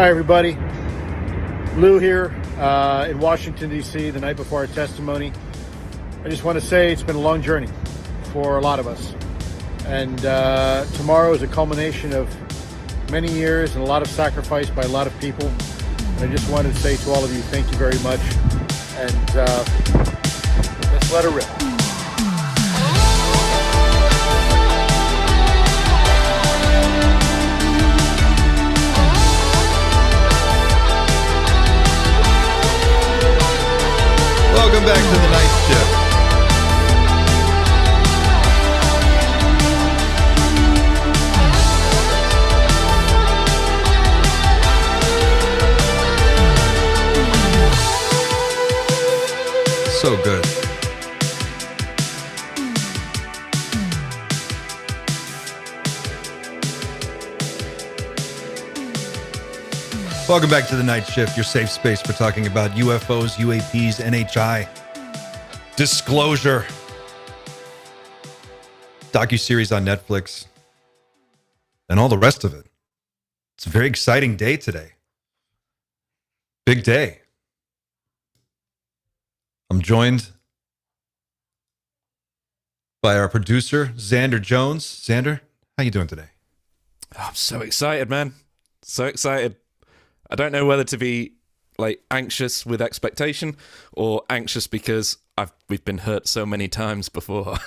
Hi, everybody. Lou here in Washington, D.C., the night before our testimony. I just want to say it's been a long journey for a lot of us. And tomorrow is a culmination of many years and a lot of sacrifice by a lot of people. And I just wanted to say to all of you, thank you very much. And let's let her rip. Welcome back to the night shift. So good. Welcome back to the night shift, your safe space for talking about UFOs, UAPs, NHI, disclosure, docuseries on Netflix, and all the rest of it. It's a very exciting day today. Big day. I'm joined by our producer, Xander Jones. Xander, how you doing today? I'm so excited, man. So excited. I don't know whether to be like anxious with expectation or anxious because we've been hurt so many times before.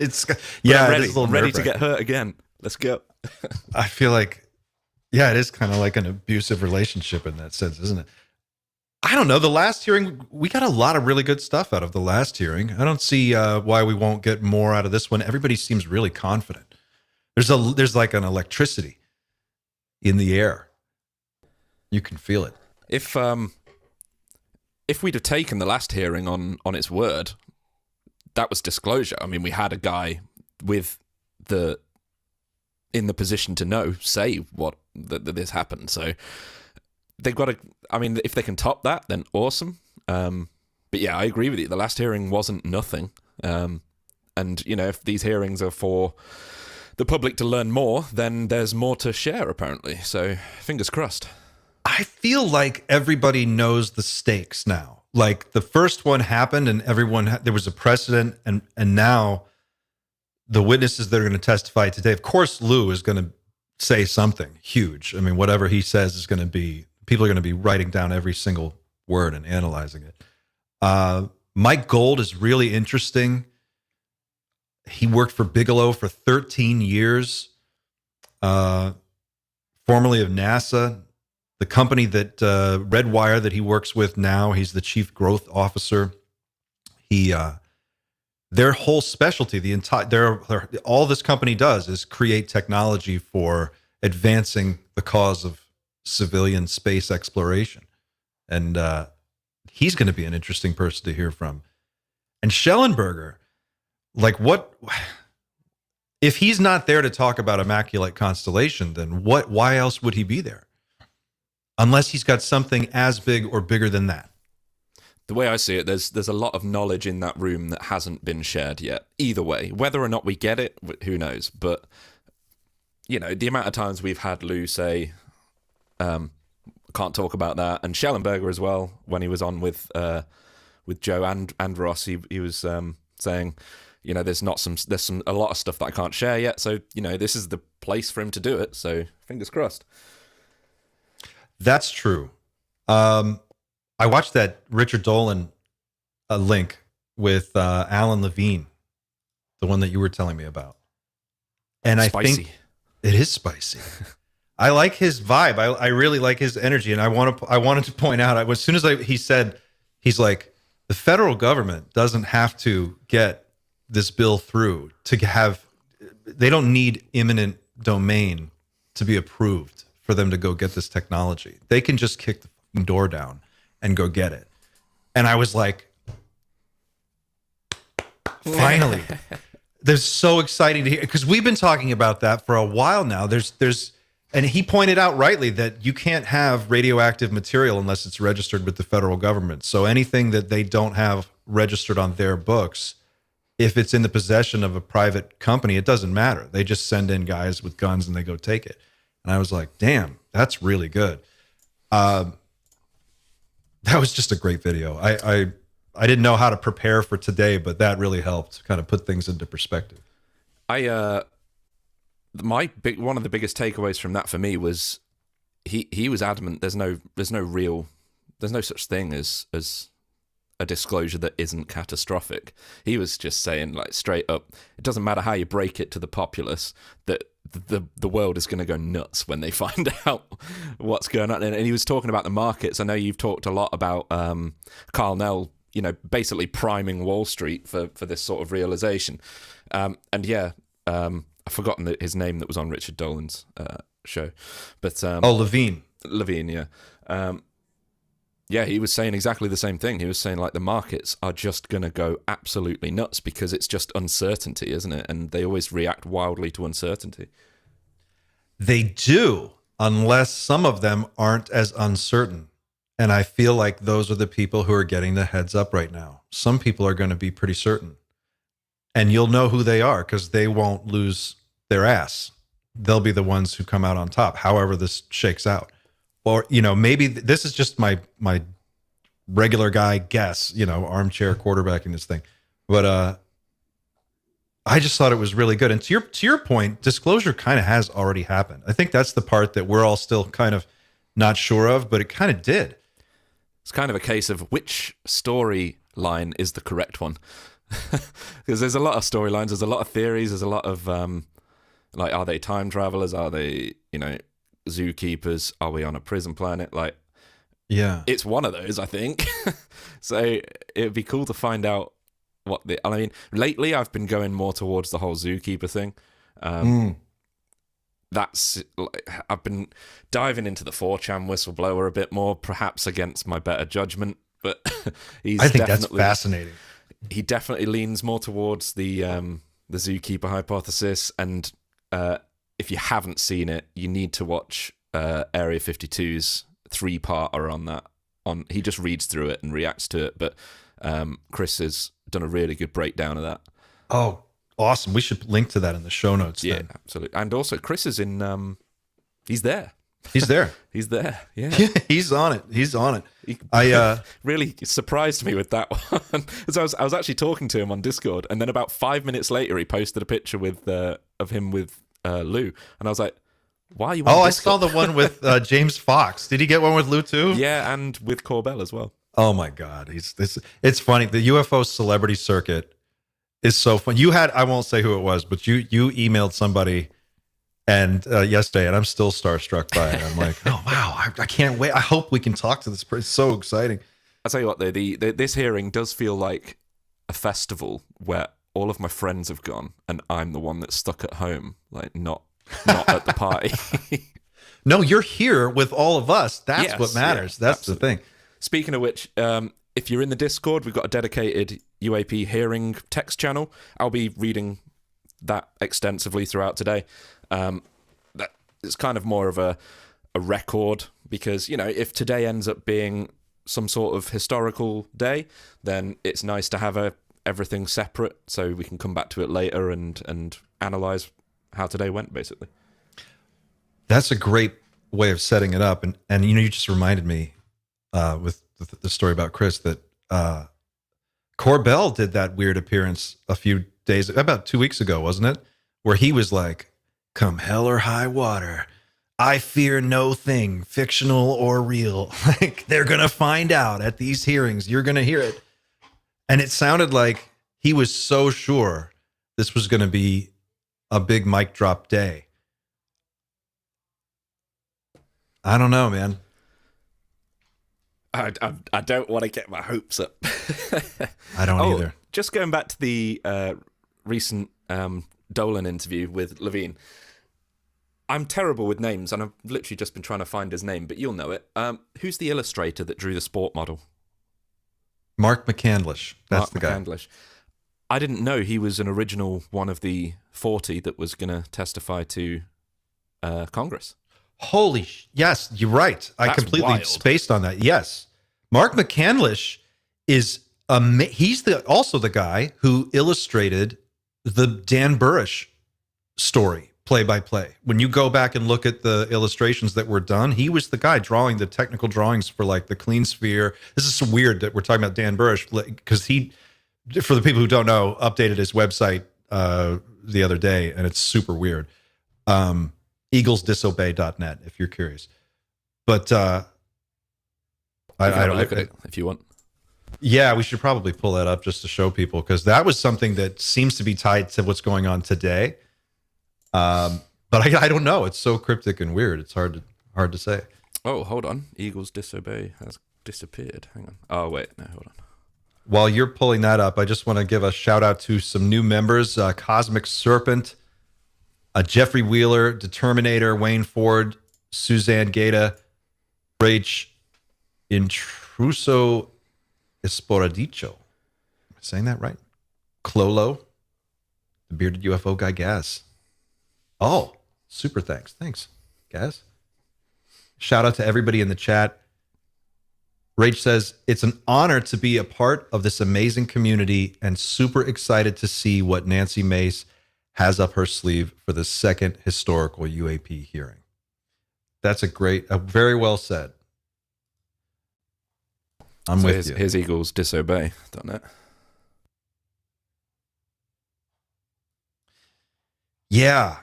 Ready to get hurt again. Let's go. I feel like, yeah, it is kind of like an abusive relationship in that sense, isn't it? I don't know. The last hearing, we got a lot of really good stuff out of the last hearing. I don't see why we won't get more out of this one. Everybody seems really confident. There's like an electricity in the air. You can feel it. If we'd have taken the last hearing on its word, that was disclosure. I mean, we had a guy in the position to know, say what that this happened. So they've got to. I mean, if they can top that, then awesome. But yeah, I agree with you. The last hearing wasn't nothing. And you know, if these hearings are for the public to learn more, then there's more to share, apparently. So fingers crossed. I feel like everybody knows the stakes now. Like the first one happened and there was a precedent, and now the witnesses that are going to testify today, of course, Lou is going to say something huge. I mean, whatever he says is going to be, people are going to be writing down every single word and analyzing it. Mike Gold is really interesting. He worked for Bigelow for 13 years, formerly of NASA. The company that Redwire that he works with now, he's the chief growth officer. Their whole specialty, all this company does is create technology for advancing the cause of civilian space exploration, and he's going to be an interesting person to hear from. And Schellenberger, like what? If he's not there to talk about Immaculate Constellation, then what? Why else would he be there? Unless he's got something as big or bigger than that. The way I see it, there's a lot of knowledge in that room that hasn't been shared yet. Either way, whether or not we get it, who knows? But you know, the amount of times we've had Lou say, "Can't talk about that," and Schellenberger as well when he was on with Joe and Ross, he was saying, you know, there's a lot of stuff that I can't share yet. So you know, this is the place for him to do it. So fingers crossed. That's true. I watched that Richard Dolan link with Alan Levine, the one that you were telling me about. And spicy. I think it is spicy. I like his vibe. I really like his energy. And I wanted to point out, as soon as he said, he's like, the federal government doesn't have to get this bill through they don't need eminent domain to be approved for them to go get this technology. They can just kick the door down and go get it. And I was like, finally. That's so exciting to hear, because we've been talking about that for a while now. And he pointed out rightly that you can't have radioactive material unless it's registered with the federal government. So anything that they don't have registered on their books, if it's in the possession of a private company, it doesn't matter. They just send in guys with guns and they go take it. And I was like, damn, that's really good. That was just a great video. I didn't know how to prepare for today, but that really helped kind of put things into perspective. One of the biggest takeaways from that for me was he was adamant there's no such thing as a disclosure that isn't catastrophic. He was just saying, like, straight up, it doesn't matter how you break it to the populace, that the world is going to go nuts when they find out what's going on. And he was talking about the markets. I know you've talked a lot about Carl Nell, basically priming Wall Street for this sort of realization. I've forgotten his name that was on Richard Dolan's show, but Levine, yeah. Yeah, he was saying exactly the same thing. He was saying, like, the markets are just going to go absolutely nuts because it's just uncertainty, isn't it? And they always react wildly to uncertainty. They do, unless some of them aren't as uncertain. And I feel like those are the people who are getting the heads up right now. Some people are going to be pretty certain. And you'll know who they are because they won't lose their ass. They'll be the ones who come out on top, however this shakes out. Or, maybe this is just my regular guy guess, armchair quarterbacking this thing. But I just thought it was really good. And to your point, disclosure kind of has already happened. I think that's the part that we're all still kind of not sure of, but it kind of did. It's kind of a case of which storyline is the correct one. Because there's a lot of storylines, there's a lot of theories, there's a lot of, are they time travelers? Are they, zookeepers? Are we on a prison planet? Like, yeah, it's one of those, I think. So it'd be cool to find out lately I've been going more towards the whole zookeeper thing. That's, I've been diving into the 4chan whistleblower a bit more, perhaps against my better judgment, but I think that's fascinating. He definitely leans more towards the zookeeper hypothesis, and if you haven't seen it, you need to watch Area 52's 3-parter on that. He just reads through it and reacts to it, but Chris has done a really good breakdown of that. Oh, awesome. We should link to that in the show notes. Yeah, then. Absolutely. And also, Chris is in, he's there. He's there. He's there. Yeah. He's on it. He's on it. He really surprised me with that one. So I was actually talking to him on Discord, and then about 5 minutes later, he posted a picture of him with Lou, and I was like, "Why are you?" On Discord? I saw the one with James Fox. Did he get one with Lou too? Yeah, and with Corbell as well. Oh my God, it's funny. The UFO celebrity circuit is so fun. I won't say who it was, but you emailed somebody. And yesterday, and I'm still starstruck by it. I'm like, oh wow, I can't wait. I hope we can talk to this person. It's so exciting. I'll tell you what, though, this hearing does feel like a festival where all of my friends have gone, and I'm the one that's stuck at home, like not at the party. No, you're here with all of us. That's yes, what matters. Yeah, that's absolutely. the thing. Speaking of which, if you're in the Discord, we've got a dedicated UAP hearing text channel. I'll be reading that extensively throughout today. That it's kind of more of a record, because if today ends up being some sort of historical day, then it's nice to have everything separate so we can come back to it later and analyze how today went, basically. That's a great way of setting it up, and you just reminded me with the story about Chris that Corbell did that weird appearance about 2 weeks ago, wasn't it? Where he was like, "Come hell or high water, I fear no thing, fictional or real." Like, they're going to find out at these hearings. You're going to hear it. And it sounded like he was so sure this was going to be a big mic drop day. I don't know, man. I don't want to get my hopes up. I don't either. Just going back to the recent Dolan interview with Levine. I'm terrible with names, and I've literally just been trying to find his name, but you'll know it. Who's the illustrator that drew the sport model? Mark McCandlish. That's the guy. McCandlish. I didn't know he was an original one of the 40 that was going to testify to Congress. Yes, you're right. I completely spaced on that. Yes. Mark McCandlish is he's also the guy who illustrated the Dan Burrish story play by play. When you go back and look at the illustrations that were done, he was the guy drawing the technical drawings for like the clean sphere. This is so weird that we're talking about Dan Burrish, because he, for the people who don't know, updated his website the other day, and it's super weird. Eaglesdisobey.net if you're curious. But I don't look at it if you want. Yeah, we should probably pull that up just to show people, because that was something that seems to be tied to what's going on today. But I don't know. It's so cryptic and weird. It's hard to say. Oh, hold on. Eagles Disobey has disappeared. Hang on. Oh, wait. No, hold on. While you're pulling that up, I just want to give a shout out to some new members: Cosmic Serpent, Jeffrey Wheeler, Determinator, Wayne Ford, Suzanne Gata, Rach Intruso Esporadicho. Am I saying that right? Clolo, the bearded UFO guy, Gaz. Oh, super thanks. Thanks, Gaz. Shout out to everybody in the chat. Rach says, it's an honor to be a part of this amazing community and super excited to see what Nancy Mace has up her sleeve for the second historical UAP hearing. That's very well said. I'm with you. Here's Eagles Disobey, don't it? Yeah.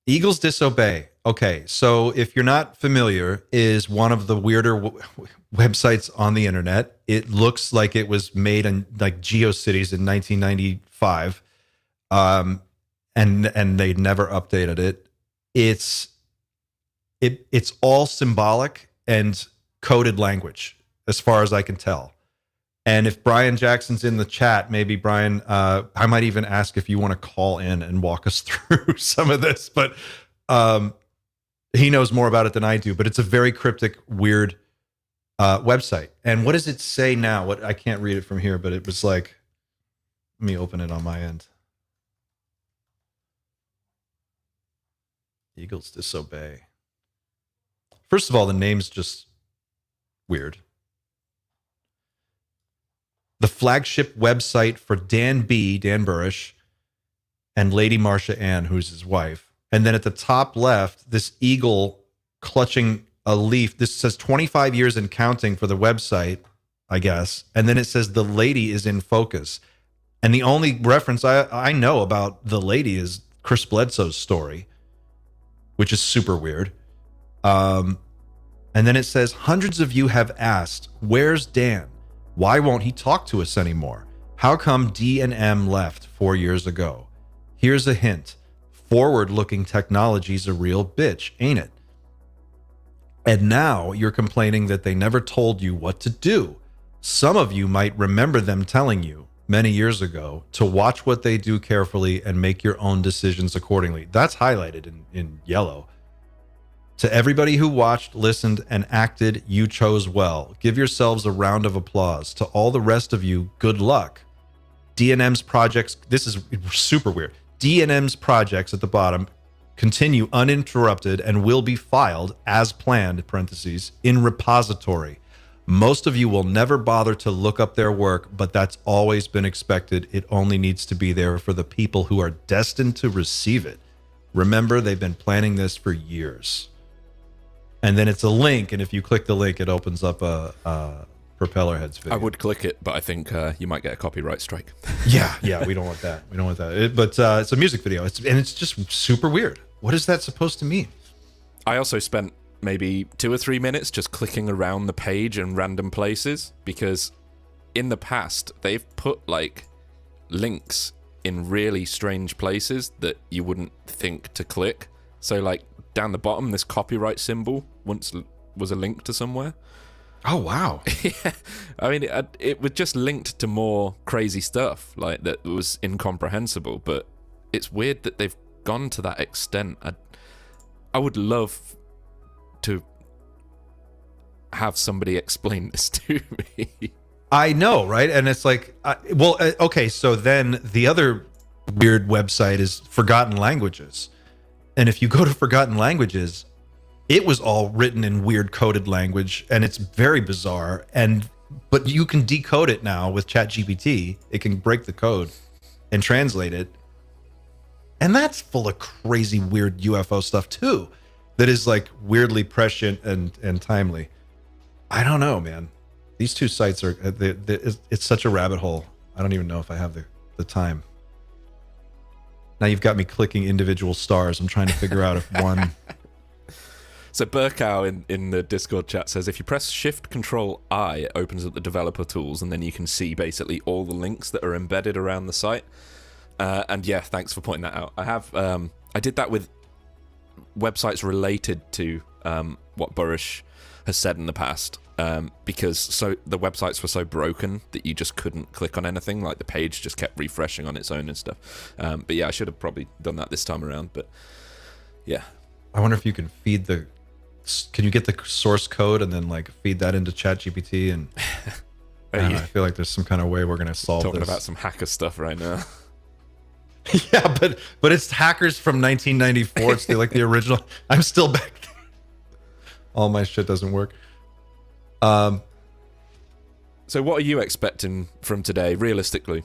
Eagles Disobey. Okay, so if you're not familiar, is one of the weirder websites on the internet. It looks like it was made in like GeoCities in 1995, and they never updated it. It's all symbolic and coded language, as far as I can tell. And if Brian Jackson's in the chat, maybe Brian, I might even ask if you want to call in and walk us through some of this, but he knows more about it than I do. But it's a very cryptic, weird website. And what does it say now? I can't read it from here, but it was like, let me open it on my end. Eagles Disobey. First of all, the name's just weird. The flagship website for Dan Burrish, and Lady Marcia Ann, who's his wife. And then at the top left, this eagle clutching a leaf. This says 25 years and counting for the website, I guess. And then it says the lady is in focus. And the only reference I know about the lady is Chris Bledsoe's story, which is super weird. And then it says, hundreds of you have asked, where's Dan? Why won't he talk to us anymore? How come D&M left 4 years ago? Here's a hint. Forward-looking technology's a real bitch, ain't it? And now you're complaining that they never told you what to do. Some of you might remember them telling you many years ago to watch what they do carefully and make your own decisions accordingly. That's highlighted in yellow. To everybody who watched, listened, and acted, you chose well. Give yourselves a round of applause. To all the rest of you, good luck. D&M's projects, this is super weird. D&M's projects at the bottom continue uninterrupted and will be filed as planned, parentheses, in repository. Most of you will never bother to look up their work, but that's always been expected. It only needs to be there for the people who are destined to receive it. Remember, they've been planning this for years. And then it's a link, and if you click the link, it opens up a Propeller Heads video. I would click it, but I think you might get a copyright strike. Yeah, we don't want that. We don't want that. But it's a music video, and it's just super weird. What is that supposed to mean? I also spent maybe 2 or 3 minutes just clicking around the page in random places, because in the past, they've put like links in really strange places that you wouldn't think to click. So like down the bottom, this copyright symbol once was a link to somewhere. Oh, wow. Yeah. I mean, it was just linked to more crazy stuff like that was incomprehensible, but it's weird that they've gone to that extent. I would love to have somebody explain this to me. I know, right? And it's like, okay, so then the other weird website is Forgotten Languages. And if you go to Forgotten Languages, it was all written in weird coded language, and it's very bizarre. But you can decode it now with ChatGPT. It can break the code and translate it. And that's full of crazy, weird UFO stuff too. That is like weirdly prescient and timely. I don't know, man. These two sites are, it's such a rabbit hole. I don't even know if I have the time. Now you've got me clicking individual stars. I'm trying to figure out if one... So Burkow in the Discord chat says, if you press Shift Control I, it opens up the developer tools, and then you can see basically all the links that are embedded around the site. And yeah, thanks for pointing that out. I did that with websites related to what Burish has said in the past, because the websites were so broken that you just couldn't click on anything. Like the page just kept refreshing on its own and stuff. But yeah, I should have probably done that this time around. But yeah, I wonder if you can feed can you get the source code and then like feed that into ChatGPT? And I feel like there's some kind of way we're going to solve talking this. About some hacker stuff right now. Yeah, but it's hackers from 1994. It's like the original. I'm still back there. All my shit doesn't work. So what are you expecting from today, realistically?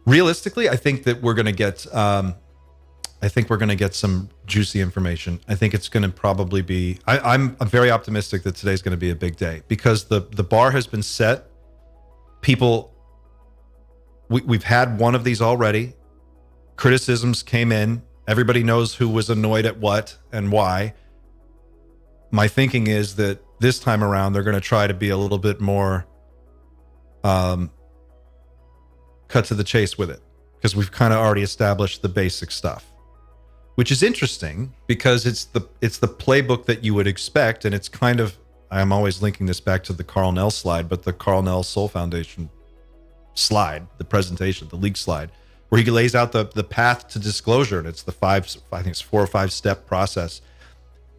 Realistically, I think that we're going to get. I think we're going to get some juicy information. I think it's going to probably be. I'm very optimistic that today's going to be a big day because the bar has been set. People. We've had one of these already. Criticisms came in. Everybody knows who was annoyed at what and why. My thinking is that this time around, they're going to try to be a little bit more cut to the chase with it, because we've kind of already established the basic stuff, which is interesting because it's the playbook that you would expect. And it's kind of, I'm always linking this back to the Carl Nell slide, but the Carl Nell Soul Foundation slide, the presentation, the leak slide, where he lays out the path to disclosure. And it's the 4 or 5 step process.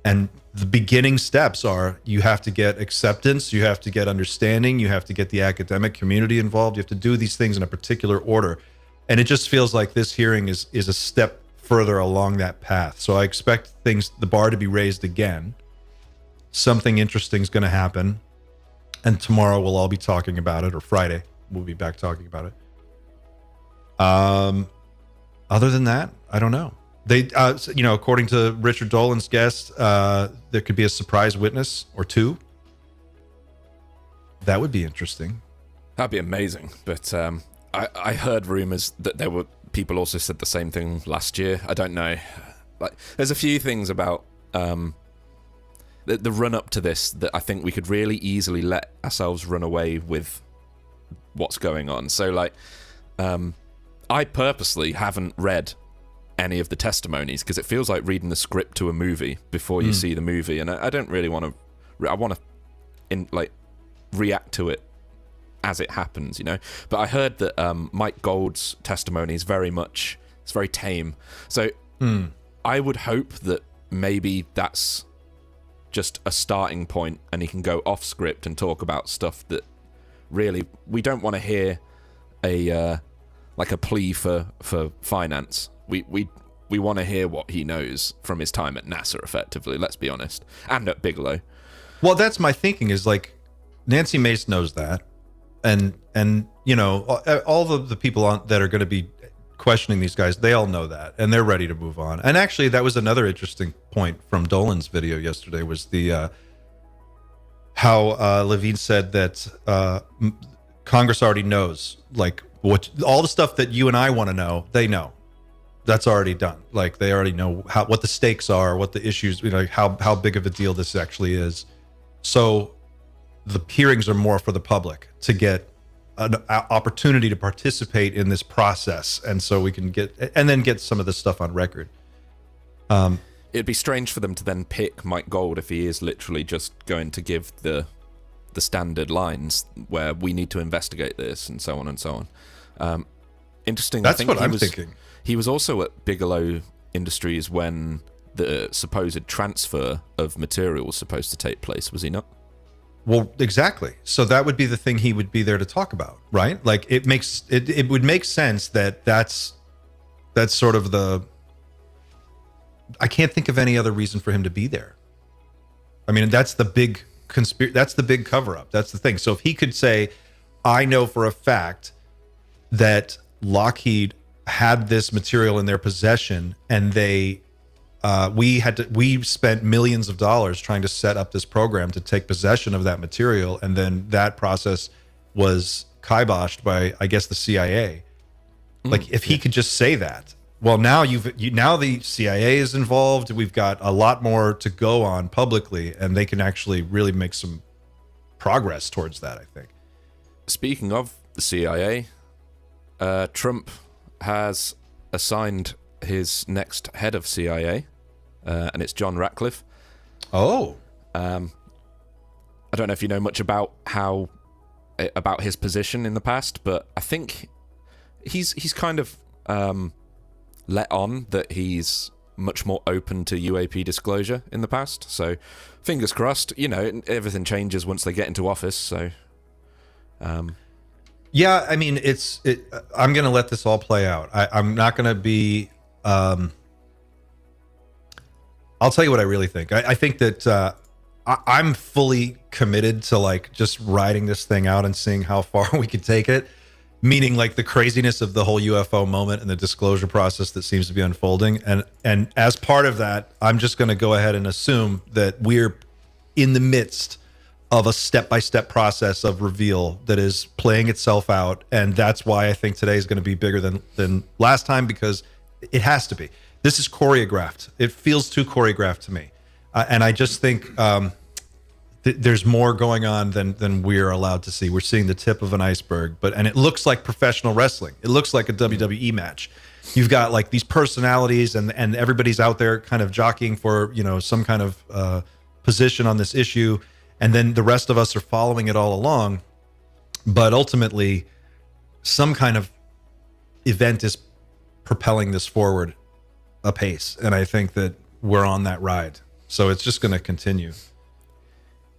And the beginning steps are, you have to get acceptance, you have to get understanding, you have to get the academic community involved, you have to do these things in a particular order. And it just feels like this hearing is a step further along that path. So I expect the bar to be raised again. Something interesting is going to happen. And tomorrow we'll all be talking about it, or Friday we'll be back talking about it. Other than that, I don't know. They, according to Richard Dolan's guest, there could be a surprise witness or two. That would be interesting. That'd be amazing. But I heard rumors that there were people also said the same thing last year. I don't know. Like, there's a few things about the run up to this that I think we could really easily let ourselves run away with what's going on. So, like, I purposely haven't read any of the testimonies because it feels like reading the script to a movie before you see the movie, and I don't really want to. I want to react to it as it happens, you know. But I heard that Mike Gold's testimony is very tame. So I would hope that maybe that's just a starting point, and he can go off script and talk about stuff that really we don't want to hear. Like a plea for finance. We want to hear what he knows from his time at NASA, effectively, let's be honest, and at Bigelow. Well, that's my thinking, is like Nancy Mace knows that, and all the people that are going to be questioning these guys, they all know that, and they're ready to move on. And actually, that was another interesting point from Dolan's video yesterday, was the how Levine said that Congress already knows, like, what all the stuff that you and I want to know, they know. That's already done. Like, they already know what the stakes are, what the issues, how big of a deal this actually is. So the hearings are more for the public to get an opportunity to participate in this process, and so we can get some of this stuff on record. It'd be strange for them to then pick Mike Gold if he is literally just going to give the standard lines where we need to investigate this and so on and so on. Interesting. That's what I'm thinking. He was also at Bigelow Industries when the supposed transfer of material was supposed to take place, was he not? Well, exactly. So that would be the thing he would be there to talk about, right? Like, it would make sense that's sort of I can't think of any other reason for him to be there. I mean, that's the big that's the big cover up. That's the thing. So if he could say, I know for a fact that Lockheed had this material in their possession, and we spent millions of dollars trying to set up this program to take possession of that material, and then that process was kiboshed by, I guess, the CIA. Like, if he could just say that. Well, now now the CIA is involved. We've got a lot more to go on publicly, and they can actually really make some progress towards that, I think. Speaking of the CIA, Trump has assigned his next head of CIA, and it's John Ratcliffe. Oh. I don't know if you know much about his position in the past, but I think he's kind of let on that he's much more open to UAP disclosure in the past. So fingers crossed, everything changes once they get into office. So yeah, I mean, I'm going to let this all play out. I'm not going to be, I'll tell you what I really think. I think that I'm fully committed to like just riding this thing out and seeing how far we can take it. Meaning like the craziness of the whole UFO moment and the disclosure process that seems to be unfolding. And as part of that, I'm just going to go ahead and assume that we're in the midst of a step-by-step process of reveal that is playing itself out. And that's why I think today is going to be bigger than last time, because it has to be. This is choreographed. It feels too choreographed to me. And I just think there's more going on than we're allowed to see. We're seeing the tip of an iceberg, and it looks like professional wrestling. It looks like a WWE match. You've got like these personalities, and everybody's out there kind of jockeying for some kind of position on this issue, and then the rest of us are following it all along. But ultimately, some kind of event is propelling this forward apace, and I think that we're on that ride. So it's just going to continue.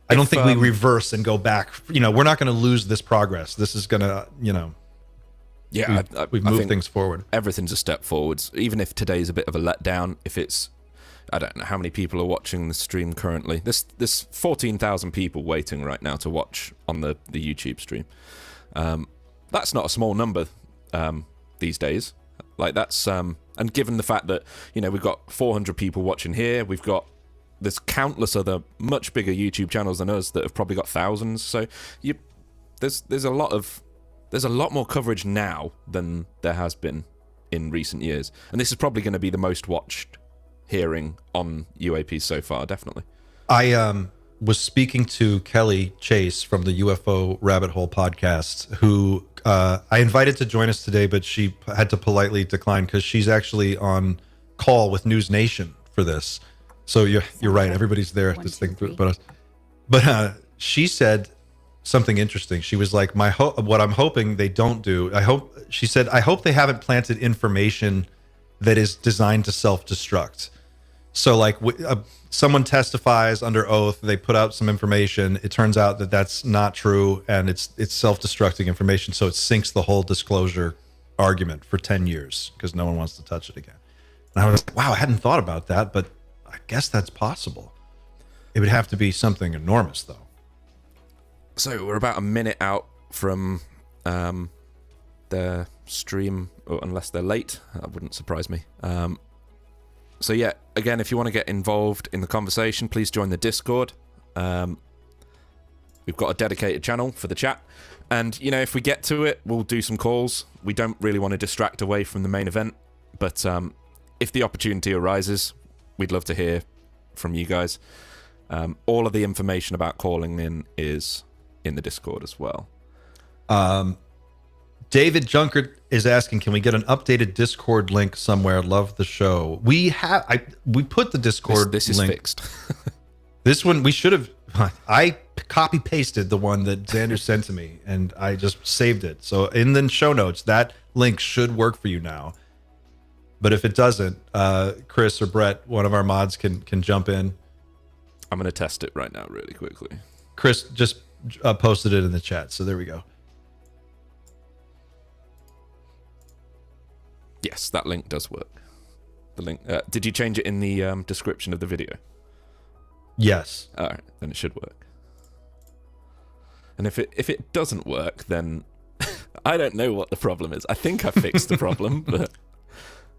I don't think we reverse and go back. We're not going to lose this progress. This is going to, yeah, we've moved things forward. Everything's a step forwards. Even if today's a bit of a letdown, if it's, I don't know how many people are watching the stream currently. There's 14,000 people waiting right now to watch on the YouTube stream. That's not a small number these days. Like that's and given the fact that we've got 400 people watching here, there's countless other much bigger YouTube channels than us that have probably got thousands. So there's a lot more coverage now than there has been in recent years, and this is probably going to be the most watched hearing on UAP so far, definitely. I was speaking to Kelly Chase from the UFO Rabbit Hole podcast, who I invited to join us today, but she had to politely decline because she's actually on call with News Nation for this. So you're right. Everybody's there at this thing, but she said something interesting. She was like, what I'm hoping they don't do. She said, I hope they haven't planted information that is designed to self-destruct. So like someone testifies under oath, they put out some information. It turns out that that's not true, and it's self-destructing information. So it sinks the whole disclosure argument for 10 years because no one wants to touch it again. And I was like, wow, I hadn't thought about that, but I guess that's possible. It would have to be something enormous, though. So we're about a minute out from the stream, or unless they're late. That wouldn't surprise me. So yeah, again, if you want to get involved in the conversation, please join the Discord. We've got a dedicated channel for the chat. And, if we get to it, we'll do some calls. We don't really want to distract away from the main event. But if the opportunity arises, we'd love to hear from you guys. All of the information about calling in is in the Discord as well. David Junkert is asking, can we get an updated Discord link somewhere? Love the show. We put the Discord this is link. Fixed. This one, we should have, I copy pasted the one that Xander sent to me, and I just saved it. So in the show notes, that link should work for you now. But if it doesn't, Chris or Brett, one of our mods, can jump in. I'm going to test it right now really quickly. Chris just posted it in the chat, so there we go. Yes, that link does work. The link. Did you change it in the description of the video? Yes. All right, then it should work. And if it doesn't work, then I don't know what the problem is. I think I fixed the problem, but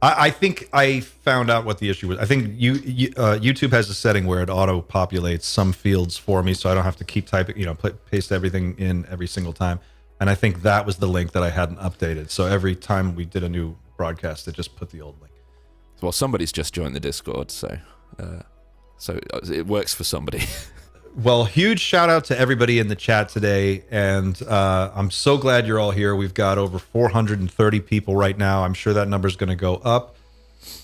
I think I found out what the issue was. I think YouTube has a setting where it auto-populates some fields for me, so I don't have to keep typing, paste everything in every single time. And I think that was the link that I hadn't updated. So every time we did a new broadcast, it just put the old link. well, somebody's just joined the Discord, so it works for somebody. Well, huge shout out to everybody in the chat today, and I'm so glad you're all here. We've got over 430 people right now. I'm sure that number's going to go up.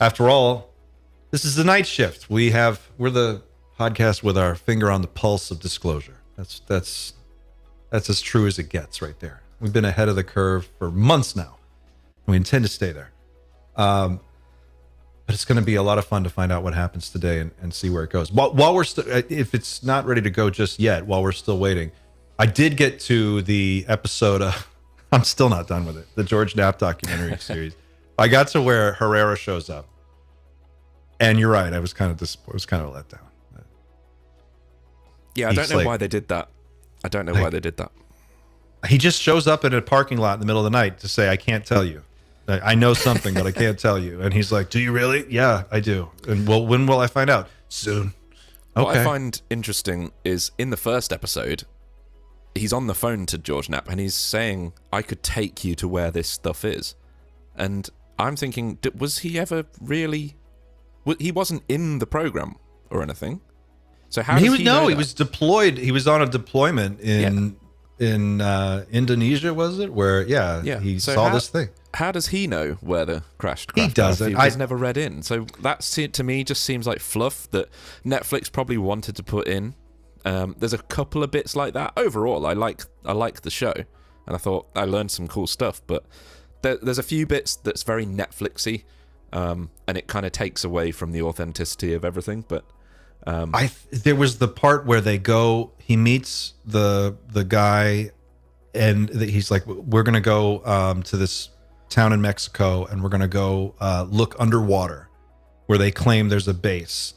After all, this is the night shift. We're the podcast with our finger on the pulse of disclosure. That's as true as it gets right there. We've been ahead of the curve for months now. We intend to stay there. But it's going to be a lot of fun to find out what happens today and see where it goes. While we're still, if it's not ready to go just yet, while we're still waiting, I did get to the episode. I'm still not done with it. The George Knapp documentary series. I got to where Herrera shows up, and you're right. I was kind of disappointed. It was kind of a letdown. Yeah, I don't know why they did that. I don't know why they did that. He just shows up in a parking lot in the middle of the night to say, "I can't tell you. I know something, but I can't tell you." And he's like, "Do you really?" "Yeah, I do." "And well, when will I find out?" "Soon." Okay. What I find interesting is in the first episode, he's on the phone to George Knapp and he's saying, "I could take you to where this stuff is." And I'm thinking, was he ever really? He wasn't in the program or anything. So how does he know that? He was deployed. He was on a deployment in Indonesia, was it? Where he saw this thing. How does he know where the crashed craft? He doesn't. He's never read in. So that, to me, just seems like fluff that Netflix probably wanted to put in. There's a couple of bits like that. Overall, I like the show, and I thought I learned some cool stuff. But there's a few bits that's very Netflixy, and it kind of takes away from the authenticity of everything. But there was the part where he meets the guy, and he's like, "We're gonna go to this town in Mexico, and we're gonna go look underwater where they claim there's a base."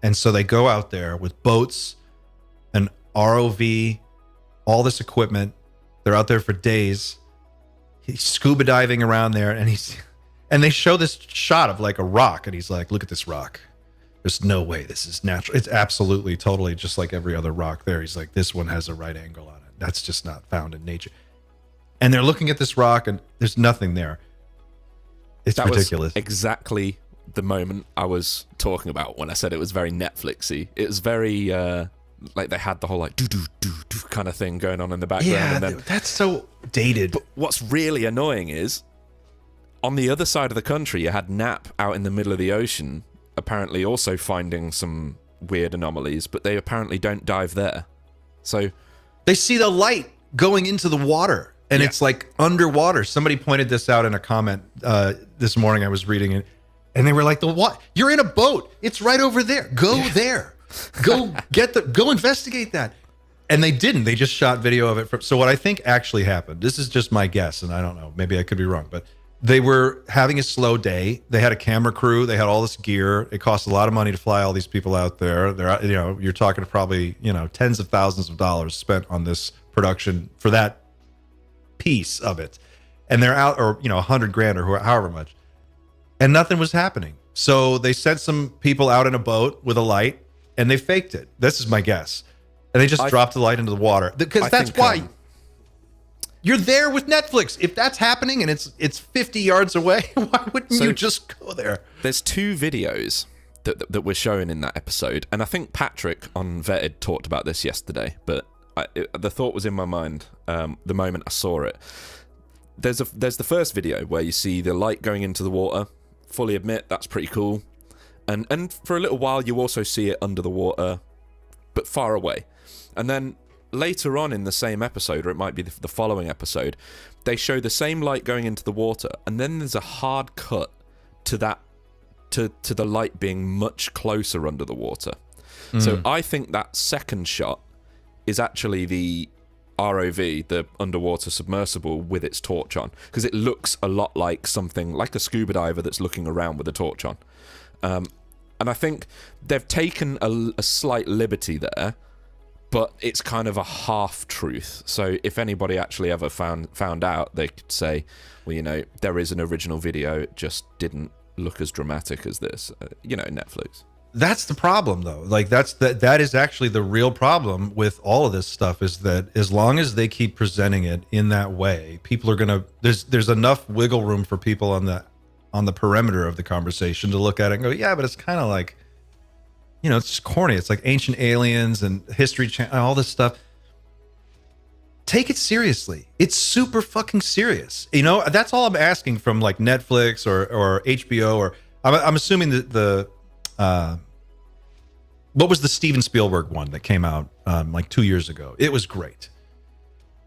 And so they go out there with boats, an ROV, all this equipment. They're out there for days. He's scuba diving around there, and they show this shot of like a rock, and he's like, "Look at this rock. There's no way this is natural. It's absolutely, totally just like every other rock there." He's like, "This one has a right angle on it. That's just not found in nature." And they're looking at this rock, and there's nothing there. It's ridiculous. Was exactly the moment I was talking about when I said it was very Netflixy. It was very like they had the whole like do kind of thing going on in the background. Yeah, and then, that's so dated. But what's really annoying is on the other side of the country, you had Knapp out in the middle of the ocean, apparently also finding some weird anomalies, but they apparently don't dive there. So they see the light going into the water. And it's like underwater. Somebody pointed this out in a comment this morning. I was reading it, and they were like, "The what? You're in a boat. It's right over there. Go there. Go go investigate that." And they didn't. They just shot video of it. So what I think actually happened, this is just my guess, and I don't know. Maybe I could be wrong, but they were having a slow day. They had a camera crew. They had all this gear. It cost a lot of money to fly all these people out there. You're talking probably tens of thousands of dollars spent on this production for that piece of it, and they're out, or $100,000 or however much, and nothing was happening. So they sent some people out in a boat with a light, and they faked it. This is my guess, and they just dropped the light into the water, because that's why you're there with Netflix. If that's happening and it's 50 yards away, why wouldn't you just go there? There's 2 videos that were shown in that episode, and I think Patrick on Vetted talked about this yesterday, but the thought was in my mind the moment I saw it. There's the first video where you see the light going into the water. Fully admit that's pretty cool, and for a little while you also see it under the water, but far away. And then later on in the same episode, or it might be the following episode, they show the same light going into the water, and then there's a hard cut to that to the light being much closer under the water. So I think that second shot is actually the ROV, the underwater submersible, with its torch on, because it looks a lot like something like a scuba diver that's looking around with a torch on. And I think they've taken a slight liberty there, but it's kind of a half truth. So if anybody actually ever found out, they could say, well, there is an original video, it just didn't look as dramatic as this. Netflix. That's the problem, though. Like that is actually the real problem with all of this stuff, is that as long as they keep presenting it in that way, people are gonna there's enough wiggle room for people on the perimeter of the conversation to look at it and go, yeah, but it's kind of like, it's just corny. It's like Ancient Aliens and History Channel, all this stuff. Take it seriously. It's super fucking serious. That's all I'm asking from like Netflix or HBO, or I'm assuming that what was the Steven Spielberg one that came out like 2 years ago? It was great.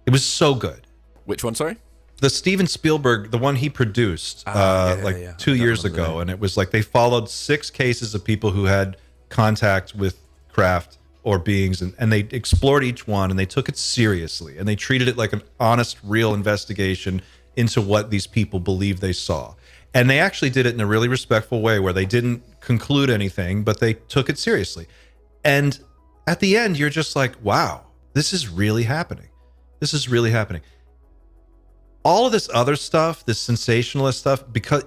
It was so good. Which one, sorry? The Steven Spielberg, the one he produced 2 years ago. And it was like they followed 6 cases of people who had contact with craft or beings, and they explored each one, and they took it seriously, and they treated it like an honest, real investigation into what these people believed they saw. And they actually did it in a really respectful way, where they didn't conclude anything, but they took it seriously. And at the end, you're just like, wow, this is really happening. This is really happening. All of this other stuff, this sensationalist stuff, because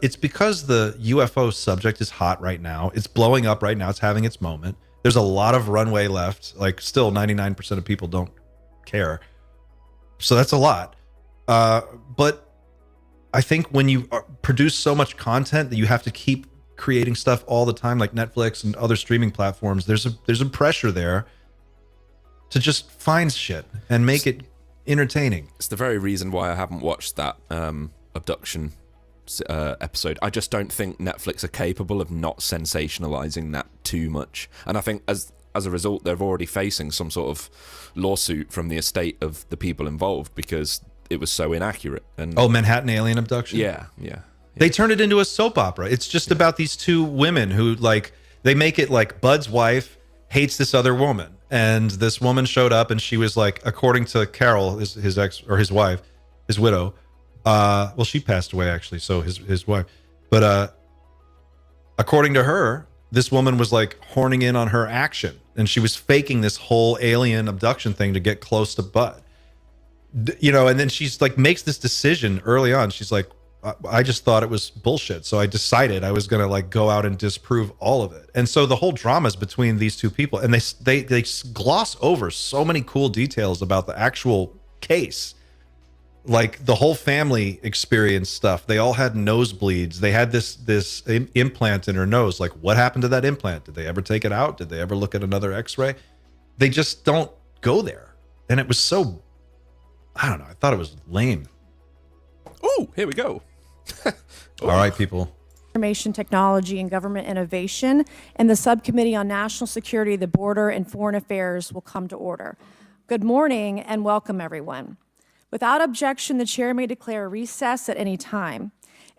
the UFO subject is hot right now. It's blowing up right now. It's having its moment. There's a lot of runway left. Like, still 99% of people don't care. So that's a lot. But I think when you produce so much content that you have to keep creating stuff all the time, like Netflix and other streaming platforms, there's a pressure there to just find shit and make it entertaining. It's the very reason why I haven't watched that abduction episode. I just don't think Netflix are capable of not sensationalizing that too much. And I think as a result, they're already facing some sort of lawsuit from the estate of the people involved because it was so inaccurate. And Manhattan alien abduction? Yeah. They turned it into a soap opera. It's just about these 2 women who, like, they make it like Bud's wife hates this other woman. And this woman showed up, and she was like, according to Carol, his ex, or his wife, his widow, well, she passed away actually, so his wife. But according to her, this woman was like horning in on her action, and she was faking this whole alien abduction thing to get close to Bud. And then she's like makes this decision early on. She's like, I just thought it was bullshit, so I decided I was going to like go out and disprove all of it. And so the whole drama is between these 2 people, and they gloss over so many cool details about the actual case, like the whole family experience stuff. They all had nosebleeds. They had this implant in her nose. Like, what happened to that implant? Did they ever take it out? Did they ever look at another X-ray? They just don't go there, and it was so, I don't know. I thought it was lame. Oh, here we go. All right, people. Information Technology and Government Innovation and the Subcommittee on National Security, the Border, and Foreign Affairs will come to order. Good morning and welcome, everyone. Without objection, the chair may declare a recess at any time,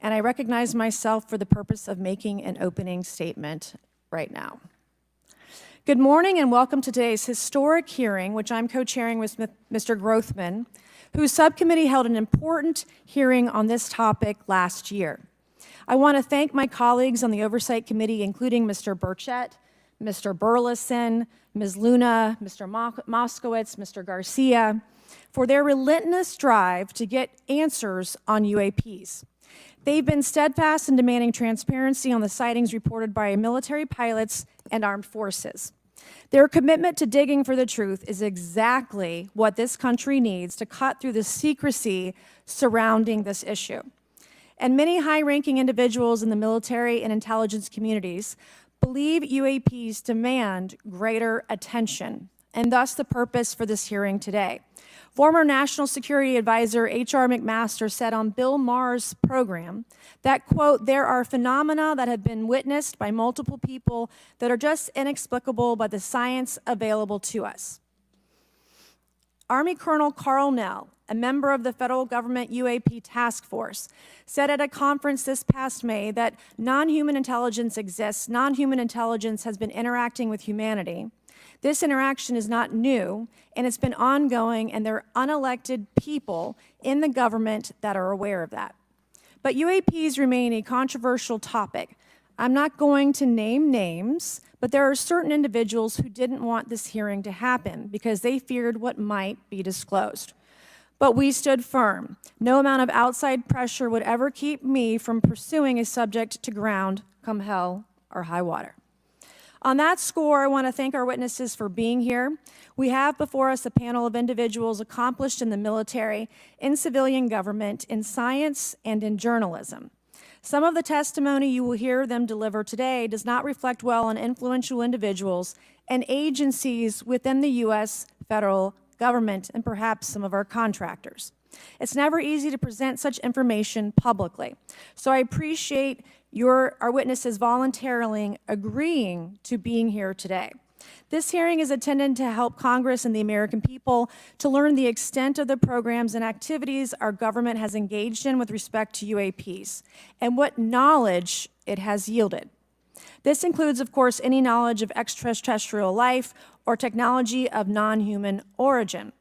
and I recognize myself for the purpose of making an opening statement right now. Good morning and welcome to today's historic hearing, which I'm co-chairing with Mr. Grothman, whose subcommittee held an important hearing on this topic last year. I want to thank my colleagues on the Oversight Committee, including Mr. Burchett, Mr. Burleson, Ms. Luna, Mr. Moskowitz, Mr. Garcia, for their relentless drive to get answers on UAPs. They've been steadfast in demanding transparency on the sightings reported by military pilots and armed forces. Their commitment to digging for the truth is exactly what this country needs to cut through the secrecy surrounding this issue. And many high-ranking individuals in the military and intelligence communities believe UAPs demand greater attention, and thus the purpose for this hearing today. Former National Security Advisor H.R. McMaster said on Bill Maher's program that, quote, there are phenomena that have been witnessed by multiple people that are just inexplicable by the science available to us. Army Colonel Carl Nell, a member of the federal government UAP task force, said at a conference this past May that non-human intelligence exists. Non-human intelligence has been interacting with humanity. This interaction is not new, and it's been ongoing, and there are unelected people in the government that are aware of that. But UAPs remain a controversial topic. I'm not going to name names, but there are certain individuals who didn't want this hearing to happen because they feared what might be disclosed. But we stood firm. No amount of outside pressure would ever keep me from pursuing a subject to ground, come hell or high water. On that score, I want to thank our witnesses for being here. We have before us a panel of individuals accomplished in the military, in civilian government, in science, and in journalism. Some of the testimony you will hear them deliver today does not reflect well on influential individuals and agencies within the U.S. federal government and perhaps some of our contractors. It's never easy to present such information publicly. So I appreciate our witnesses voluntarily agreeing to being here today. This hearing is intended to help Congress and the American people to learn the extent of the programs and activities our government has engaged in with respect to UAPs and what knowledge it has yielded. This includes, of course, any knowledge of extraterrestrial life or technology of non-human origin.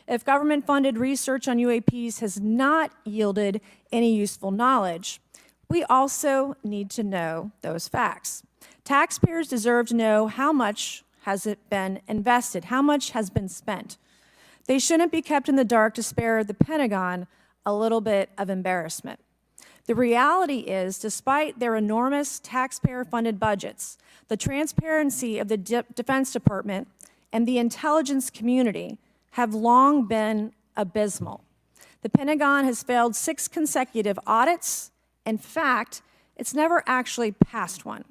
If government-funded research on UAPs has not yielded any useful knowledge, we also need to know those facts. Taxpayers deserve to know how much has it been invested, how much has been spent. They shouldn't be kept in the dark to spare the Pentagon a little bit of embarrassment. The reality is, despite their enormous taxpayer-funded budgets, the transparency of the Defense Department and the intelligence community have long been abysmal. The Pentagon has failed 6 consecutive audits. In fact, it's never actually passed one.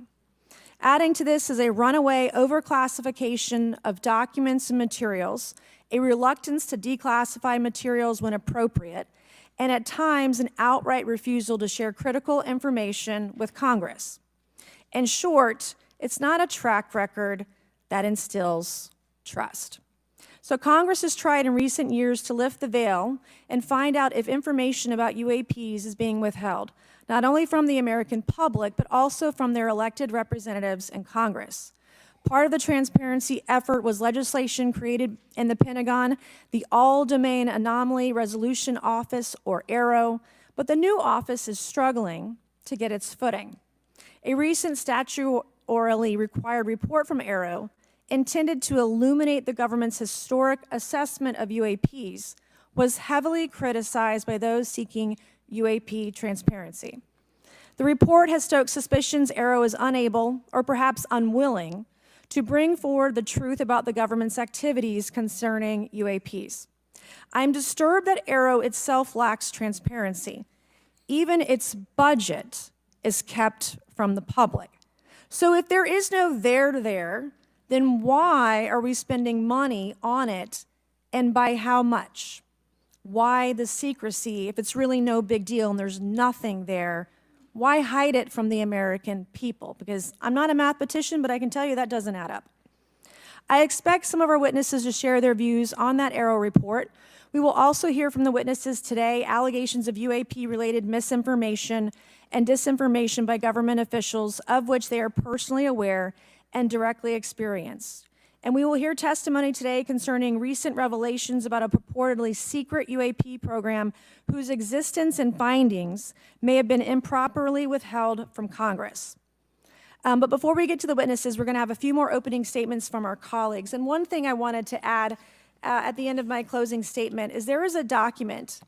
Adding to this is a runaway overclassification of documents and materials, a reluctance to declassify materials when appropriate, and at times an outright refusal to share critical information with Congress. In short, it's not a track record that instills trust. So Congress has tried in recent years to lift the veil and find out if information about UAPs is being withheld, not only from the American public, but also from their elected representatives in Congress. Part of the transparency effort was legislation created in the Pentagon, the All-Domain Anomaly Resolution Office, or AARO, but the new office is struggling to get its footing. A recent statutorily required report from AARO, intended to illuminate the government's historic assessment of UAPs, was heavily criticized by those seeking UAP transparency. The report has stoked suspicions AARO is unable, or perhaps unwilling, to bring forward the truth about the government's activities concerning UAPs. I'm disturbed that AARO itself lacks transparency. Even its budget is kept from the public. So if there is no there, then why are we spending money on it, and by how much? Why the secrecy if it's really no big deal and there's nothing there? Why hide it from the American people? Because I'm not a mathematician, but I can tell you that doesn't add up. I expect some of our witnesses to share their views on that AARO report. We will also hear from the witnesses today allegations of UAP-related misinformation and disinformation by government officials of which they are personally aware and directly experienced. And we will hear testimony today concerning recent revelations about a purportedly secret UAP program whose existence and findings may have been improperly withheld from Congress. But before we get to the witnesses, we're going to have a few more opening statements from our colleagues. And one thing I wanted to add at the end of my closing statement is there is a document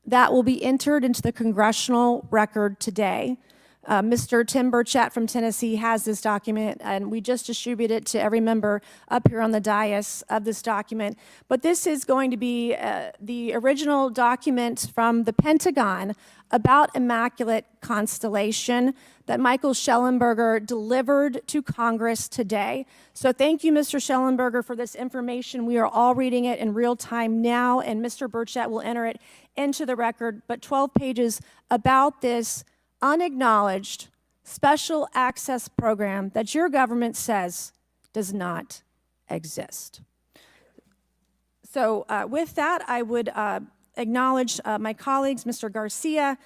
that will be entered into the Congressional record today. Mr. Tim Burchett from Tennessee has this document, and we just distributed it to every member up here on the dais of this document. But this is going to be the original document from the Pentagon about Immaculate Constellation that Michael Schellenberger delivered to Congress today. So thank you, Mr. Schellenberger, for this information. We are all reading it in real time now, and Mr. Burchett will enter it into the record. But 12 pages about this unacknowledged special access program that your government says does not exist. So with that, I would acknowledge my colleagues, Mr. Garcia,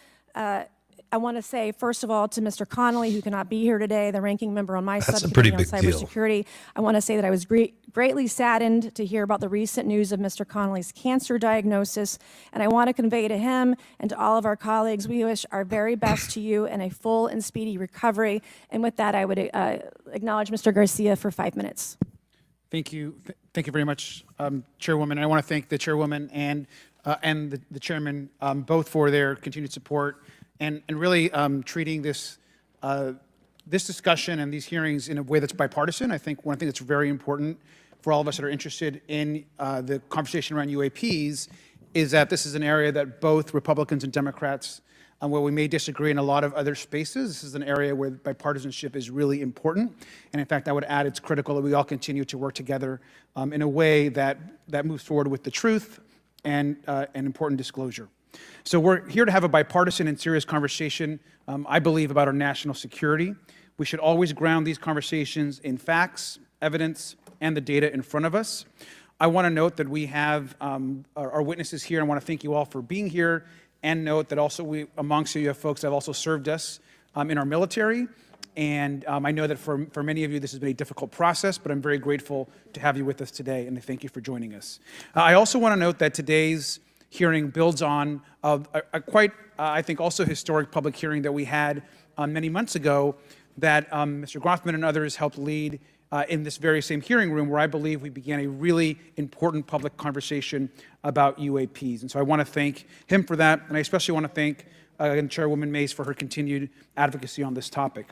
I want to say, first of all, to Mr. Connolly, who cannot be here today, the ranking member on my That's a pretty subcommittee on big deal. cybersecurity, I want to say that I was greatly saddened to hear about the recent news of Mr. Connolly's cancer diagnosis, and I want to convey to him and to all of our colleagues, we wish our very best to you and a full and speedy recovery. And with that, I would acknowledge Mr. Garcia for 5 minutes. Thank you. Thank you very much, Chairwoman. I want to thank the Chairwoman and the Chairman both for their continued support and really treating this discussion and these hearings in a way that's bipartisan. I think one thing that's very important for all of us that are interested in the conversation around UAPs is that this is an area that both Republicans and Democrats, where we may disagree in a lot of other spaces, this is an area where bipartisanship is really important. And in fact, I would add it's critical that we all continue to work together in a way that moves forward with the truth and important disclosure. So we're here to have a bipartisan and serious conversation, I believe, about our national security. We should always ground these conversations in facts, evidence, and the data in front of us. I want to note that we have our witnesses here. I want to thank you all for being here, and note that also amongst you have folks that have also served us in our military. And I know that for many of you, this has been a difficult process, but I'm very grateful to have you with us today, and thank you for joining us. I also want to note that today's hearing builds on a quite, I think, also historic public hearing that we had many months ago that Mr. Grothman and others helped lead in this very same hearing room, where I believe we began a really important public conversation about UAPs. And so I want to thank him for that, and I especially want to thank Chairwoman Mace for her continued advocacy on this topic.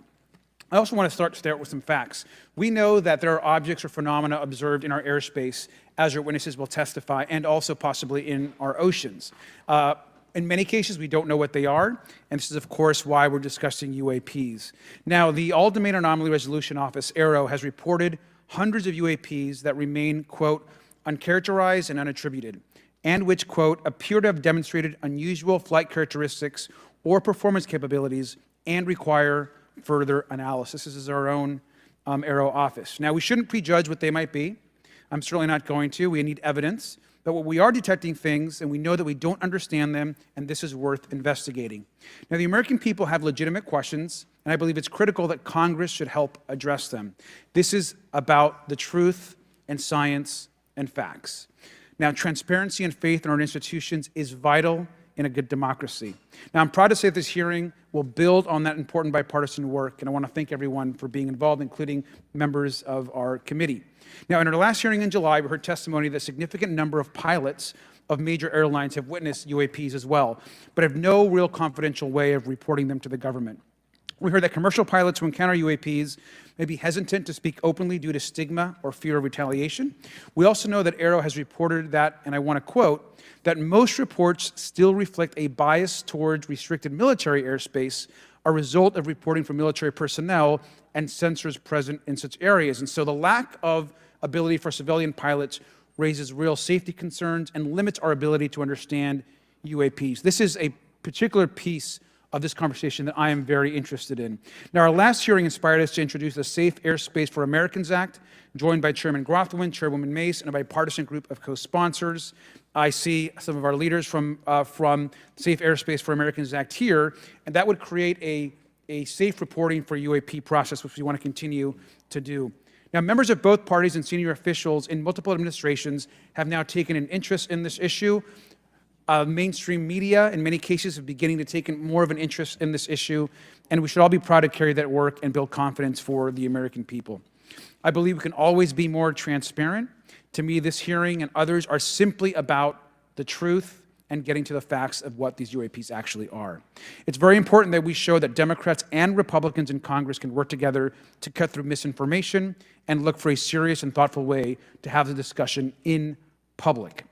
I also want to start with some facts. We know that there are objects or phenomena observed in our airspace, as our witnesses will testify, and also possibly in our oceans. In many cases, we don't know what they are, and this is, of course, why we're discussing UAPs. Now, the All-Domain Anomaly Resolution Office, AARO, has reported hundreds of UAPs that remain, quote, uncharacterized and unattributed, and which, quote, appear to have demonstrated unusual flight characteristics or performance capabilities and require further analysis. This is our own AARO office. Now, we shouldn't prejudge what they might be. I'm certainly not going to. We need evidence. But what we are detecting things, and we know that we don't understand them, and this is worth investigating. Now, the American people have legitimate questions, and I believe it's critical that Congress should help address them. This is about the truth and science and facts. Now, transparency and faith in our institutions is vital in a good democracy. Now, I'm proud to say that this hearing will build on that important bipartisan work, and I want to thank everyone for being involved, including members of our committee. Now, in our last hearing in July, we heard testimony that a significant number of pilots of major airlines have witnessed UAPs as well, but have no real confidential way of reporting them to the government. We heard that commercial pilots who encounter UAPs may be hesitant to speak openly due to stigma or fear of retaliation. We also know that AARO has reported that, and I want to quote, that most reports still reflect a bias towards restricted military airspace, a result of reporting from military personnel and sensors present in such areas. And so the lack of ability for civilian pilots raises real safety concerns and limits our ability to understand UAPs. This is a particular piece of this conversation that I am very interested in. Now, our last hearing inspired us to introduce the Safe Airspace for Americans Act, joined by Chairman Grothman, Chairwoman Mace, and a bipartisan group of co-sponsors. I see some of our leaders from Safe Airspace for Americans Act here, and that would create a safe reporting for UAP process, which we want to continue to do. Now, members of both parties and senior officials in multiple administrations have now taken an interest in this issue. Mainstream media, in many cases, are beginning to take more of an interest in this issue, and we should all be proud to carry that work and build confidence for the American people. I believe we can always be more transparent. To me, this hearing and others are simply about the truth and getting to the facts of what these UAPs actually are. It's very important that we show that Democrats and Republicans in Congress can work together to cut through misinformation and look for a serious and thoughtful way to have the discussion in public.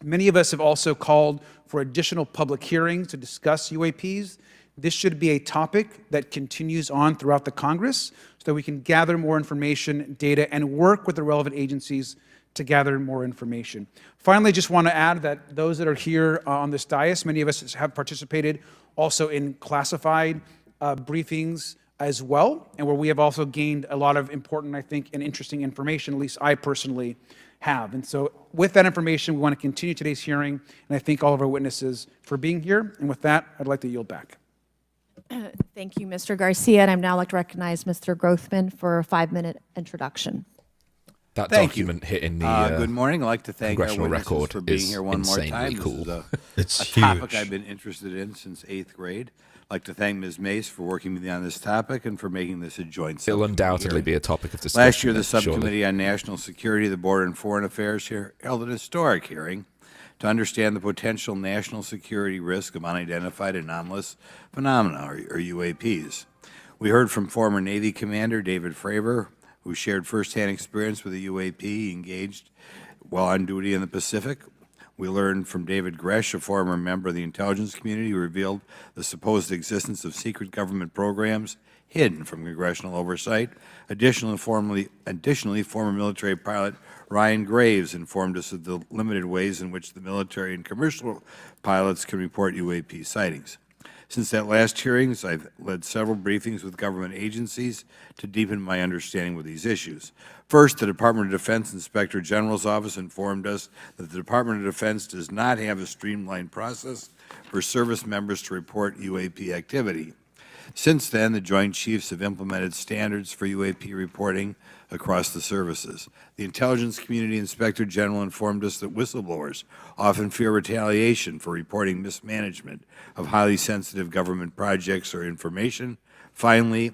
Many of us have also called for additional public hearings to discuss UAPs. This should be a topic that continues on throughout the Congress so that we can gather more information, data, and work with the relevant agencies to gather more information. Finally, I just want to add that those that are here on this dais, many of us have participated also in classified briefings as well, and where we have also gained a lot of important, I think, and interesting information, at least I personally have. And so with that information, we want to continue today's hearing, and I thank all of our witnesses for being here. And with that, I'd like to yield back. Thank you, Mr. Garcia, and I'd now like to recognize Mr. Grothman for a 5-minute introduction. That Thank you. document hitting the Good morning. I'd like to thank our Congressional witnesses record for being is here one more insanely time. cool. This is It's a topic huge. I've been interested in since 8th grade. I'd like to thank Ms. Mace for working with me on this topic and for making this a joint It'll subcommittee undoubtedly hearing. be a topic of discussion. Last year, the surely. Subcommittee on National Security, the Border and Foreign Affairs held an historic hearing to understand the potential national security risk of unidentified anomalous phenomena, or UAPs. We heard from former Navy Commander David Fravor, who shared firsthand experience with a UAP he engaged while on duty in the Pacific. We learned from David Gresh, a former member of the intelligence community, who revealed the supposed existence of secret government programs hidden from congressional oversight. Additionally, former military pilot Ryan Graves informed us of the limited ways in which the military and commercial pilots can report UAP sightings. Since that last hearings, I've led several briefings with government agencies to deepen my understanding with these issues. First, the Department of Defense Inspector General's Office informed us that the Department of Defense does not have a streamlined process for service members to report UAP activity. Since then, the Joint Chiefs have implemented standards for UAP reporting across the services. The Intelligence Community Inspector General informed us that whistleblowers often fear retaliation for reporting mismanagement of highly sensitive government projects or information. Finally,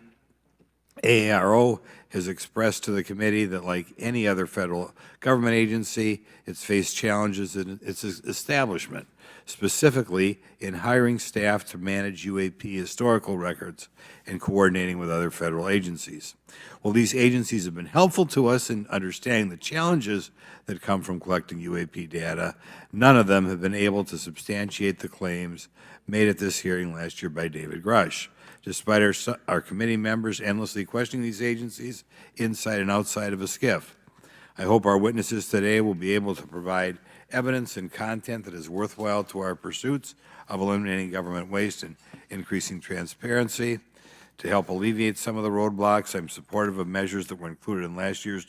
AARO has expressed to the committee that, like any other federal government agency, it's faced challenges in its establishment, specifically in hiring staff to manage UAP historical records and coordinating with other federal agencies. While these agencies have been helpful to us in understanding the challenges that come from collecting UAP data, none of them have been able to substantiate the claims made at this hearing last year by David Grush. Despite our committee members endlessly questioning these agencies inside and outside of a SCIF, I hope our witnesses today will be able to provide evidence and content that is worthwhile to our pursuits of eliminating government waste and increasing transparency. To help alleviate some of the roadblocks, I'm supportive of measures that were included in last year's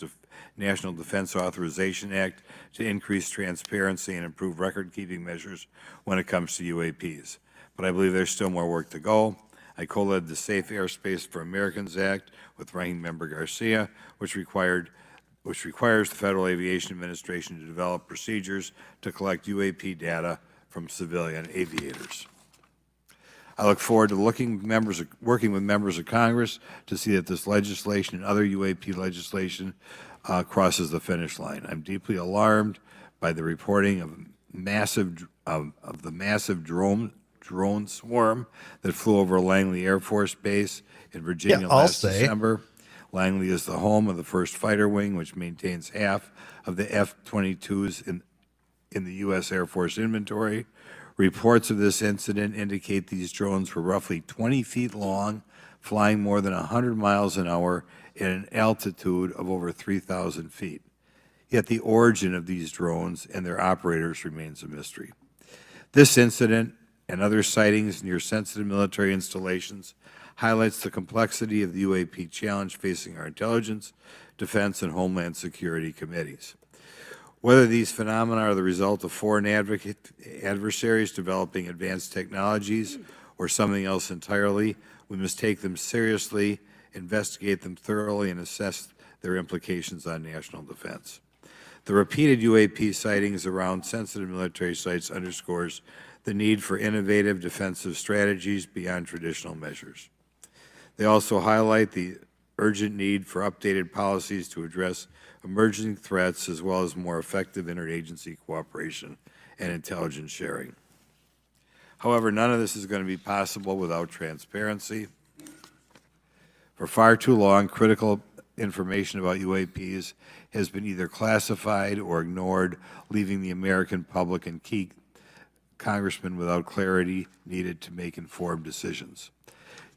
National Defense Authorization Act to increase transparency and improve record-keeping measures when it comes to UAPs. But I believe there's still more work to go. I co-led the Safe Airspace for Americans Act with Ranking Member Garcia, which requires the Federal Aviation Administration to develop procedures to collect UAP data from civilian aviators. I look forward to working with members of Congress to see that this legislation and other UAP legislation crosses the finish line. I'm deeply alarmed by the reporting of the massive drone swarm that flew over Langley Air Force Base in Virginia last December. Langley is the home of the 1st Fighter Wing, which maintains half of the F-22s in the U.S. Air Force inventory. Reports of this incident indicate these drones were roughly 20 feet long, flying more than 100 miles an hour at an altitude of over 3,000 feet. Yet the origin of these drones and their operators remains a mystery. This incident and other sightings near sensitive military installations highlights the complexity of the UAP challenge facing our intelligence, defense, and homeland security committees. Whether these phenomena are the result of foreign adversaries developing advanced technologies or something else entirely, we must take them seriously, investigate them thoroughly, and assess their implications on national defense. The repeated UAP sightings around sensitive military sites underscores the need for innovative defensive strategies beyond traditional measures. They also highlight the urgent need for updated policies to address emerging threats as well as more effective interagency cooperation and intelligence sharing. However, none of this is going to be possible without transparency. For far too long, critical information about UAPs has been either classified or ignored, leaving the American public and key congressmen without clarity needed to make informed decisions.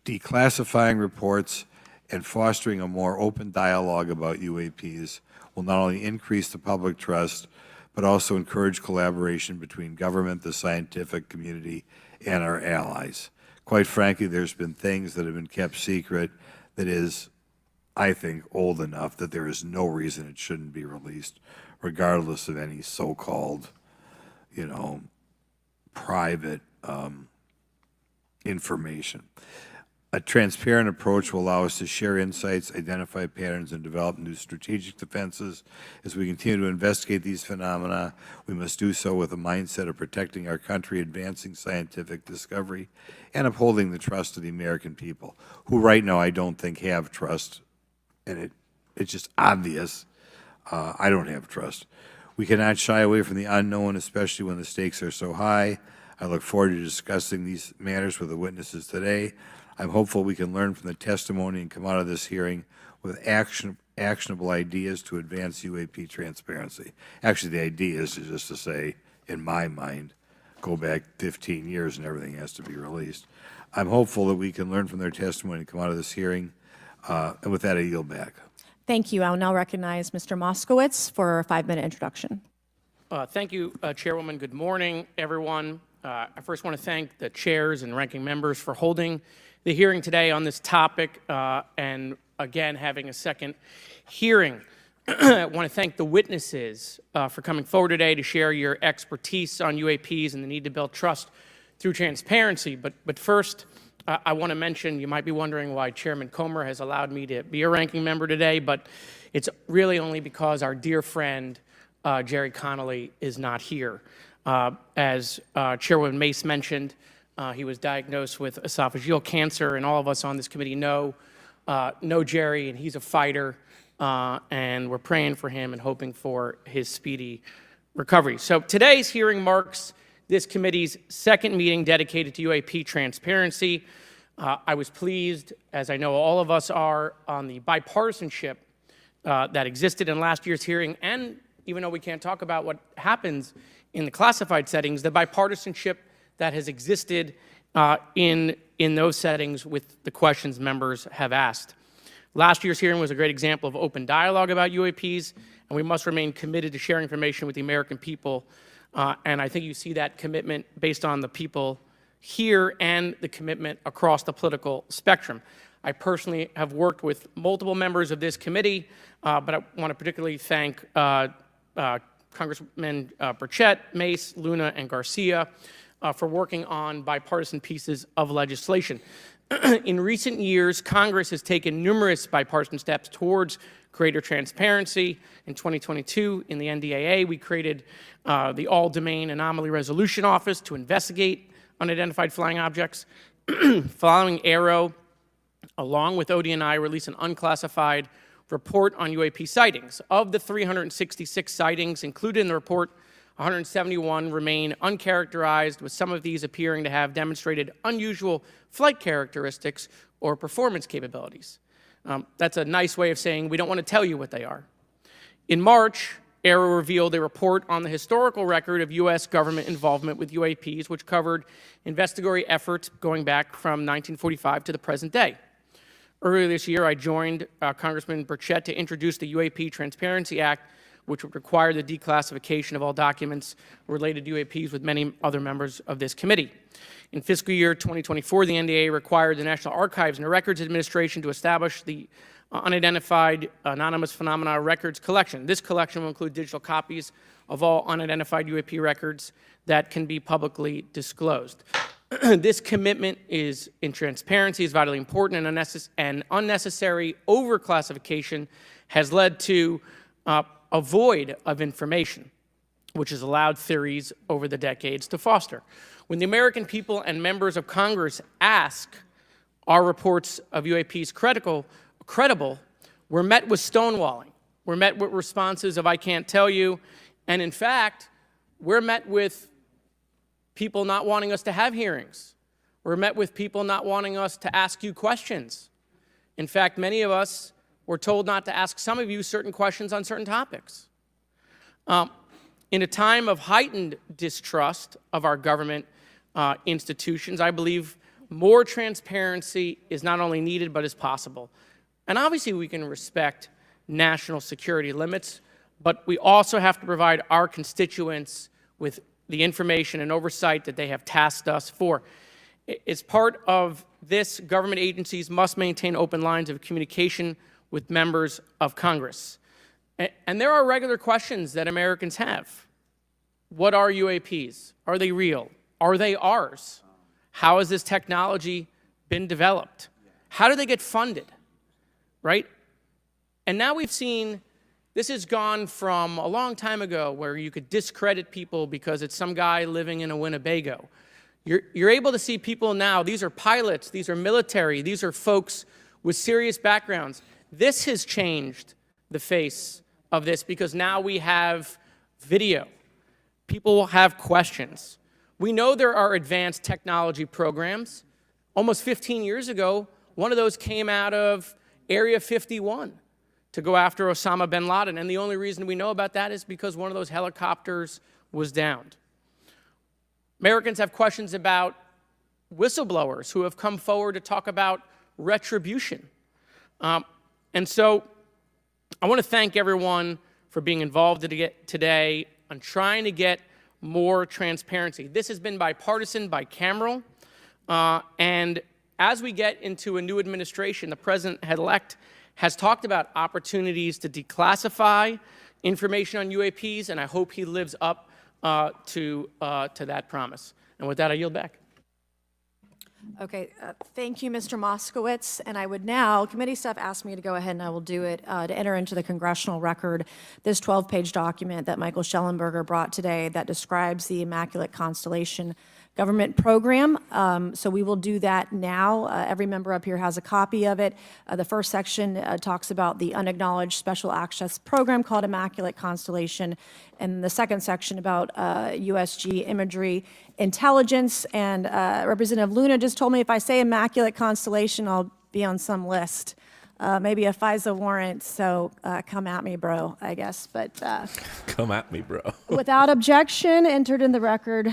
Declassifying reports and fostering a more open dialogue about UAPs will not only increase the public trust, but also encourage collaboration between government, the scientific community, and our allies. Quite frankly, there's been things that have been kept secret that is, I think, old enough that there is no reason it shouldn't be released, regardless of any so-called, private information. A transparent approach will allow us to share insights, identify patterns, and develop new strategic defenses. As we continue to investigate these phenomena, we must do so with a mindset of protecting our country, advancing scientific discovery, and upholding the trust of the American people, who right now I don't think have trust, and it's just obvious. I don't have trust. We cannot shy away from the unknown, especially when the stakes are so high. I look forward to discussing these matters with the witnesses today. I'm hopeful we can learn from the testimony and come out of this hearing with actionable ideas to advance UAP transparency. Actually, the idea is just to say, in my mind, go back 15 years and everything has to be released. I'm hopeful that we can learn from their testimony and come out of this hearing. And with that, I yield back. Thank you. I'll now recognize Mr. Moskowitz for a 5-minute introduction. Thank you, Chairwoman. Good morning, everyone. I first want to thank the chairs and ranking members for holding the hearing today on this topic and, again, having a second hearing. I want to thank the witnesses for coming forward today to share your expertise on UAPs and the need to build trust through transparency. But first, I want to mention, you might be wondering why Chairman Comer has allowed me to be a ranking member today, but it's really only because our dear friend, Jerry Connolly, is not here. As Chairwoman Mace mentioned, he was diagnosed with esophageal cancer, and all of us on this committee know Jerry, and he's a fighter, and we're praying for him and hoping for his speedy recovery. So today's hearing marks this committee's second meeting dedicated to UAP transparency. I was pleased, as I know all of us are, on the bipartisanship that existed in last year's hearing, and even though we can't talk about what happens in the classified settings, the bipartisanship that has existed in those settings with the questions members have asked. Last year's hearing was a great example of open dialogue about UAPs, and we must remain committed to sharing information with the American people. And I think you see that commitment based on the people here and the commitment across the political spectrum. I personally have worked with multiple members of this committee, but I want to particularly thank Congressman Burchett, Mace, Luna, and Garcia for working on bipartisan pieces of legislation. In recent years, Congress has taken numerous bipartisan steps towards greater transparency. In 2022, in the NDAA, we created the All-Domain Anomaly Resolution Office to investigate unidentified flying objects. Following AARO, along with ODNI, released an unclassified report on UAP sightings. Of the 366 sightings included in the report, 171 remain uncharacterized, with some of these appearing to have demonstrated unusual flight characteristics or performance capabilities. That's a nice way of saying we don't want to tell you what they are. In March, AARO revealed a report on the historical record of U.S. government involvement with UAPs, which covered investigatory efforts going back from 1945 to the present day. Earlier this year, I joined Congressman Burchett to introduce the UAP Transparency Act, which would require the declassification of all documents related to UAPs with many other members of this committee. In fiscal year 2024, the NDAA required the National Archives and Records Administration to establish the Unidentified Anomalous Phenomena Records Collection. This collection will include digital copies of all unidentified UAP records that can be publicly disclosed. This commitment in transparency is vitally important, and unnecessary overclassification has led to a void of information, which has allowed theories over the decades to foster. When the American people and members of Congress ask, are reports of UAPs credible, we're met with stonewalling. We're met with responses of, I can't tell you. And in fact, we're met with people not wanting us to have hearings. We're met with people not wanting us to ask you questions. In fact, many of us were told not to ask some of you certain questions on certain topics. In a time of heightened distrust of our government institutions, I believe more transparency is not only needed, but is possible. And obviously, we can respect national security limits, but we also have to provide our constituents with the information and oversight that they have tasked us for. As part of this, government agencies must maintain open lines of communication with members of Congress. And there are regular questions that Americans have. What are UAPs? Are they real? Are they ours? How has this technology been developed? How do they get funded, right? And now we've seen this has gone from a long time ago where you could discredit people because it's some guy living in a Winnebago. You're able to see people now, these are pilots, these are military, these are folks with serious backgrounds. This has changed the face of this because now we have video. People have questions. We know there are advanced technology programs. Almost 15 years ago, one of those came out of Area 51 to go after Osama bin Laden. And the only reason we know about that is because one of those helicopters was downed. Americans have questions about whistleblowers who have come forward to talk about retribution. And so I want to thank everyone for being involved today on trying to get more transparency. This has been bipartisan, bicameral, and as we get into a new administration, the president-elect has talked about opportunities to declassify information on UAPs, and I hope he lives up to that promise. And with that, I yield back. Okay, thank you, Mr. Moskowitz. And I would now, committee staff asked me to go ahead and I will do it, to enter into the congressional record this 12-page document that Michael Schellenberger brought today that describes the Immaculate Constellation government program. So we will do that now. Every member up here has a copy of it. The first section talks about the unacknowledged special access program called Immaculate Constellation, and the second section about USG imagery intelligence. And Representative Luna just told me if I say Immaculate Constellation, I'll be on some list. Maybe a FISA warrant, so come at me, bro, I guess. But Come at me, bro. without objection, entered in the record.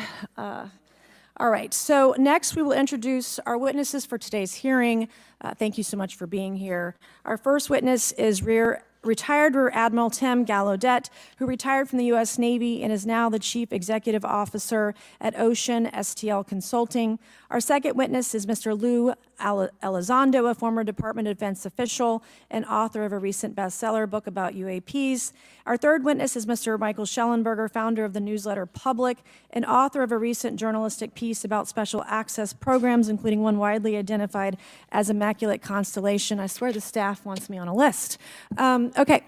All right, so next we will introduce our witnesses for today's hearing. Thank you so much for being here. Our first witness is retired Rear Admiral Tim Gallaudet, who retired from the U.S. Navy and is now the Chief Executive Officer at Ocean STL Consulting. Our second witness is Mr. Lou Elizondo, a former Department of Defense official and author of a recent bestseller book about UAPs. Our third witness is Mr. Michael Schellenberger, founder of the newsletter Public and author of a recent journalistic piece about special access programs, including one widely identified as Immaculate Constellation. I swear the staff wants me on a list. Okay.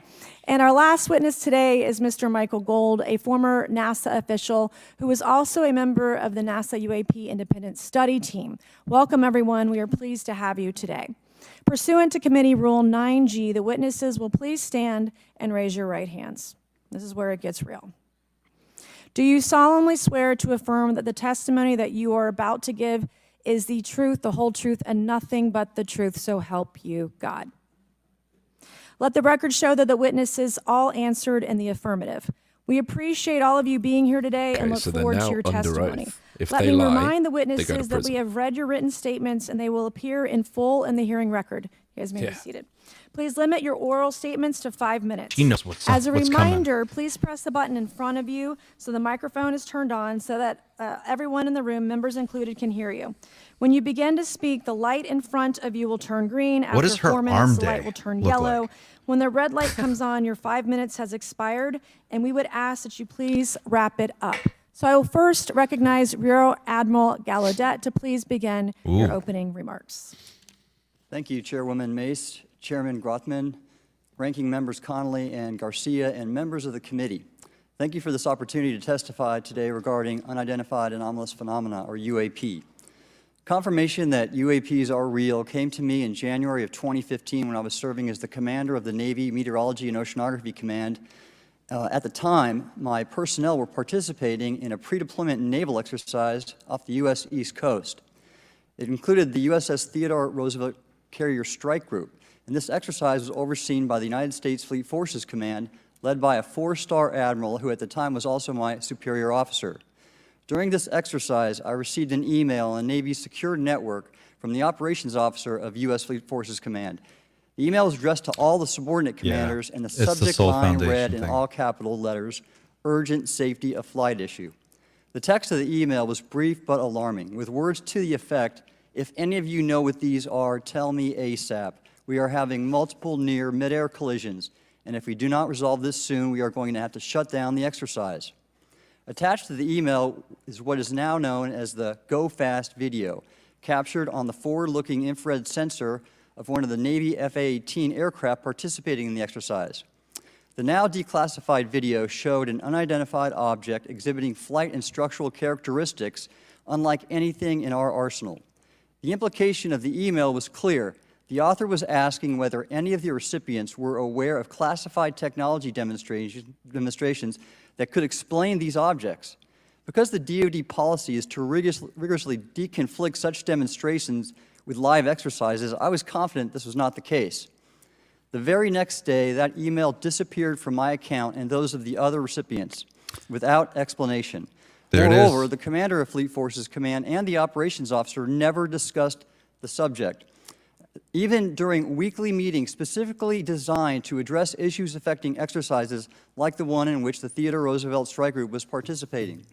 And our last witness today is Mr. Michael Gold, a former NASA official who is also a member of the NASA UAP Independent Study Team. Welcome, everyone. We are pleased to have you today. Pursuant to Committee Rule 9G, the witnesses will please stand and raise your right hands. This is where it gets real. Do you solemnly swear to affirm that the testimony that you are about to give is the truth, the whole truth, and nothing but the truth, so help you God? Let the record show that the witnesses all answered in the affirmative. We appreciate all of you being here today and look forward to your testimony. Let me remind the witnesses that we have read your written statements and they will appear in full in the hearing record. You guys may be seated. Please limit your oral statements to 5 minutes. She knows what's As a reminder, please press the button in front of you so the microphone is turned on so that everyone in the room, members included, can hear you. When you begin to speak, the light in front of you will turn green. What does After her 4 minutes, arm the light day will turn look yellow. like? When the red light comes on, your 5 minutes has expired, and we would ask that you please wrap it up. So I will first recognize Rear Admiral Gallaudet to please begin your opening remarks. Thank you, Chairwoman Mace, Chairman Grothman, Ranking Members Connolly and Garcia, and members of the committee. Thank you for this opportunity to testify today regarding Unidentified Anomalous Phenomena, or UAP. Confirmation that UAPs are real came to me in January of 2015 when I was serving as the commander of the Navy Meteorology and Oceanography Command. At the time, my personnel were participating in a pre-deployment naval exercise off the U.S. East Coast. It included the USS Theodore Roosevelt Carrier Strike Group, and this exercise was overseen by the United States Fleet Forces Command, led by a 4-star admiral who at the time was also my superior officer. During this exercise, I received an email on the Navy's secure network from the operations officer of U.S. Fleet Forces Command. The email was addressed to all the subordinate commanders, and the subject line read in all capital letters, "Urgent Safety of Flight Issue." The text of the email was brief but alarming, with words to the effect, "If any of you know what these are, tell me ASAP. We are having multiple near mid-air collisions, and if we do not resolve this soon, we are going to have to shut down the exercise." Attached to the email is what is now known as the Go Fast video, captured on the forward-looking infrared sensor of one of the Navy F-A-18 aircraft participating in the exercise. The now declassified video showed an unidentified object exhibiting flight and structural characteristics unlike anything in our arsenal. The implication of the email was clear. The author was asking whether any of the recipients were aware of classified technology demonstrations that could explain these objects. Because the DoD policy is to rigorously deconflict such demonstrations with live exercises, I was confident this was not the case. The very next day, that email disappeared from my account and those of the other recipients without explanation. Moreover, the commander of Fleet Forces Command and the operations officer never discussed the subject. Even during weekly meetings specifically designed to address issues affecting exercises like the one in which the Theodore Roosevelt Strike Group was participating.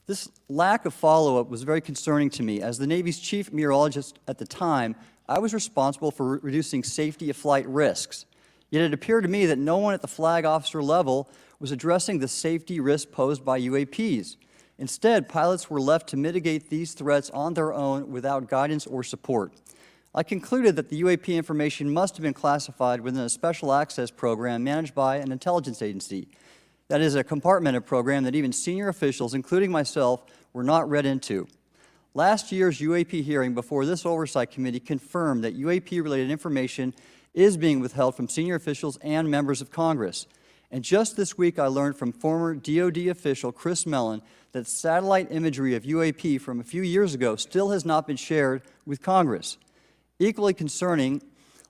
This lack of follow-up was very concerning to me. As the Navy's chief meteorologist at the time, I was responsible for reducing safety of flight risks. Yet it appeared to me that no one at the flag officer level was addressing the safety risk posed by UAPs. Instead, pilots were left to mitigate these threats on their own without guidance or support. I concluded that the UAP information must have been classified within a special access program managed by an intelligence agency. That is a compartmented program that even senior officials, including myself, were not read into. Last year's UAP hearing before this Oversight Committee confirmed that UAP-related information is being withheld from senior officials and members of Congress. And just this week, I learned from former DoD official Chris Mellon that satellite imagery of UAP from a few years ago still has not been shared with Congress. Equally concerning,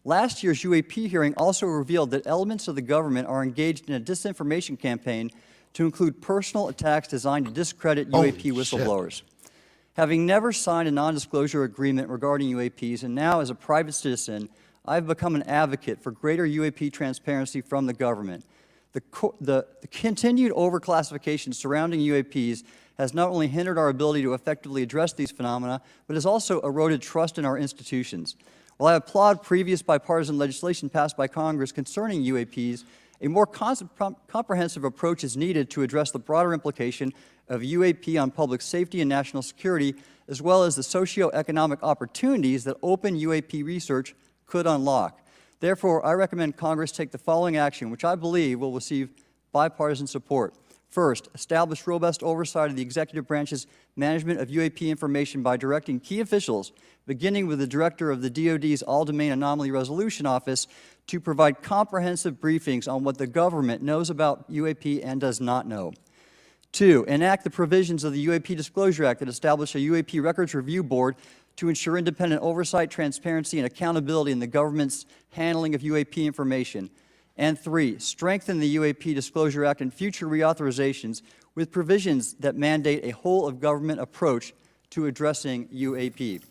last year's UAP hearing also revealed that elements of the government are engaged in a disinformation campaign to include personal attacks designed to discredit UAP whistleblowers. Having never signed a non-disclosure agreement regarding UAPs, and now as a private citizen, I've become an advocate for greater UAP transparency from the government. The continued overclassification surrounding UAPs has not only hindered our ability to effectively address these phenomena, but has also eroded trust in our institutions. While I applaud previous bipartisan legislation passed by Congress concerning UAPs, a more comprehensive approach is needed to address the broader implication of UAP on public safety and national security, as well as the socioeconomic opportunities that open UAP research could unlock. Therefore, I recommend Congress take the following action, which I believe will receive bipartisan support. First, establish robust oversight of the executive branch's management of UAP information by directing key officials, beginning with the director of the DoD's All-Domain Anomaly Resolution Office, to provide comprehensive briefings on what the government knows about UAP and does not know. Two, enact the provisions of the UAP Disclosure Act that establish a UAP Records Review Board to ensure independent oversight, transparency, and accountability in the government's handling of UAP information. And three, strengthen the UAP Disclosure Act and future reauthorizations with provisions that mandate a whole-of-government approach to addressing UAP.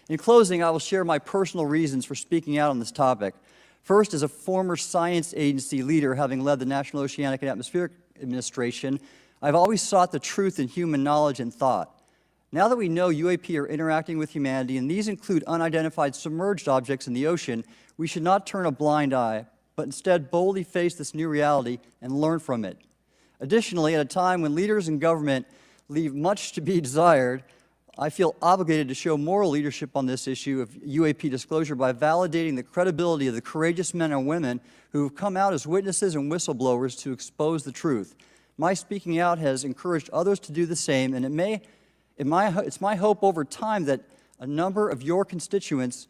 In closing, I will share my personal reasons for speaking out on this topic. First, as a former science agency leader, having led the National Oceanic and Atmospheric Administration, I've always sought the truth in human knowledge and thought. Now that we know UAP are interacting with humanity, and these include unidentified submerged objects in the ocean, we should not turn a blind eye, but instead boldly face this new reality and learn from it. Additionally, at a time when leaders in government leave much to be desired, I feel obligated to show moral leadership on this issue of UAP disclosure by validating the credibility of the courageous men and women who have come out as witnesses and whistleblowers to expose the truth. My speaking out has encouraged others to do the same, and it's my hope over time that a number of your constituents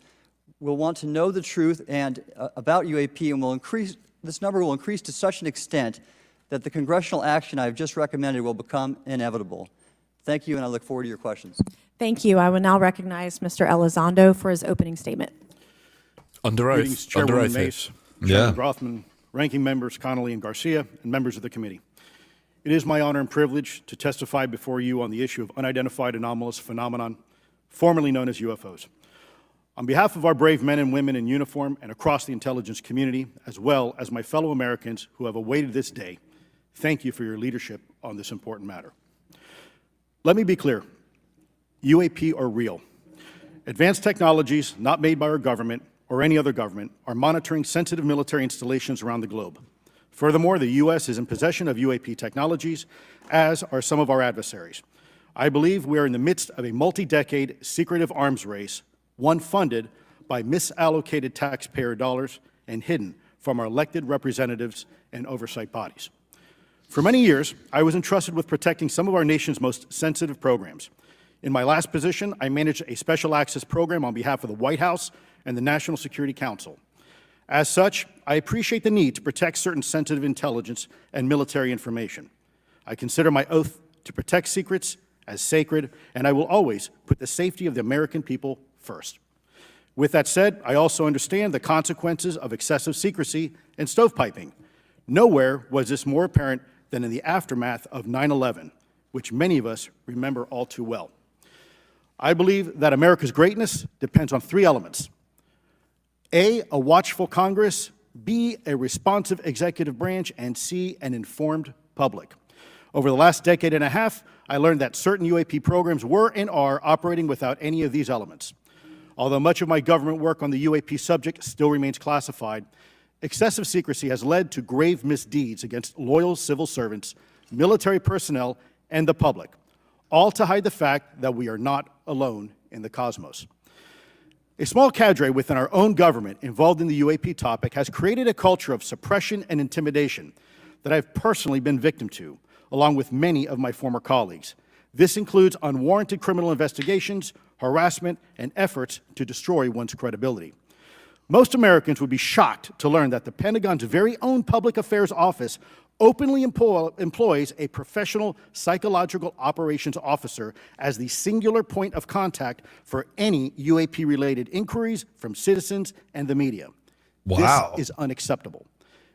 will want to know the truth and about UAP, and this number will increase to such an extent that the congressional action I have just recommended will become inevitable. Thank you, and I look forward to your questions. Thank you. I will now recognize Mr. Elizondo for his opening statement. Under oath. Greetings, Chairwoman Mace, Yeah. Chairman Grothman, Ranking Members Connolly and Garcia, and members of the committee. It is my honor and privilege to testify before you on the issue of unidentified anomalous phenomenon, formerly known as UFOs. On behalf of our brave men and women in uniform and across the intelligence community, as well as my fellow Americans who have awaited this day, thank you for your leadership on this important matter. Let me be clear. UAP are real. Advanced technologies not made by our government or any other government are monitoring sensitive military installations around the globe. Furthermore, the U.S. is in possession of UAP technologies, as are some of our adversaries. I believe we are in the midst of a multi-decade secretive arms race, one funded by misallocated taxpayer dollars and hidden from our elected representatives and oversight bodies. For many years, I was entrusted with protecting some of our nation's most sensitive programs. In my last position, I managed a special access program on behalf of the White House and the National Security Council. As such, I appreciate the need to protect certain sensitive intelligence and military information. I consider my oath to protect secrets as sacred, and I will always put the safety of the American people first. With that said, I also understand the consequences of excessive secrecy and stovepiping. Nowhere was this more apparent than in the aftermath of 9/11, which many of us remember all too well. I believe that America's greatness depends on three elements: A, a watchful Congress, B, a responsive executive branch, and C, an informed public. Over the last decade and a half, I learned that certain UAP programs were and are operating without any of these elements. Although much of my government work on the UAP subject still remains classified, excessive secrecy has led to grave misdeeds against loyal civil servants, military personnel, and the public, all to hide the fact that we are not alone in the cosmos. A small cadre within our own government involved in the UAP topic has created a culture of suppression and intimidation that I've personally been victim to, along with many of my former colleagues. This includes unwarranted criminal investigations, harassment, and efforts to destroy one's credibility. Most Americans would be shocked to learn that the Pentagon's very own Public Affairs Office openly employs a professional psychological operations officer as the singular point of contact for any UAP-related inquiries from citizens and the media. Wow. This is unacceptable.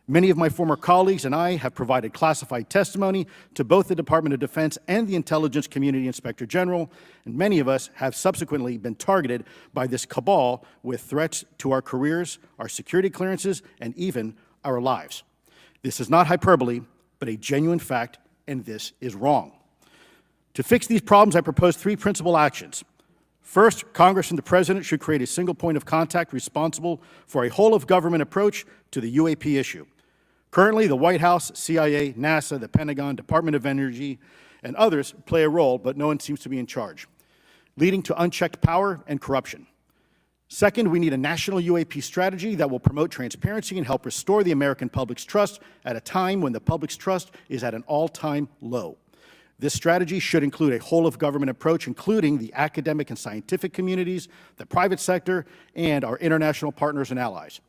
Many of my former colleagues and I have provided classified testimony to both the Department of Defense and the Intelligence Community Inspector General, and many of us have subsequently been targeted by this cabal with threats to our careers, our security clearances, and even our lives. This is not hyperbole, but a genuine fact, and this is wrong. To fix these problems, I propose three principal actions. First, Congress and the President should create a single point of contact responsible for a whole-of-government approach to the UAP issue. Currently, the White House, CIA, NASA, the Pentagon, Department of Energy, and others play a role, but no one seems to be in charge, leading to unchecked power and corruption. Second, we need a national UAP strategy that will promote transparency and help restore the American public's trust at a time when the public's trust is at an all-time low. This strategy should include a whole-of-government approach, including the academic and scientific communities, the private sector, and our international partners and allies.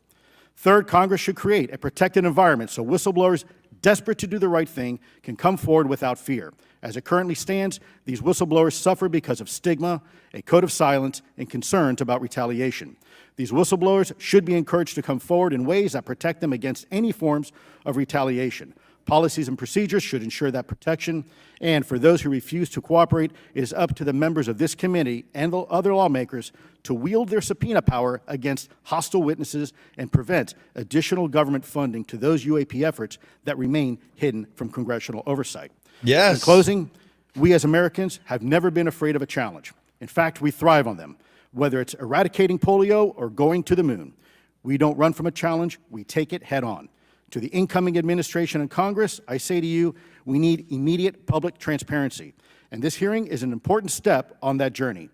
Third, Congress should create a protected environment so whistleblowers desperate to do the right thing can come forward without fear. As it currently stands, these whistleblowers suffer because of stigma, a code of silence, and concerns about retaliation. These whistleblowers should be encouraged to come forward in ways that protect them against any forms of retaliation. Policies and procedures should ensure that protection, and for those who refuse to cooperate, it is up to the members of this committee and the other lawmakers to wield their subpoena power against hostile witnesses and prevent additional government funding to those UAP efforts that remain hidden from congressional oversight. Yes. In closing, we as Americans have never been afraid of a challenge. In fact, we thrive on them, whether it's eradicating polio or going to the moon. We don't run from a challenge, we take it head on. To the incoming administration and Congress, I say to you, we need immediate public transparency, and this hearing is an important step on that journey.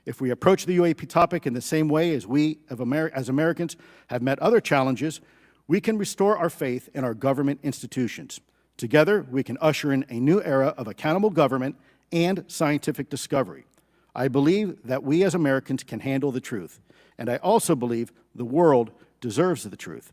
If we approach the UAP topic in the same way as we, as Americans, have met other challenges, we can restore our faith in our government institutions. Together, we can usher in a new era of accountable government and scientific discovery. I believe that we as Americans can handle the truth, and I also believe the world deserves the truth.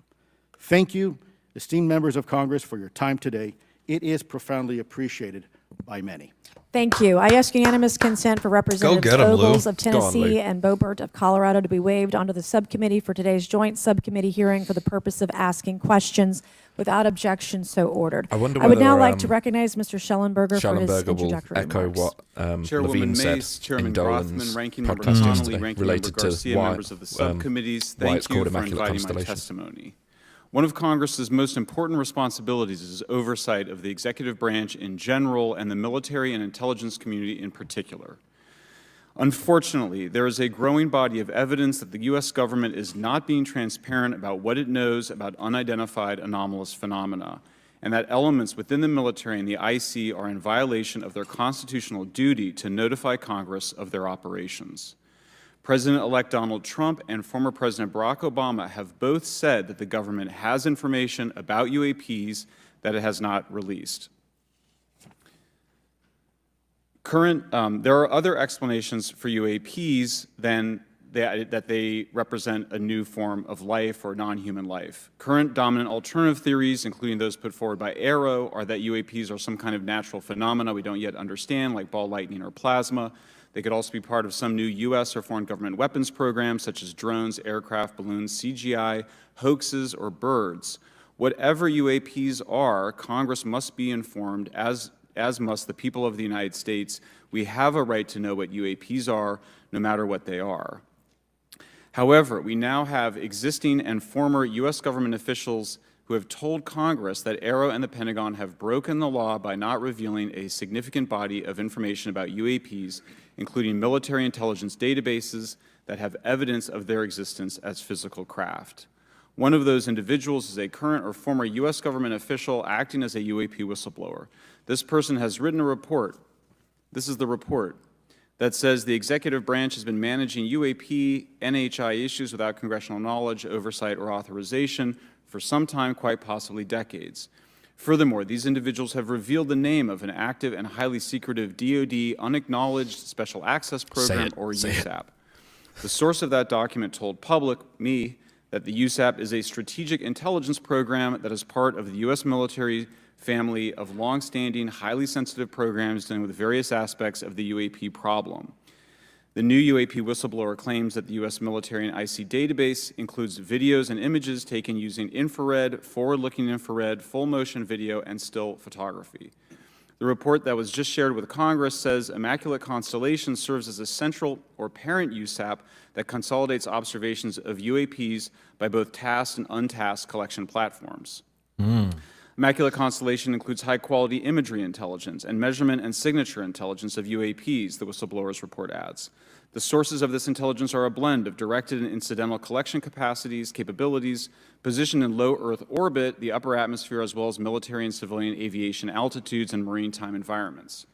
Thank you, esteemed members of Congress, for your time today. It is profoundly appreciated by many. Thank you. I ask unanimous consent for Representatives get 'em, Lou. Ogles of Go on, Tennessee Lou. and Boebert of Colorado to be waived onto the subcommittee for today's joint subcommittee hearing for the purpose of asking questions. Without objection, so ordered. I wonder would now whether, like to recognize Mr. Schellenberger for his Schellenberger will introductory echo remarks. what Chairwoman Levine said Mace, Chairman in Dolan's Grothman, Ranking Member podcast Connolly, yesterday Ranking Member related to Garcia, why, members of the subcommittees, why thank it's you called for Immaculate inviting my Constellation. testimony. One of Congress's most important responsibilities is oversight of the executive branch in general and the military and intelligence community in particular. Unfortunately, there is a growing body of evidence that the U.S. government is not being transparent about what it knows about unidentified anomalous phenomena, and that elements within the military and the IC are in violation of their constitutional duty to notify Congress of their operations. President-elect Donald Trump and former President Barack Obama have both said that the government has information about UAPs that it has not released. There are other explanations for UAPs than that they represent a new form of life or non-human life. Current dominant alternative theories, including those put forward by AARO, are that UAPs are some kind of natural phenomena we don't yet understand, like ball lightning or plasma. They could also be part of some new U.S. or foreign government weapons programs, such as drones, aircraft, balloons, CGI, hoaxes, or birds. Whatever UAPs are, Congress must be informed, as must the people of the United States. We have a right to know what UAPs are, no matter what they are. However, we now have existing and former U.S. government officials who have told Congress that AARO and the Pentagon have broken the law by not revealing a significant body of information about UAPs, including military intelligence databases that have evidence of their existence as physical craft. One of those individuals is a current or former U.S. government official acting as a UAP whistleblower. This person has written a report. This is the report that says the executive branch has been managing UAP, NHI issues without congressional knowledge, oversight, or authorization for some time, quite possibly decades. Furthermore, these individuals have revealed the name of an active and highly secretive DoD unacknowledged special access program, or USAP. The source of that document told me, that the USAP is a strategic intelligence program that is part of the U.S. military family of longstanding, highly sensitive programs dealing with various aspects of the UAP problem. The new UAP whistleblower claims that the U.S. military and IC database includes videos and images taken using infrared, forward-looking infrared, full-motion video, and still photography. The report that was just shared with Congress says Immaculate Constellation serves as a central or parent USAP that consolidates observations of UAPs by both tasked and untasked collection platforms. Immaculate Constellation includes high-quality imagery intelligence and measurement and signature intelligence of UAPs, the whistleblower's report adds. The sources of this intelligence are a blend of directed and incidental collection capabilities, positioned in low Earth orbit, the upper atmosphere, as well as military and civilian aviation altitudes and maritime environments.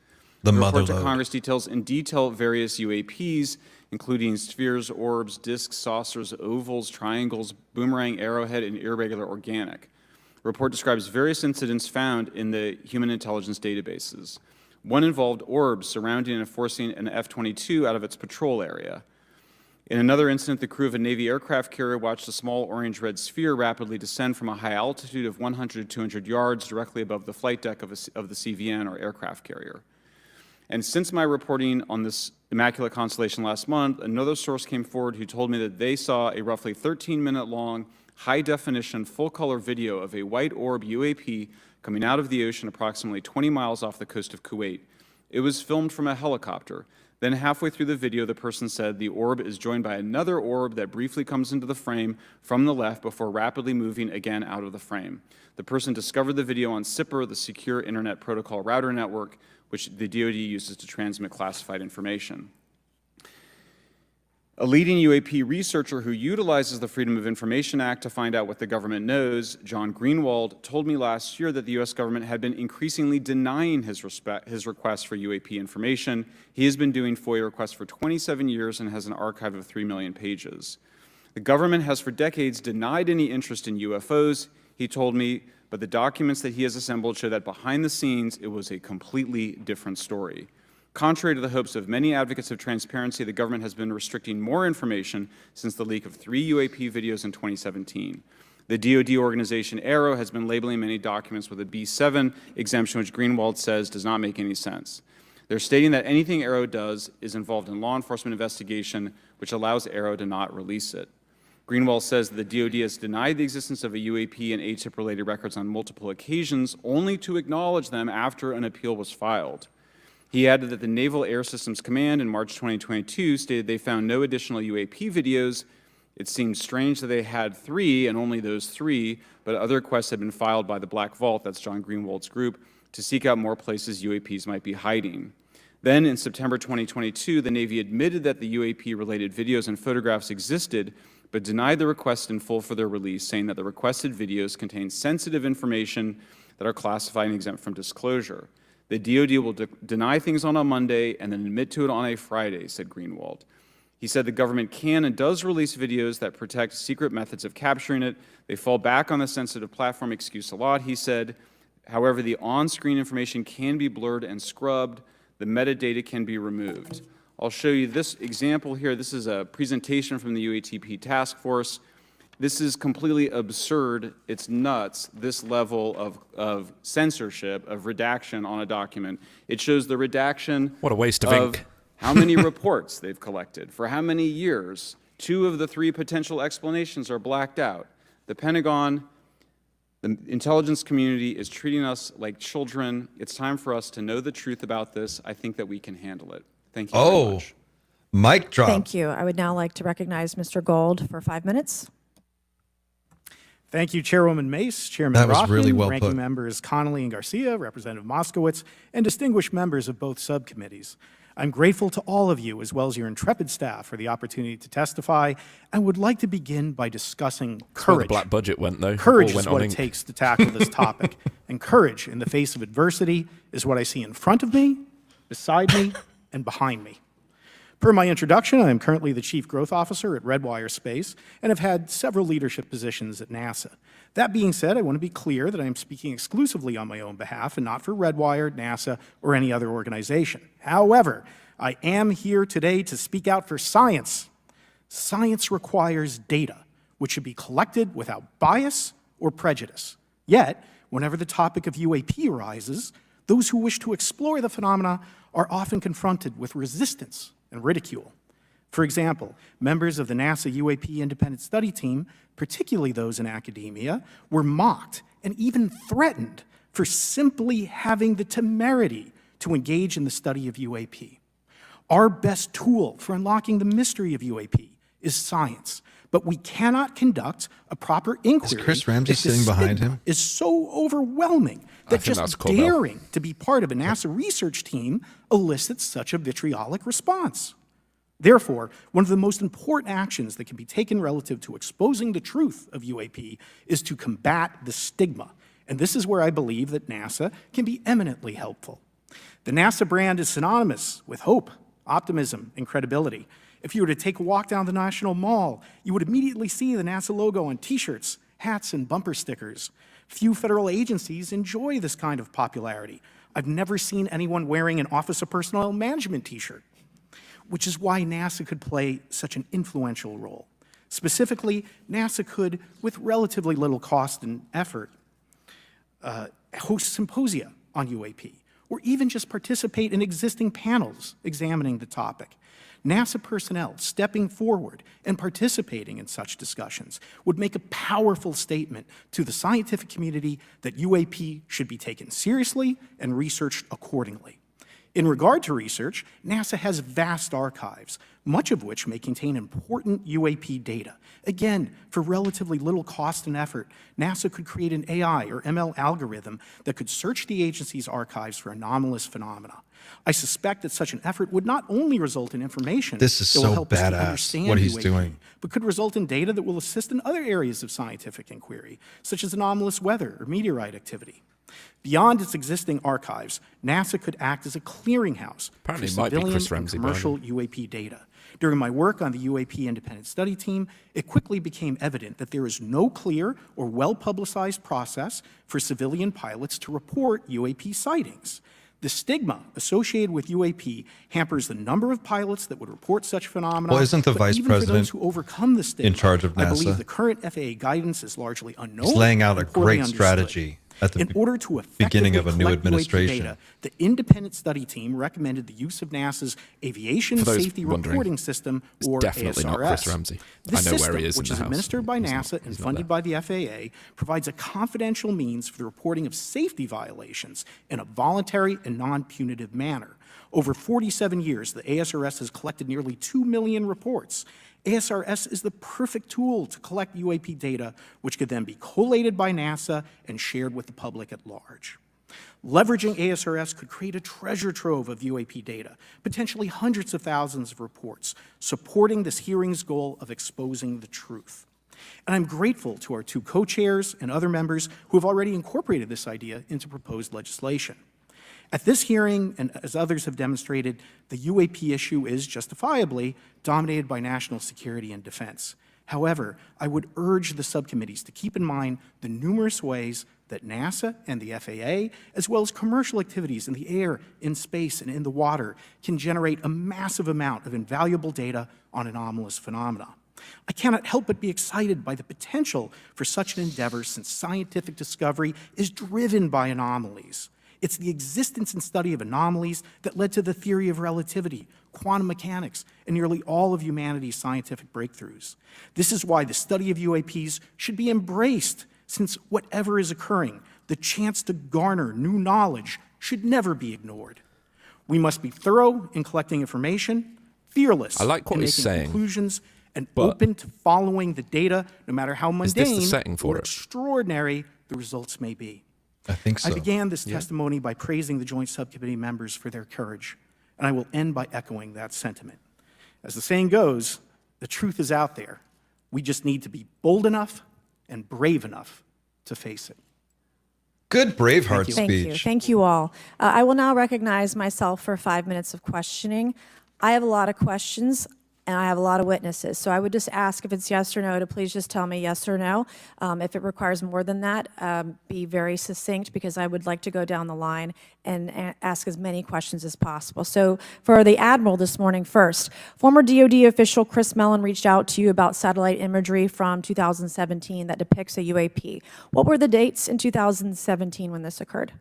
The report to Congress details in detail various UAPs, including spheres, orbs, disks, saucers, ovals, triangles, boomerang, arrowhead, and irregular organic. The report describes various incidents found in the human intelligence databases. One involved orbs surrounding and forcing an F-22 out of its patrol area. In another incident, the crew of a Navy aircraft carrier watched a small orange-red sphere rapidly descend from a high altitude of 100 to 200 yards directly above the flight deck of the CVN, or aircraft carrier. And since my reporting on this Immaculate Constellation last month, another source came forward who told me that they saw a roughly 13-minute-long, high-definition, full-color video of a white orb UAP coming out of the ocean approximately 20 miles off the coast of Kuwait. It was filmed from a helicopter. Then halfway through the video, the person said the orb is joined by another orb that briefly comes into the frame from the left before rapidly moving again out of the frame. The person discovered the video on SIPR, the Secure Internet Protocol Router Network, which the DoD uses to transmit classified information. A leading UAP researcher who utilizes the Freedom of Information Act to find out what the government knows, John Greenwald, told me last year that the U.S. government had been increasingly denying his requests for UAP information. He has been doing FOIA requests for 27 years and has an archive of 3 million pages. The government has for decades denied any interest in UFOs, he told me, but the documents that he has assembled show that behind the scenes it was a completely different story. Contrary to the hopes of many advocates of transparency, the government has been restricting more information since the leak of 3 UAP videos in 2017. The DoD organization AARO has been labeling many documents with a B7 exemption, which Greenwald says does not make any sense. They're stating that anything AARO does is involved in law enforcement investigation, which allows AARO to not release it. Greenwald says that the DoD has denied the existence of a UAP and ATIP-related records on multiple occasions, only to acknowledge them after an appeal was filed. He added that the Naval Air Systems Command in March 2022 stated they found no additional UAP videos. It seemed strange that they had 3, and only those 3, but other requests had been filed by the Black Vault, that's John Greenwald's group, to seek out more places UAPs might be hiding. Then, in September 2022, the Navy admitted that the UAP-related videos and photographs existed, but denied the request in full for their release, saying that the requested videos contain sensitive information that are classified and exempt from disclosure. The DoD will deny things on a Monday and then admit to it on a Friday, said Greenwald. He said the government can and does release videos that protect secret methods of capturing it. They fall back on the sensitive platform excuse a lot, he said. However, the on-screen information can be blurred and scrubbed. The metadata can be removed. I'll show you this example here. This is a presentation from the UATP task force. This is completely absurd. It's nuts, this level of censorship, of redaction on a document. It shows the redaction What a waste of ink. how many reports they've collected, for how many years. 2 of the 3 potential explanations are blacked out. The Pentagon, the intelligence community is treating us like children. It's time for us to know the truth about this. I think that we can handle it. Thank you very much. Mic drop. Thank you. I would now like to recognize Mr. Gold for 5 minutes. Thank you, Chairwoman Mace, Chairman That was Rothman, really well Ranking put. Members Connolly and Garcia, Representative Moskowitz, and distinguished members of both subcommittees. I'm grateful to all of you, as well as your intrepid staff, for the opportunity to testify, and would like to begin by discussing That's where the courage. black budget went, though. Courage All is went what on it ink. takes to tackle this topic, and courage in the face of adversity is what I see in front of me, beside me, and behind me. Per my introduction, I am currently the Chief Growth Officer at Redwire Space and have had several leadership positions at NASA. That being said, I want to be clear that I am speaking exclusively on my own behalf and not for Redwire, NASA, or any other organization. However, I am here today to speak out for science. Science requires data, which should be collected without bias or prejudice. Yet, whenever the topic of UAP arises, those who wish to explore the phenomena are often confronted with resistance and ridicule. For example, members of the NASA UAP independent study team, particularly those in academia, were mocked and even threatened for simply having the temerity to engage in the study of UAP. Our best tool for unlocking the mystery of UAP is science, but we cannot conduct a proper inquiry. Is Chris Ramsey if the sitting behind stigma him? is so overwhelming I that think that's just Corbell. daring to be part of a NASA research team elicits such a vitriolic response. Therefore, one of the most important actions that can be taken relative to exposing the truth of UAP is to combat the stigma. And this is where I believe that NASA can be eminently helpful. The NASA brand is synonymous with hope, optimism, and credibility. If you were to take a walk down the National Mall, you would immediately see the NASA logo on t-shirts, hats, and bumper stickers. Few federal agencies enjoy this kind of popularity. I've never seen anyone wearing an Office of Personnel Management t-shirt, which is why NASA could play such an influential role. Specifically, NASA could, with relatively little cost and effort, host symposia on UAP, or even just participate in existing panels examining the topic. NASA personnel stepping forward and participating in such discussions would make a powerful statement to the scientific community that UAP should be taken seriously and researched accordingly. In regard to research, NASA has vast archives, much of which may contain important UAP data. Again, for relatively little cost and effort, NASA could create an AI or ML algorithm that could search the agency's archives for anomalous phenomena. I suspect that such an effort would not only result in information This is that will so help us to badass, understand what he's UAP, doing. but could result in data that will assist in other areas of scientific inquiry, such as anomalous weather or meteorite activity. Beyond its existing archives, NASA could act as a clearinghouse Apparently for it might be civilian Chris and Ramsey commercial UAP data. During my work on the UAP independent study team, it quickly became evident that there is no clear or well-publicized process for civilian pilots to report UAP sightings. The stigma associated with UAP hampers the number of pilots that would report such phenomena. Well, isn't the but vice even for those president who overcome the stigma, in charge of I NASA? believe the current FAA guidance is largely unknown. He's laying out a and poorly great understood. strategy at the In order to beginning of a effectively new collect UAP administration. data, the independent study team recommended the use of NASA's Aviation For those Safety wondering, Reporting System, it's or definitely not Chris ASRS. Ramsey. This I know where system, he is in which the is house. administered by He's not- NASA and he's not funded there. by the FAA, provides a confidential means for the reporting of safety violations in a voluntary and non-punitive manner. Over 47 years, the ASRS has collected nearly 2 million reports. ASRS is the perfect tool to collect UAP data, which could then be collated by NASA and shared with the public at large. Leveraging ASRS could create a treasure trove of UAP data, potentially hundreds of thousands of reports, supporting this hearing's goal of exposing the truth. And I'm grateful to our 2 co-chairs and other members who have already incorporated this idea into proposed legislation. At this hearing, and as others have demonstrated, the UAP issue is justifiably dominated by national security and defense. However, I would urge the subcommittees to keep in mind the numerous ways that NASA and the FAA, as well as commercial activities in the air, in space, and in the water, can generate a massive amount of invaluable data on anomalous phenomena. I cannot help but be excited by the potential for such an endeavor, since scientific discovery is driven by anomalies. It's the existence and study of anomalies that led to the theory of relativity, quantum mechanics, and nearly all of humanity's scientific breakthroughs. This is why the study of UAPs should be embraced, since whatever is occurring, the chance to garner new knowledge should never be ignored. We must be thorough in collecting information, fearless I like what in he's making saying, conclusions, and but open to following the data, no matter how is this the mundane setting for or it? extraordinary the results may be. I think so. I began this testimony by praising the Joint Subcommittee members for their courage, and I will end by echoing that sentiment. As the saying goes, the truth is out there. We just need to be bold enough and brave enough to face it. Good Braveheart Thank you. speech. Thank you all. I will now recognize myself for 5 minutes of questioning. I have a lot of questions, and I have a lot of witnesses. So I would just ask, if it's yes or no, to please just tell me yes or no. If it requires more than that, be very succinct, because I would like to go down the line and ask as many questions as possible. So for the Admiral this morning first, former DoD official Chris Mellon reached out to you about satellite imagery from 2017 that depicts a UAP. What were the dates in 2017 when this occurred?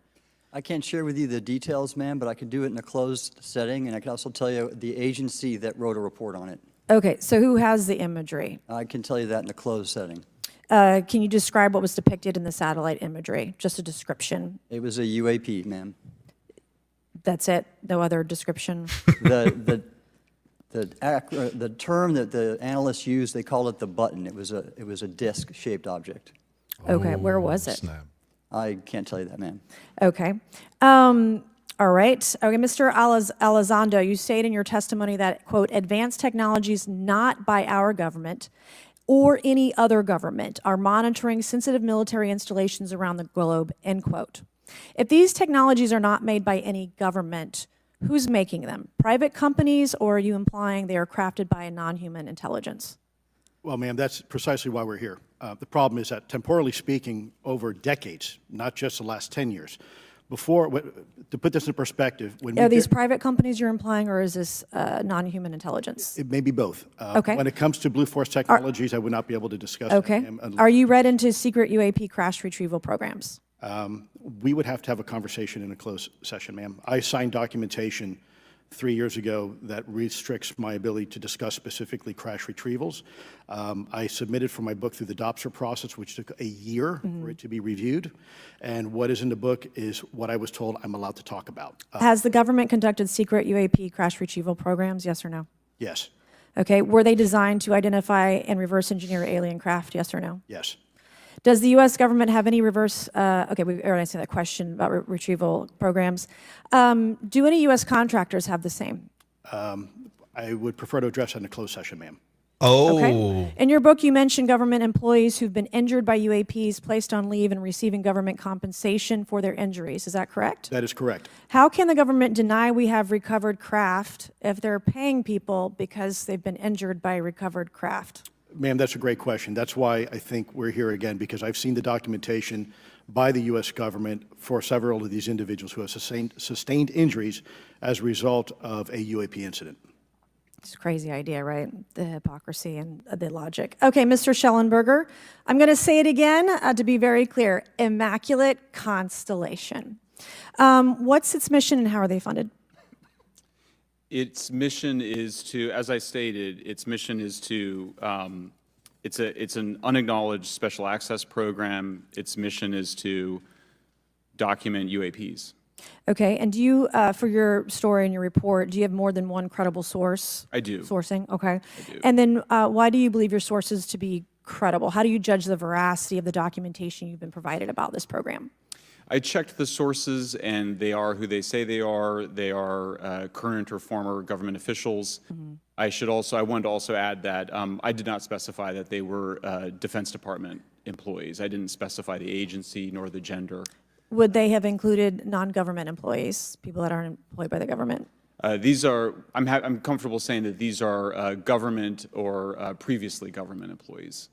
I can't share with you the details, ma'am, but I can do it in a closed setting, and I can also tell you the agency that wrote a report on it. Okay, so who has the imagery? I can tell you that in a closed setting. Can you describe what was depicted in the satellite imagery? Just a description. It was a UAP, ma'am. That's it? No other description? The term that the analysts used, they called it the button. It was a disc-shaped object. Okay, where was it? Snap. I can't tell you that, ma'am. Okay. All right. Okay, Mr. Elizondo, you state in your testimony that, quote, advanced technologies not by our government or any other government are monitoring sensitive military installations around the globe, end quote. If these technologies are not made by any government, who's making them? Private companies, or are you implying they are crafted by a non-human intelligence? Well, ma'am, that's precisely why we're here. The problem is that, temporally speaking, over decades, not just the last 10 years, to put this in perspective, Are these private companies you're implying, or is this non-human intelligence? It may be both. Okay. When it comes to Blue Force Technologies, I would not be able to discuss Okay. that. Are you read into secret UAP crash retrieval programs? We would have to have a conversation in a closed session, ma'am. I signed documentation 3 years ago that restricts my ability to discuss specifically crash retrievals. I submitted for my book through the DOPSR process, which took a year for it to be reviewed. And what is in the book is what I was told I'm allowed to talk about. Has the government conducted secret UAP crash retrieval programs, yes or no? Yes. Okay, were they designed to identify and reverse engineer alien craft, yes or no? Yes. Does the U.S. government have any reverse, okay, we already answered that question about retrieval programs. Do any U.S. contractors have the same? I would prefer to address that in a closed session, ma'am. Oh. Okay. In your book, you mentioned government employees who've been injured by UAPs, placed on leave, and receiving government compensation for their injuries. Is that correct? That is correct. How can the government deny we have recovered craft if they're paying people because they've been injured by recovered craft? Ma'am, that's a great question. That's why I think we're here again, because I've seen the documentation by the U.S. government for several of these individuals who have sustained injuries as a result of a UAP incident. It's a crazy idea, right? The hypocrisy and the logic. Okay, Mr. Schellenberger, I'm going to say it again to be very clear. Immaculate Constellation. What's its mission and how are they funded? Its mission is to, as I stated, its mission is to, it's an unacknowledged special access program. Its mission is to document UAPs. Okay, and do you, for your story and your report, do you have more than one credible source? I do. Sourcing, okay. I do. And then why do you believe your sources to be credible? How do you judge the veracity of the documentation you've been provided about this program? I checked the sources, and they are who they say they are. They are current or former government officials. Mm-hmm. I wanted to also add that I did not specify that they were Defense Department employees. I didn't specify the agency nor the gender. would they have included non-government employees, people that aren't employed by the government? These are, I'm comfortable saying that these are government or previously government employees.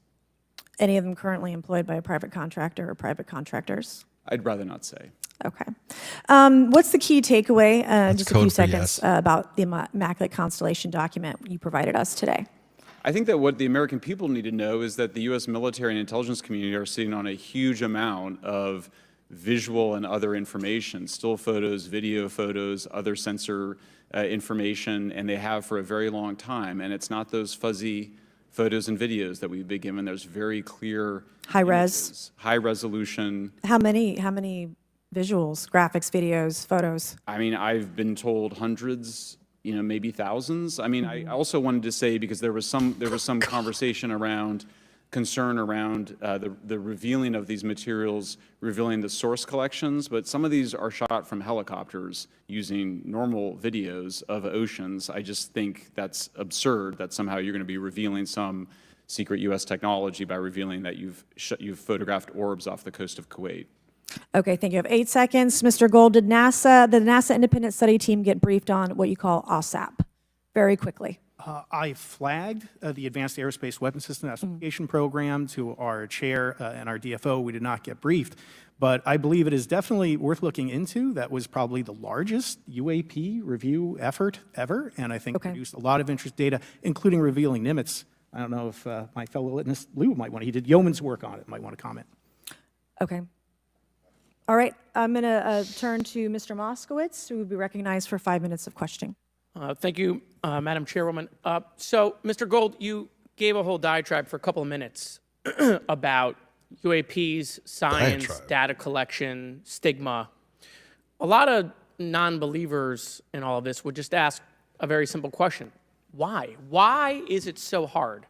Any of them currently employed by a private contractor or private contractors? I'd rather not say. Okay. What's the key takeaway, just a few code for seconds, yes. about the Immaculate Constellation document you provided us today? I think that what the American people need to know is that the U.S. military and intelligence community are sitting on a huge amount of visual and other information, still photos, video photos, other sensor information, and they have for a very long time. And it's not those fuzzy photos and videos that we've been given. There's very clear High res? images, high resolution. How many visuals, graphics, videos, photos? I mean, I've been told hundreds, maybe thousands. I mean, I also wanted to say, because there was some conversation around concern around the revealing of these materials, revealing the source collections, but some of these are shot from helicopters using normal videos of oceans. I just think that's absurd that somehow you're going to be revealing some secret U.S. technology by revealing that you've photographed orbs off the coast of Kuwait. Okay, thank you. I have 8 seconds. Mr. Gold, did the NASA independent study team get briefed on what you call OSAP? Very quickly. I flagged the Advanced Aerospace Weapons System Classification Program to our chair and our DFO. We did not get briefed, but I believe it is definitely worth looking into. That was probably the largest UAP review effort ever, and I think produced a lot of interest data, including revealing Nimitz. I don't know if my fellow witness Lou might want to, he did yeoman's work on it, might want to comment. Okay. All right, I'm going to turn to Mr. Moskowitz, who will be recognized for 5 minutes of questioning. Thank you, Madam Chairwoman. So, Mr. Gold, you gave a whole diatribe for a couple of minutes about UAPs, science, data collection, stigma. A lot of non-believers in all of this would just ask a very simple question. Why? Why is it so hard?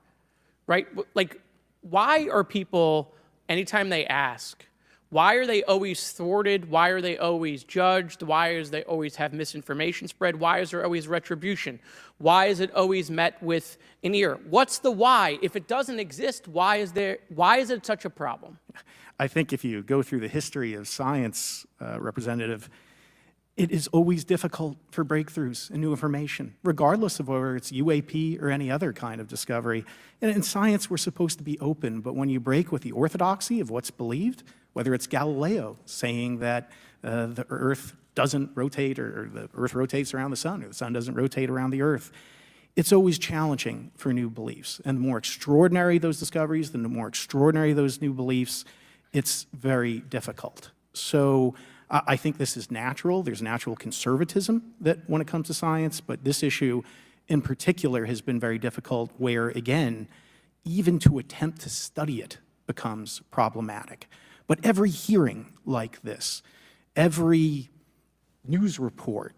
Right? Like, why are people, anytime they ask, why are they always thwarted? Why are they always judged? Why is they always have misinformation spread? Why is there always retribution? Why is it always met with an ear? What's the why? If it doesn't exist, why is it such a problem? I think if you go through the history of science, Representative, it is always difficult for breakthroughs and new information, regardless of whether it's UAP or any other kind of discovery. And in science, we're supposed to be open, but when you break with the orthodoxy of what's believed, whether it's Galileo saying that the Earth doesn't rotate, or the Earth rotates around the sun, or the sun doesn't rotate around the Earth, it's always challenging for new beliefs. And the more extraordinary those discoveries, the more extraordinary those new beliefs, it's very difficult. So I think this is natural. There's natural conservatism that when it comes to science, but this issue in particular has been very difficult where, again, even to attempt to study it becomes problematic. But every hearing like this, every news report,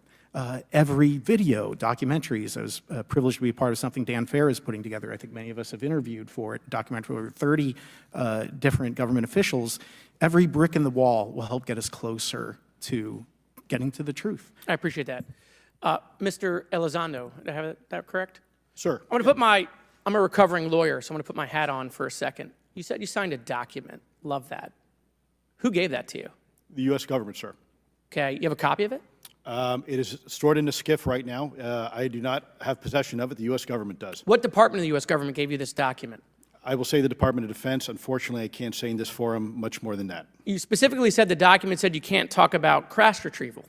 every video, documentaries, I was privileged to be a part of something Dan Fair is putting together. I think many of us have interviewed for it, documentary over 30 different government officials. Every brick in the wall will help get us closer to getting to the truth. I appreciate that. Mr. Elizondo, did I have that correct? Sir. I'm a recovering lawyer, so I'm going to put my hat on for a second. You said you signed a document. Love that. Who gave that to you? The U.S. government, sir. Okay, you have a copy of it? It is stored in a SCIF right now. I do not have possession of it. The U.S. government does. What department of the U.S. government gave you this document? I will say the Department of Defense. Unfortunately, I can't say in this forum much more than that. You specifically said the document said you can't talk about crash retrieval.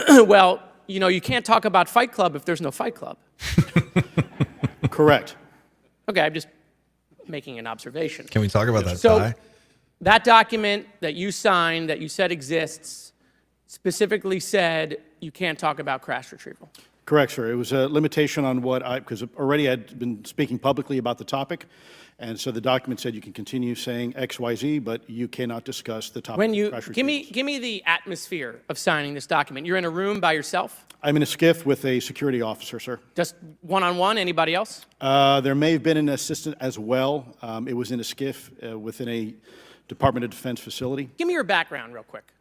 Well, you can't talk about Fight Club if there's no Fight Club. Correct. Okay, I'm just making an observation. Can we talk about that? So, that document that you signed, that you said exists, specifically said you can't talk about crash retrieval. Correct, sir. It was a limitation on because already I'd been speaking publicly about the topic, and so the document said you can continue saying X, Y, Z, but you cannot discuss the topic. When of crash retrievals. give me the atmosphere of signing this document. You're in a room by yourself? I'm in a SCIF with a security officer, sir. Just one-on-one? Anybody else? There may have been an assistant as well. It was in a SCIF within a Department of Defense facility. Give me your background real quick.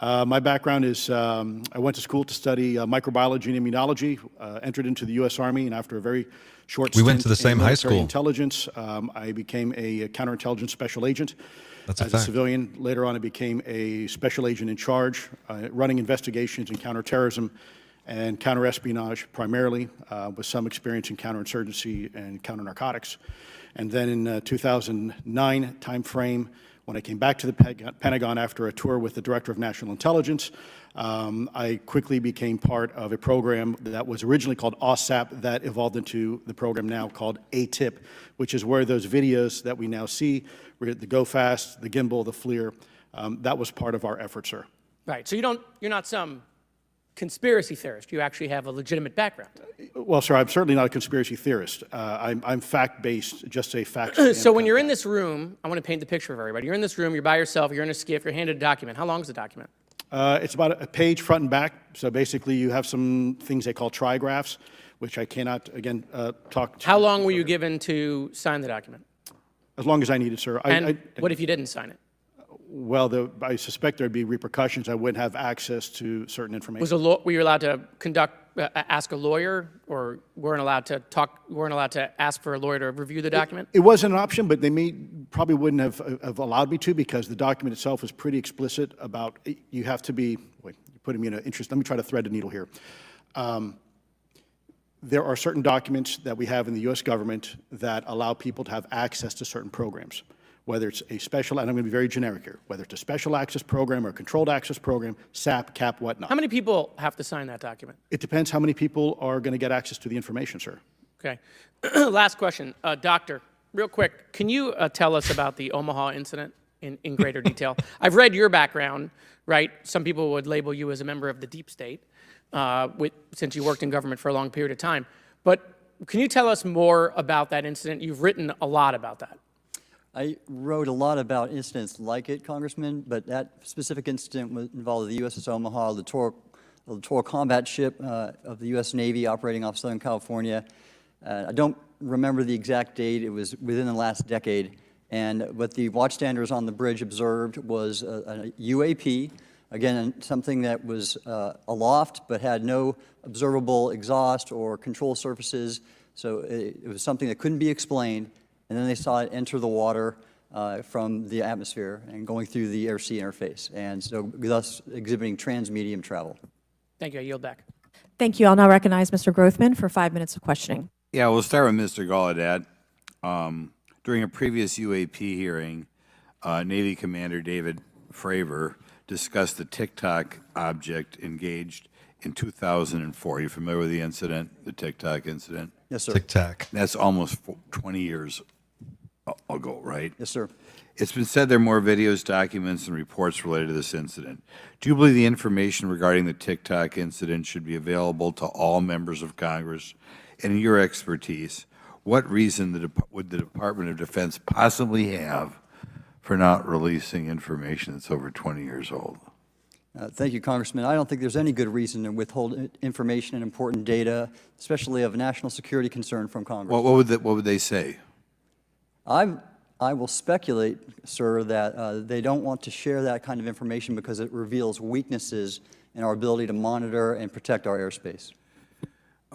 My background is I went to school to study microbiology and immunology, entered into the U.S. Army, and after a very short We went stint to the same in high military school. intelligence, I became a counterintelligence special agent. That's a As a fact. civilian, later on I became a special agent in charge, running investigations in counterterrorism and counterespionage primarily, with some experience in counterinsurgency and counternarcotics. And then in 2009 timeframe, when I came back to the Pentagon after a tour with the Director of National Intelligence, I quickly became part of a program that was originally called OSAP that evolved into the program now called ATIP, which is where those videos that we now see, the Go Fast, the Gimbal, the FLIR, that was part of our effort, sir. Right. So you're not some conspiracy theorist. You actually have a legitimate background. Well, sir, I'm certainly not a conspiracy theorist. I'm fact-based, just say facts. So when you're in this room, I want to paint the picture for everybody. You're in this room, you're by yourself, you're in a skiff, you're handed a document. How long is the document? It's about a page front and back. So basically, you have some things they call trigraphs, which I cannot, again, talk to. How long were you given to sign the document? As long as I needed, sir. And what if you didn't sign it? Well, I suspect there'd be repercussions. I wouldn't have access to certain information. Were you allowed to ask a lawyer, or weren't allowed to ask for a lawyer to review the document? It wasn't an option, but they probably wouldn't have allowed me to, because the document itself is pretty explicit about you have to be. Wait, you're putting me in an interest. Let me try to thread the needle here. There are certain documents that we have in the U.S. government that allow people to have access to certain programs, whether it's a special, and I'm going to be very generic here, whether it's a special access program or a controlled access program, SAP, CAP, whatnot. How many people have to sign that document? It depends how many people are going to get access to the information, sir. Okay. Last question. Doctor, real quick, can you tell us about the Omaha incident in greater detail? I've read your background, right? Some people would label you as a member of the deep state, since you worked in government for a long period of time. But can you tell us more about that incident? You've written a lot about that. I wrote a lot about incidents like it, Congressman, but that specific incident involved the USS Omaha, the littoral combat ship of the U.S. Navy operating off Southern California. I don't remember the exact date. It was within the last decade. And what the watchstanders on the bridge observed was a UAP, again, something that was aloft but had no observable exhaust or control surfaces. So it was something that couldn't be explained. And then they saw it enter the water from the atmosphere and going through the air-sea interface, and so thus exhibiting trans-medium travel. Thank you. I yield back. Thank you. I'll now recognize Mr. Grothman for 5 minutes of questioning. Yeah, we'll start with Mr. Gallaudet. During a previous UAP hearing, Navy Commander David Fravor discussed the TikTok object engaged in 2004. Are you familiar with the incident, the TikTok incident? Yes, sir. Tic-tac. That's almost 20 years ago, right? Yes, sir. It's been said there are more videos, documents, and reports related to this incident. Do you believe the information regarding the TikTok incident should be available to all members of Congress? And in your expertise, what reason would the Department of Defense possibly have for not releasing information that's over 20 years old? Thank you, Congressman. I don't think there's any good reason to withhold information and important data, especially of national security concern, from Congress. What would they say? I will speculate, sir, that they don't want to share that kind of information because it reveals weaknesses in our ability to monitor and protect our airspace.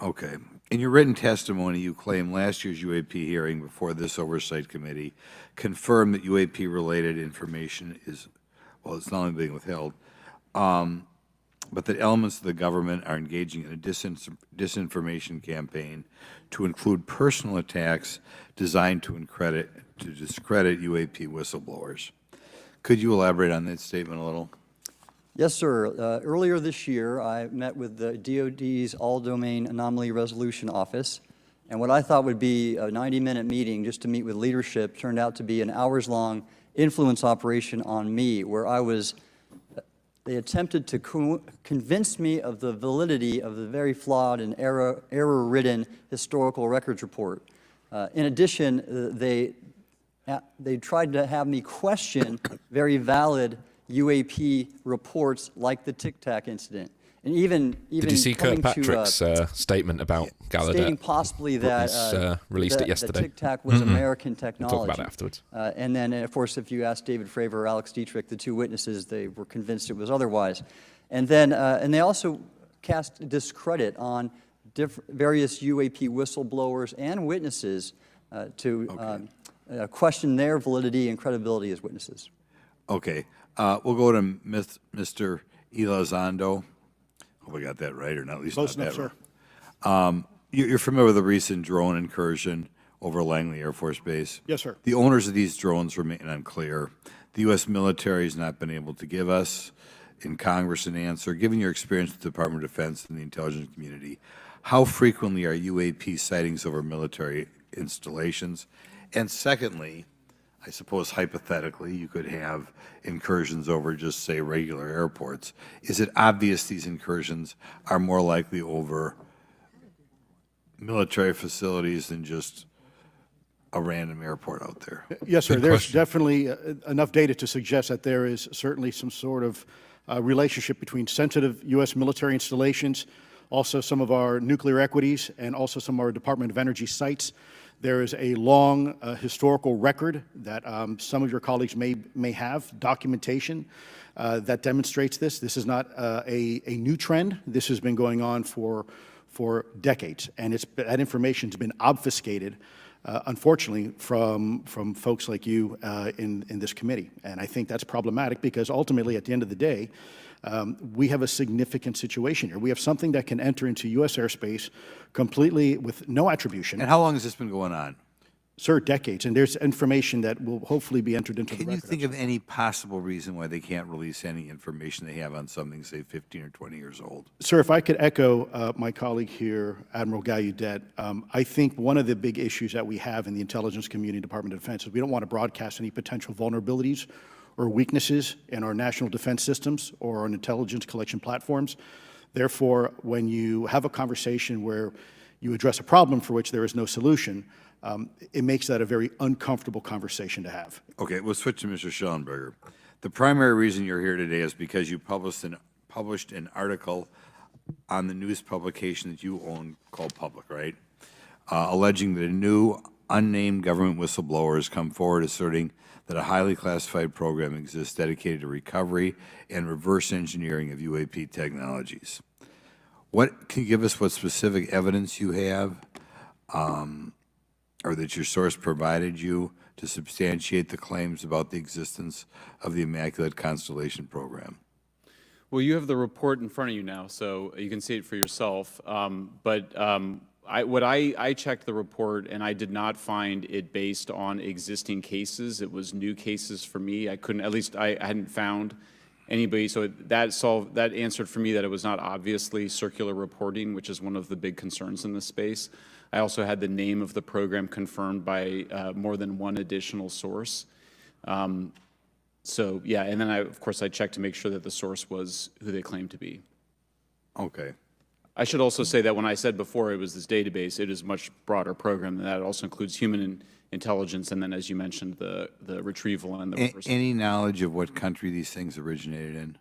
Okay. In your written testimony, you claim last year's UAP hearing before this Oversight Committee confirmed that UAP-related information is, well, it's not only being withheld, but that elements of the government are engaging in a disinformation campaign to include personal attacks designed to discredit UAP whistleblowers. Could you elaborate on that statement a little? Yes, sir. Earlier this year, I met with the DoD's All-Domain Anomaly Resolution Office, and what I thought would be a 90-minute meeting just to meet with leadership turned out to be an hours-long influence operation on me, where they attempted to convince me of the validity of the very flawed and error-ridden historical records report. In addition, they tried to have me question very valid UAP reports like the Tic Tac incident. And even Did you see coming Kirkpatrick's statement about Gallaudet? stating possibly that released it yesterday. The Tic Tac was American technology. We'll talk about it afterwards. And then, of course, if you ask David Fravor or Alex Dietrich, the two witnesses, they were convinced it was otherwise. And then, and they also cast discredit on various UAP whistleblowers and witnesses to question their validity and credibility as witnesses. Okay. We'll go to Mr. Elizondo. Hope I got that right, or not at least Close not enough, that right. You're familiar with the recent drone incursion over Langley Air Force Base? Yes, sir. The owners of these drones remain unclear. The U.S. military has not been able to give us in Congress an answer. Given your experience with the Department of Defense and the intelligence community, how frequently are UAP sightings over military installations? And secondly, I suppose hypothetically you could have incursions over just, say, regular airports. Is it obvious these incursions are more likely over military facilities than just a random airport out there? Yes, sir. Good There's question. definitely enough data to suggest that there is certainly some sort of relationship between sensitive U.S. military installations, also some of our nuclear equities, and also some of our Department of Energy sites. There is a long historical record that some of your colleagues may have, documentation that demonstrates this. This is not a new trend. This has been going on for decades, and that information has been obfuscated, unfortunately, from folks like you in this committee. And I think that's problematic because ultimately, at the end of the day, we have a significant situation here. We have something that can enter into U.S. airspace completely with no attribution. And how long has this been going on? Sir, decades. And there's information that will hopefully be entered into the Can you record. think of any possible reason why they can't release any information they have on something, say, 15 or 20 years old? Sir, if I could echo my colleague here, Admiral Gallaudet, I think one of the big issues that we have in the intelligence community, Department of Defense, is we don't want to broadcast any potential vulnerabilities or weaknesses in our national defense systems or our intelligence collection platforms. Therefore, when you have a conversation where you address a problem for which there is no solution, it makes that a very uncomfortable conversation to have. Okay, we'll switch to Mr. Schellenberger. The primary reason you're here today is because you published an article on the news publication that you own called Public, right? Alleging that a new unnamed government whistleblower has come forward asserting that a highly classified program exists dedicated to recovery and reverse engineering of UAP technologies. Can you give us what specific evidence you have or that your source provided you to substantiate the claims about the existence of the Immaculate Constellation program? Well, you have the report in front of you now, so you can see it for yourself. I checked the report, and I did not find it based on existing cases. It was new cases for me. I hadn't found anybody. So that answered for me that it was not obviously circular reporting, which is one of the big concerns in this space. I also had the name of the program confirmed by more than one additional source. So yeah, and then of course I checked to make sure that the source was who they claimed to be. Okay. I should also say that when I said before it was this database, it is a much broader program than that. It also includes human intelligence, and then, as you mentioned, the retrieval and the reversal. Any knowledge of what country these things originated in?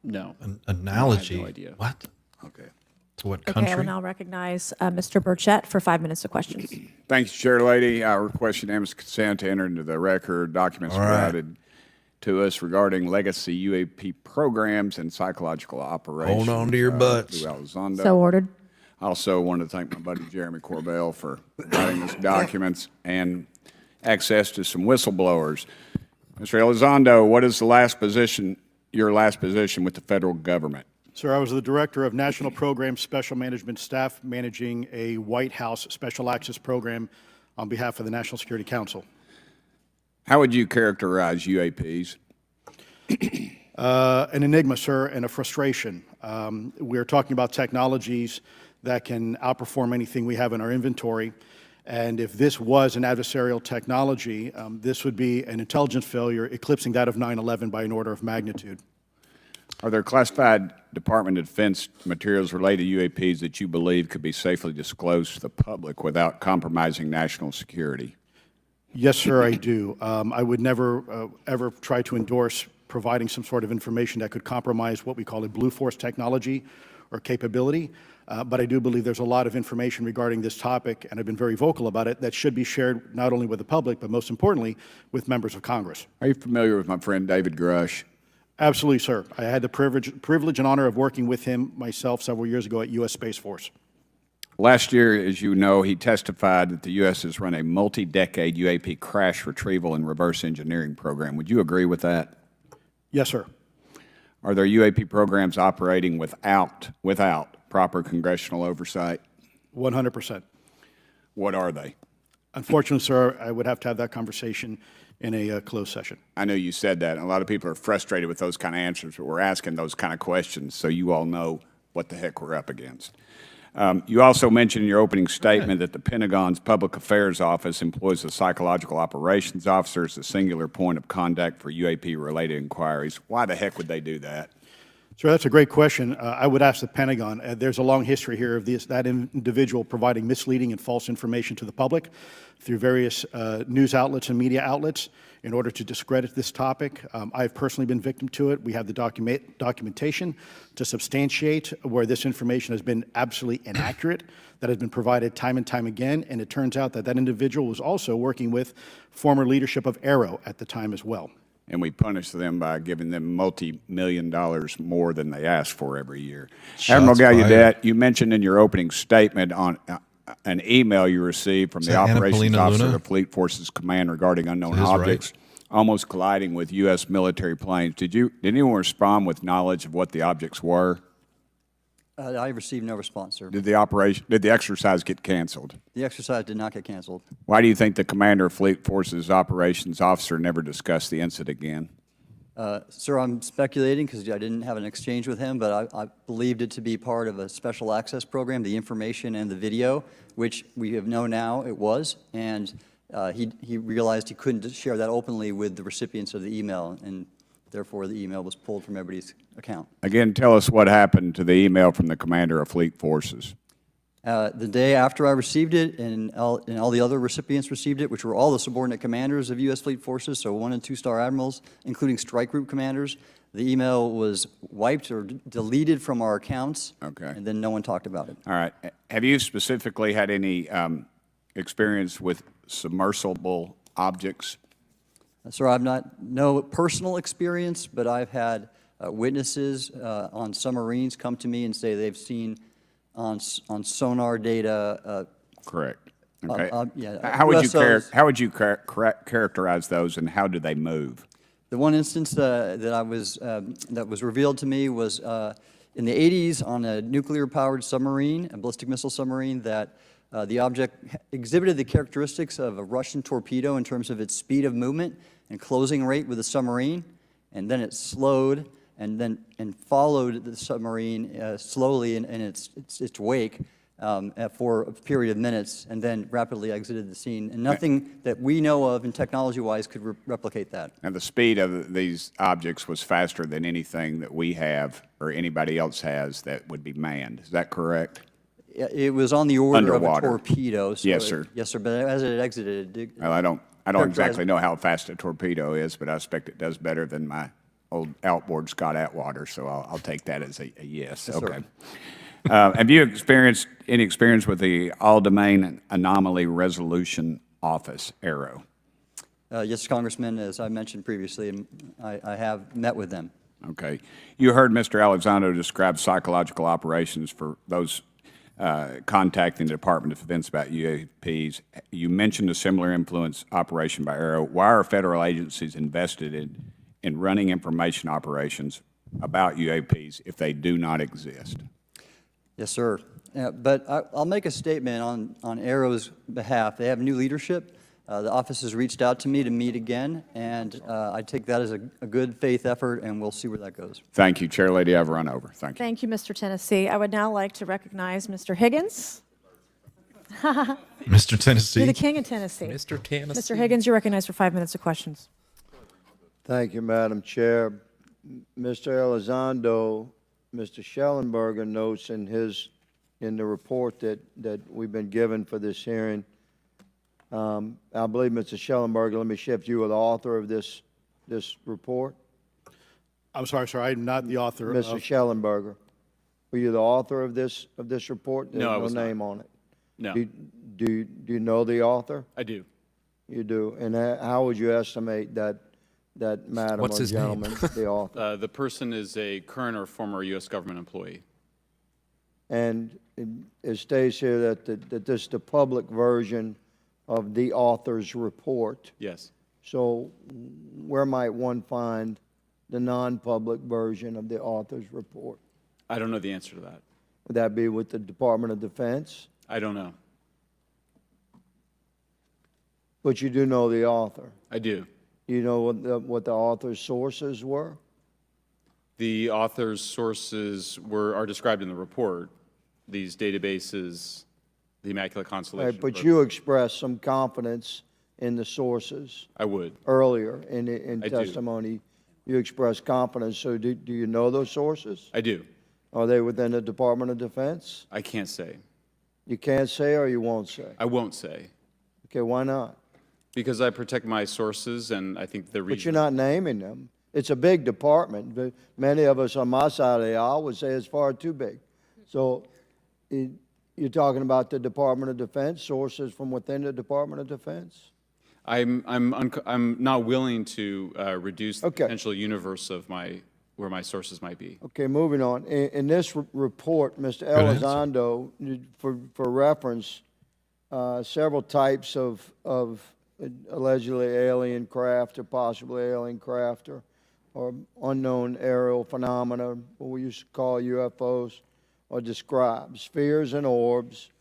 No. An analogy? I have no idea. What? Okay. To what Okay, country? I will now recognize Mr. Burchett for 5 minutes of questions. Thank you, Chair Lady. I request unanimous consent to enter into the record documents provided to us regarding legacy UAP programs and psychological operations. Hold on to your butts. Through Elizondo. So ordered. I also want to thank my buddy Jeremy Corbell for providing us documents and access to some whistleblowers. Mr. Elizondo, what is your last position with the federal government? Sir, I was the Director of National Program Special Management Staff managing a White House Special Access Program on behalf of the National Security Council. How would you characterize UAPs? An enigma, sir, and a frustration. We're talking about technologies that can outperform anything we have in our inventory. And if this was an adversarial technology, this would be an intelligence failure eclipsing that of 9/11 by an order of magnitude. Are there classified Department of Defense materials related to UAPs that you believe could be safely disclosed to the public without compromising national security? Yes, sir, I do. I would never, ever try to endorse providing some sort of information that could compromise what we call a blue force technology or capability. But I do believe there's a lot of information regarding this topic, and I've been very vocal about it, that should be shared not only with the public, but most importantly, with members of Congress. Are you familiar with my friend David Grush? Absolutely, sir. I had the privilege and honor of working with him myself several years ago at U.S. Space Force. Last year, as you know, he testified that the U.S. has run a multi-decade UAP crash retrieval and reverse engineering program. Would you agree with that? Yes, sir. Are there UAP programs operating without proper congressional oversight? 100%. What are they? Unfortunately, sir, I would have to have that conversation in a closed session. I know you said that, and a lot of people are frustrated with those kind of answers, but we're asking those kind of questions so you all know what the heck we're up against. You also mentioned in your opening statement that the Pentagon's Public Affairs Office employs a psychological operations officer as a singular point of contact for UAP-related inquiries. Why the heck would they do that? Sir, that's a great question. I would ask the Pentagon. There's a long history here of that individual providing misleading and false information to the public through various news outlets and media outlets in order to discredit this topic. I've personally been victim to it. We have the documentation to substantiate where this information has been absolutely inaccurate, that has been provided time and time again, and it turns out that that individual was also working with former leadership of Arrow at the time as well. And we punish them by giving them multi-million dollars more than they ask for every year. Admiral Gallaudet, you mentioned in your opening statement on an email you received from the operations officer of the Fleet Forces Command regarding unknown objects almost colliding with U.S. military planes. Did anyone respond with knowledge of what the objects were? I received no response, sir. Did the exercise get canceled? The exercise did not get canceled. Why do you think the commander of Fleet Forces operations officer never discussed the incident again? Sir, I'm speculating because I didn't have an exchange with him, but I believed it to be part of a special access program, the information and the video, which we have known now it was, and he realized he couldn't share that openly with the recipients of the email, and therefore the email was pulled from everybody's account. Again, tell us what happened to the email from the commander of Fleet Forces. The day after I received it, and all the other recipients received it, which were all the subordinate commanders of U.S. Fleet Forces, so 1- and 2-star admirals, including strike group commanders, the email was wiped or deleted from our accounts, and then no one talked about it. All right. Have you specifically had any experience with submersible objects? Sir, I've no personal experience, but I've had witnesses on submarines come to me and say they've seen on sonar data. Correct. Okay. Yeah, how would you characterize those, and how do they move? The one instance that was revealed to me was in the 80s on a nuclear-powered submarine, a ballistic missile submarine, that the object exhibited the characteristics of a Russian torpedo in terms of its speed of movement and closing rate with the submarine, and then it slowed and followed the submarine slowly in its wake for a period of minutes, and then rapidly exited the scene. And nothing that we know of and technology-wise could replicate that. And the speed of these objects was faster than anything that we have or anybody else has that would be manned. Is that correct? It was on the order Underwater. of a torpedo. So yes, sir. Yes, sir. But as it exited, well, I don't exactly know how fast a torpedo is, but I expect it does better than my old outboard Scott Atwater. So I'll take that as a yes. Yes, okay. Have you experienced any experience with the All-Domain Anomaly Resolution Office, ARROW? Yes, Congressman. As I mentioned previously, I have met with them. Okay. You heard Mr. Elizondo describe psychological operations for those contacting the Department of Defense about UAPs. You mentioned a similar influence operation by ARROW. Why are federal agencies invested in running information operations about UAPs if they do not exist? Yes, sir. But I'll make a statement on ARROW's behalf. They have new leadership. The office has reached out to me to meet again, and I take that as a good faith effort, and we'll see where that goes. Thank you, Chair Lady. I've run over. Thank you. Thank you, Mr. Tennessee. I would now like to recognize Mr. Higgins. Mr. Tennessee. You're the king of Tennessee. Mr. Tennessee. Mr. Higgins, you're recognized for 5 minutes of questions. Thank you, Madam Chair. Mr. Elizondo, Mr. Schellenberger notes in the report that we've been given for this hearing. I believe, Mr. Schellenberger, let me shift you are the author of this report. I'm sorry, sir. I'm not the author Mr. of. Schellenberger? Were you the author of this report? There's No, I was no not. name on it. No, Do you know the author? I do. You do. And how would you estimate that madam What's or his name? gentleman, the author? The person is a current or former U.S. government employee. And it states here that this is the public version of the author's report. Yes. So where might one find the non-public version of the author's report? I don't know the answer to that. Would that be with the Department of Defense? I don't know. But you do know the author. I do. You know what the author's sources were? The author's sources are described in the report. These databases, the Immaculate Constellation. Right, but you expressed some confidence in the sources I would. earlier in I do. testimony. You expressed confidence. So do you know those sources? I do. Are they within the Department of Defense? I can't say. You can't say or you won't say? I won't say. Okay, why not? Because I protect my sources, and I think the But reason. you're not naming them. It's a big department. But many of us on my side of the aisle would say it's far too big. So you're talking about the Department of Defense, sources from within the Department of Defense? I'm not willing to reduce the Okay. potential universe of where my sources might be. Okay, moving on. In this report, Mr. answer. Elizondo, for reference, several types of allegedly alien craft or possibly alien craft or unknown aerial phenomena, what we used to call UFOs, are described. Spheres and orbs,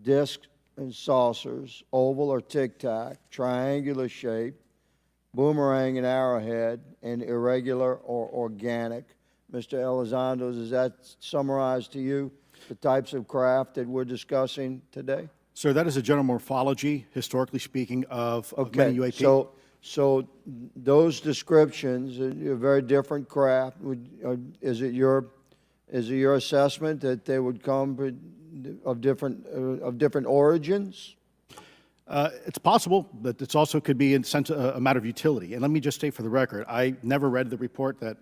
discs and saucers, oval or tic-tac, triangular shape, boomerang and arrowhead, and irregular or organic. Mr. Elizondo, does that summarize to you the types of craft that we're discussing today? Sir, that is a general morphology, historically speaking, of many UAP. So those descriptions, are very different craft. Is it your assessment that they would come of different origins? It's possible, but it's also could be a matter of utility. And let me just state for the record, I never read the report that,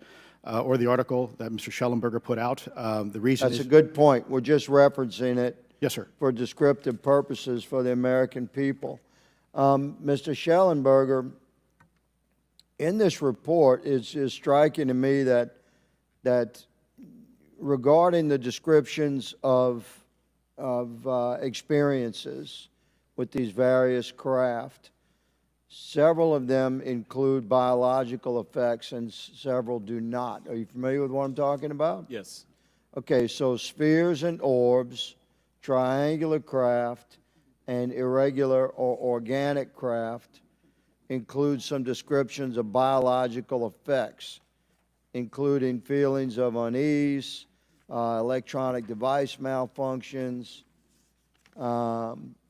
or the article that Mr. Schellenberger put out. The reason That's a good point. We're just referencing it. Yes, sir. For descriptive purposes for the American people. Mr. Schellenberger, in this report, it's striking to me that regarding the descriptions of experiences with these various craft, several of them include biological effects and several do not. Are you familiar with what I'm talking about? Yes. Okay, so spheres and orbs, triangular craft, and irregular or organic craft include some descriptions of biological effects, including feelings of unease, electronic device malfunctions,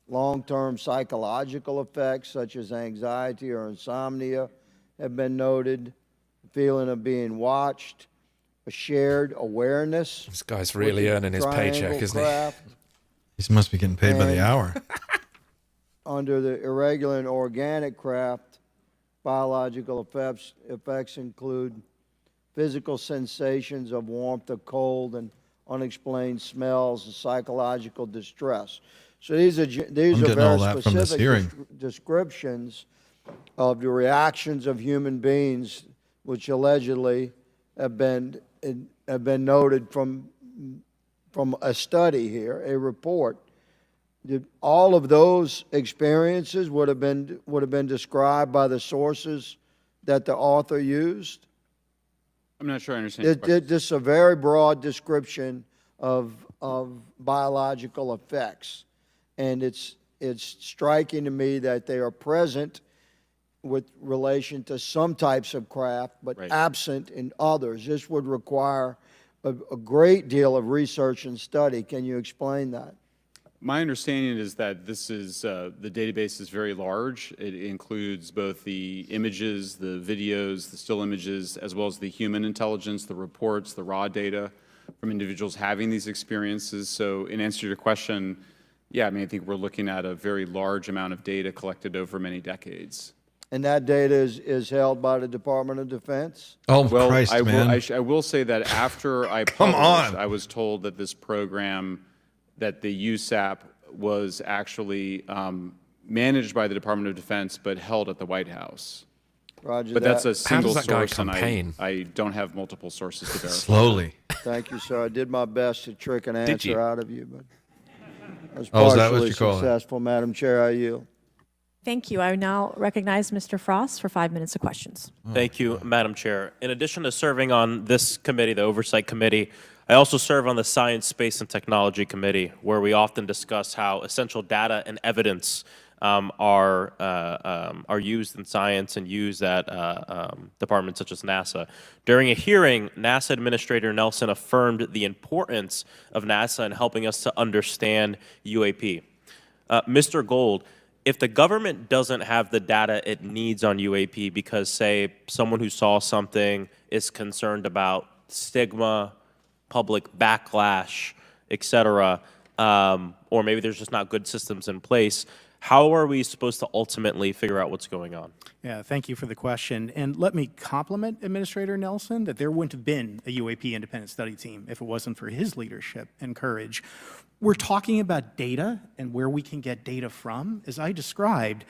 long-term psychological effects such as anxiety or insomnia have been noted, feeling of being watched, a shared awareness. This guy's really earning his paycheck, isn't he? He must be getting paid by the hour. Under the irregular and organic craft, biological effects include physical sensations of warmth or cold and unexplained smells and psychological distress. So these are very specific descriptions of the reactions of human beings, which allegedly have been noted from a study here, a report. All of those experiences would have been described by the sources that the author used. I'm not sure I understand your question. This is a very broad description of biological effects, and it's striking to me that they are present with relation to some types of craft, but absent in others. This would require a great deal of research and study. Can you explain that? My understanding is that this is, the database is very large. It includes both the images, the videos, the still images, as well as the human intelligence, the reports, the raw data from individuals having these experiences. So in answer to your question, yeah, I mean, I think we're looking at a very large amount of data collected over many decades. And that data is held by the Department of Defense? Oh, Well, Christ, man. I will say that after I Come published, on. I was told that this program, that the USAP was actually managed by the Department of Defense, but held at the White House. Roger But that. that's a single that guy source, and campaign? I don't have multiple sources to verify. Slowly. Thank you, sir. I did my best to trick an you? answer out of you, but I was Oh, is that what partially you call it? successful. Madam Chair, I yield. Thank you. I now recognize Mr. Frost for 5 minutes of questions. Thank you, Madam Chair. In addition to serving on this committee, the Oversight Committee, I also serve on the Science, Space, and Technology Committee, where we often discuss how essential data and evidence are used in science and used at departments such as NASA. During a hearing, NASA Administrator Nelson affirmed the importance of NASA in helping us to understand UAP. Mr. Gold, if the government doesn't have the data it needs on UAP because, say, someone who saw something is concerned about stigma, public backlash, et cetera, or maybe there's just not good systems in place, how are we supposed to ultimately figure out what's going on? Yeah, thank you for the question. And let me compliment Administrator Nelson that there wouldn't have been a UAP independent study team if it wasn't for his leadership and courage. We're talking about data and where we can get data from. As I described,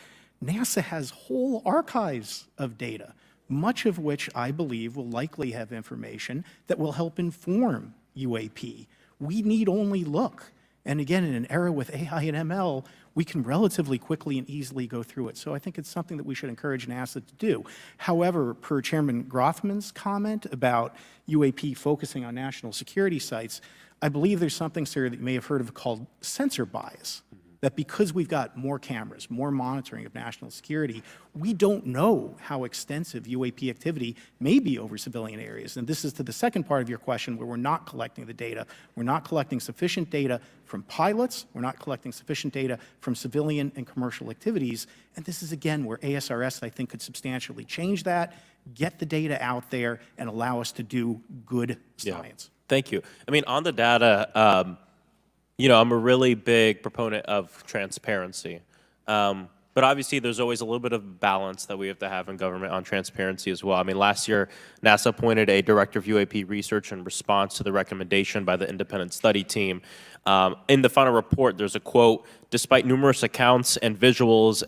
NASA has whole archives of data, much of which I believe will likely have information that will help inform UAP. We need only look. And again, in an era with AI and ML, we can relatively quickly and easily go through it. So I think it's something that we should encourage NASA to do. However, per Chairman Grothman's comment about UAP focusing on national security sites, I believe there's something, sir, that you may have heard of called sensor bias. That because we've got more cameras, more monitoring of national security, we don't know how extensive UAP activity may be over civilian areas. And this is to the second part of your question where we're not collecting the data. We're not collecting sufficient data from pilots. We're not collecting sufficient data from civilian and commercial activities. And this is, again, where ASRS, I think, could substantially change that, get the data out there, and allow us to do good science. Yeah. Thank you. I mean, on the data, you know, I'm a really big proponent of transparency. But obviously, there's always a little bit of balance that we have to have in government on transparency as well. I mean, last year, NASA appointed a director of UAP research in response to the recommendation by the independent study team. In the final report, there's a quote, "Despite numerous accounts and visuals,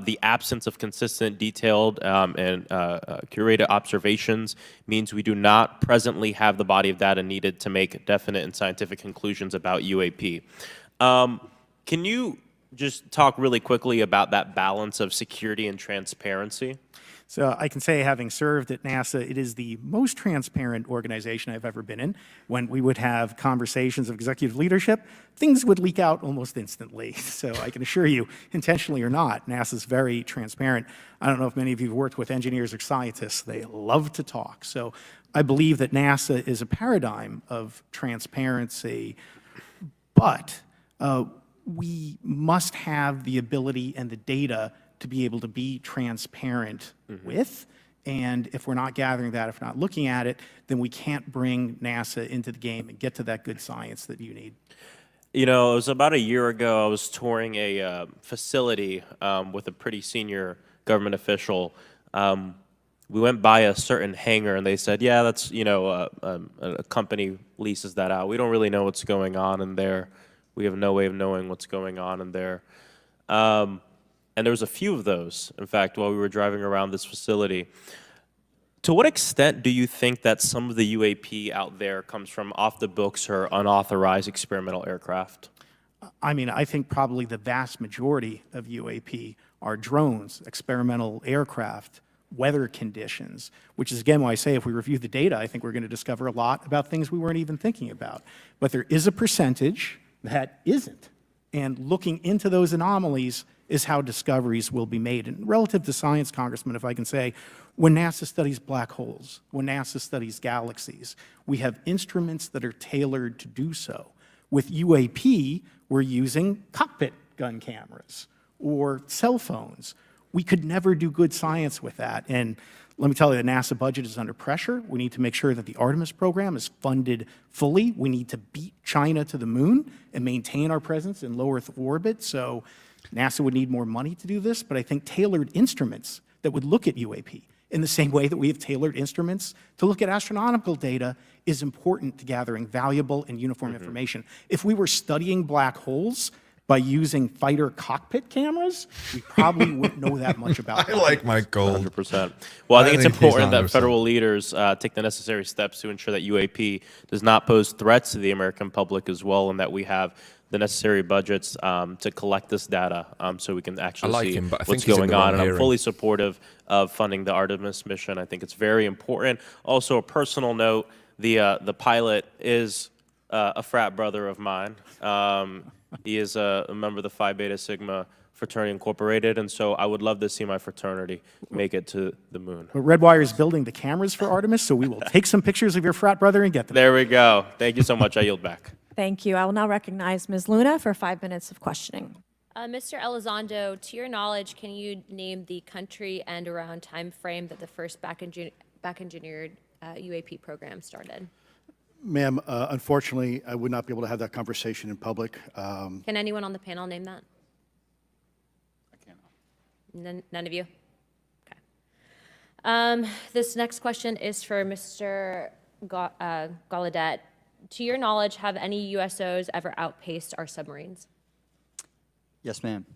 the absence of consistent, detailed, and curated observations means we do not presently have the body of data needed to make definite and scientific conclusions about UAP." Can you just talk really quickly about that balance of security and transparency? So I can say, having served at NASA, it is the most transparent organization I've ever been in. When we would have conversations of executive leadership, things would leak out almost instantly. So I can assure you, intentionally or not, NASA's very transparent. I don't know if many of you have worked with engineers or scientists. They love to talk. So I believe that NASA is a paradigm of transparency, but we must have the ability and the data to be able to be transparent with. And if we're not gathering that, if we're not looking at it, then we can't bring NASA into the game and get to that good science that you need. You know, it was about a year ago, I was touring a facility with a pretty senior government official. We went by a certain hangar and they said, yeah, that's, you know, a company leases that out. We don't really know what's going on in there. We have no way of knowing what's going on in there. And there was a few of those, in fact, while we were driving around this facility. To what extent do you think that some of the UAP out there comes from off the books or unauthorized experimental aircraft? I mean, I think probably the vast majority of UAP are drones, experimental aircraft, weather conditions, which is, again, why I say if we review the data, I think we're going to discover a lot about things we weren't even thinking about. But there is a percentage that isn't. And looking into those anomalies is how discoveries will be made. And relative to science, Congressman, if I can say, when NASA studies black holes, when NASA studies galaxies, we have instruments that are tailored to do so. With UAP, we're using cockpit gun cameras or cell phones. We could never do good science with that. And let me tell you, the NASA budget is under pressure. We need to make sure that the Artemis program is funded fully. We need to beat China to the moon and maintain our presence in low Earth orbit. So NASA would need more money to do this, but I think tailored instruments that would look at UAP. In the same way that we have tailored instruments to look at astronomical data is important to gathering valuable and uniform information. If we were studying black holes by using fighter cockpit cameras, we probably wouldn't know that much about I like my gold. 100%. Well, I think it's he's important onto that federal leaders take the necessary steps to ensure that UAP does not pose threats to the American public as well, and that we have the necessary budgets to collect this data so we can actually like see him, but I what's think he's in going the on. wrong And I'm hearing. fully supportive of funding the Artemis mission. I think it's very important. Also, a personal note, the pilot is a frat brother of mine. He is a member of the Phi Beta Sigma Fraternity Incorporated, and so I would love to see my fraternity make it to the moon. But Redwire is building the cameras for Artemis, so we will take some pictures of your frat brother and get them. There we go. Thank you so much. I yield back. Thank you. I will now recognize Ms. Luna for 5 minutes of questioning. Mr. Elizondo, to your knowledge, can you name the country and around time frame that the first back-engineered UAP program started? Ma'am, unfortunately, I would not be able to have that conversation in public. Can anyone on the panel name that? I can't. None of you? Okay. This next question is for Mr. Gallaudet. To your knowledge, have any USOs ever outpaced our submarines? Yes, ma'am.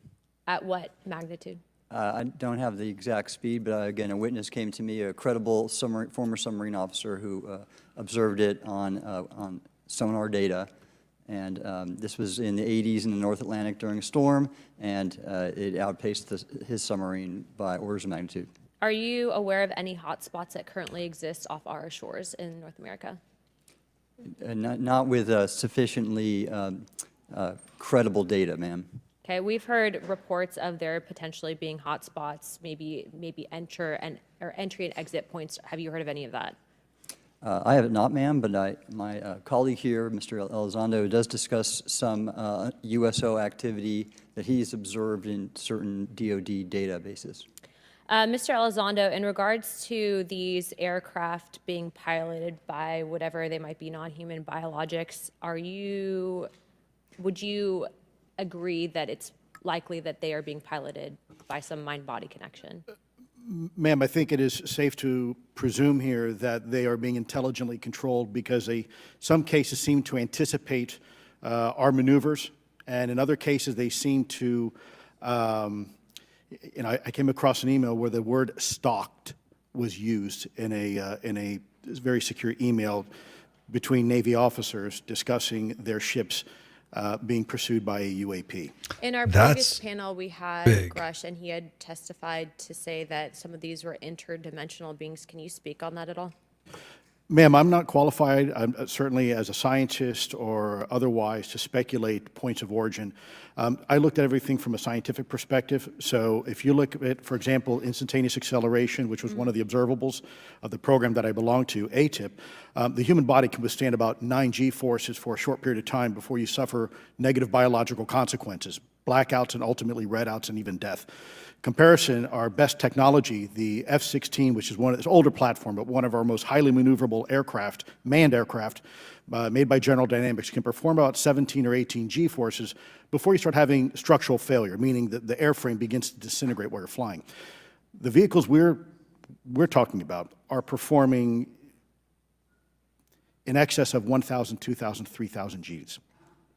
At what magnitude? I don't have the exact speed, but again, a witness came to me, a credible former submarine officer who observed it on sonar data. And this was in the 80s in the North Atlantic during a storm, and it outpaced his submarine by orders of magnitude. Are you aware of any hotspots that currently exist off our shores in North America? Not with sufficiently credible data, ma'am. Okay, we've heard reports of there potentially being hotspots, maybe entry and exit points. Have you heard of any of that? I have it not, ma'am, but my colleague here, Mr. Elizondo, does discuss some USO activity that he's observed in certain DoD databases. Mr. Elizondo, in regards to these aircraft being piloted by whatever they might be, non-human biologics, would you agree that it's likely that they are being piloted by some mind-body connection? Ma'am, I think it is safe to presume here that they are being intelligently controlled because some cases seem to anticipate our maneuvers, and in other cases they seem to I came across an email where the word "stalked" was used in a very secure email between Navy officers discussing their ships being pursued by a UAP. In our previous panel, we had Grush, and he had testified to say that some of these were interdimensional beings. Can you speak on that at all? Ma'am, I'm not qualified, certainly as a scientist or otherwise, to speculate points of origin. I looked at everything from a scientific perspective. So if you look at, for example, instantaneous acceleration, which was one of the observables of the program that I belong to, ATIP, the human body can withstand about 9 G-forces for a short period of time before you suffer negative biological consequences, blackouts and ultimately redouts and even death. Comparison, our best technology, the F-16, which is this older platform, but one of our most highly maneuverable aircraft, manned aircraft, made by General Dynamics, can perform about 17 or 18 G-forces before you start having structural failure, meaning that the airframe begins to disintegrate while you're flying. The vehicles we're talking about are performing in excess of 1,000, 2,000, 3,000 Gs.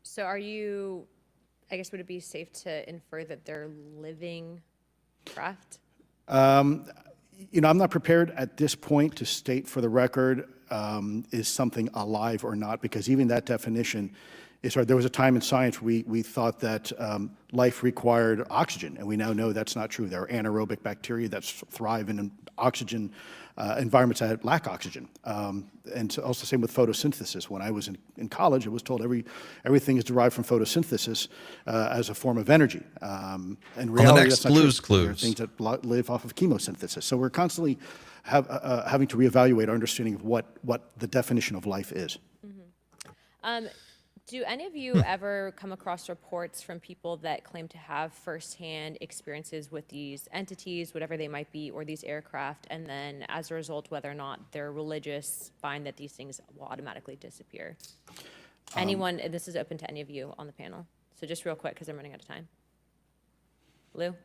So I guess would it be safe to infer that they're living craft? I'm not prepared at this point to state for the record is something alive or not, because even that definition is hard. There was a time in science we thought that life required oxygen, and we now know that's not true. There are anaerobic bacteria that thrive in oxygen environments that lack oxygen. And so also same with photosynthesis. When I was in college, I was told everything is derived from photosynthesis as a form of energy. In reality, next that's not Blue's true. There are Clues. things that live off of chemosynthesis. So we're constantly having to reevaluate our understanding of what the definition of life is. Do any of you ever come across reports from people that claim to have firsthand experiences with these entities, whatever they might be, or these aircraft, and then as a result, whether or not they're religious, find that these things will automatically disappear? Anyone, and this is open to any of you on the panel. So just real quick, because I'm running out of time. Lou?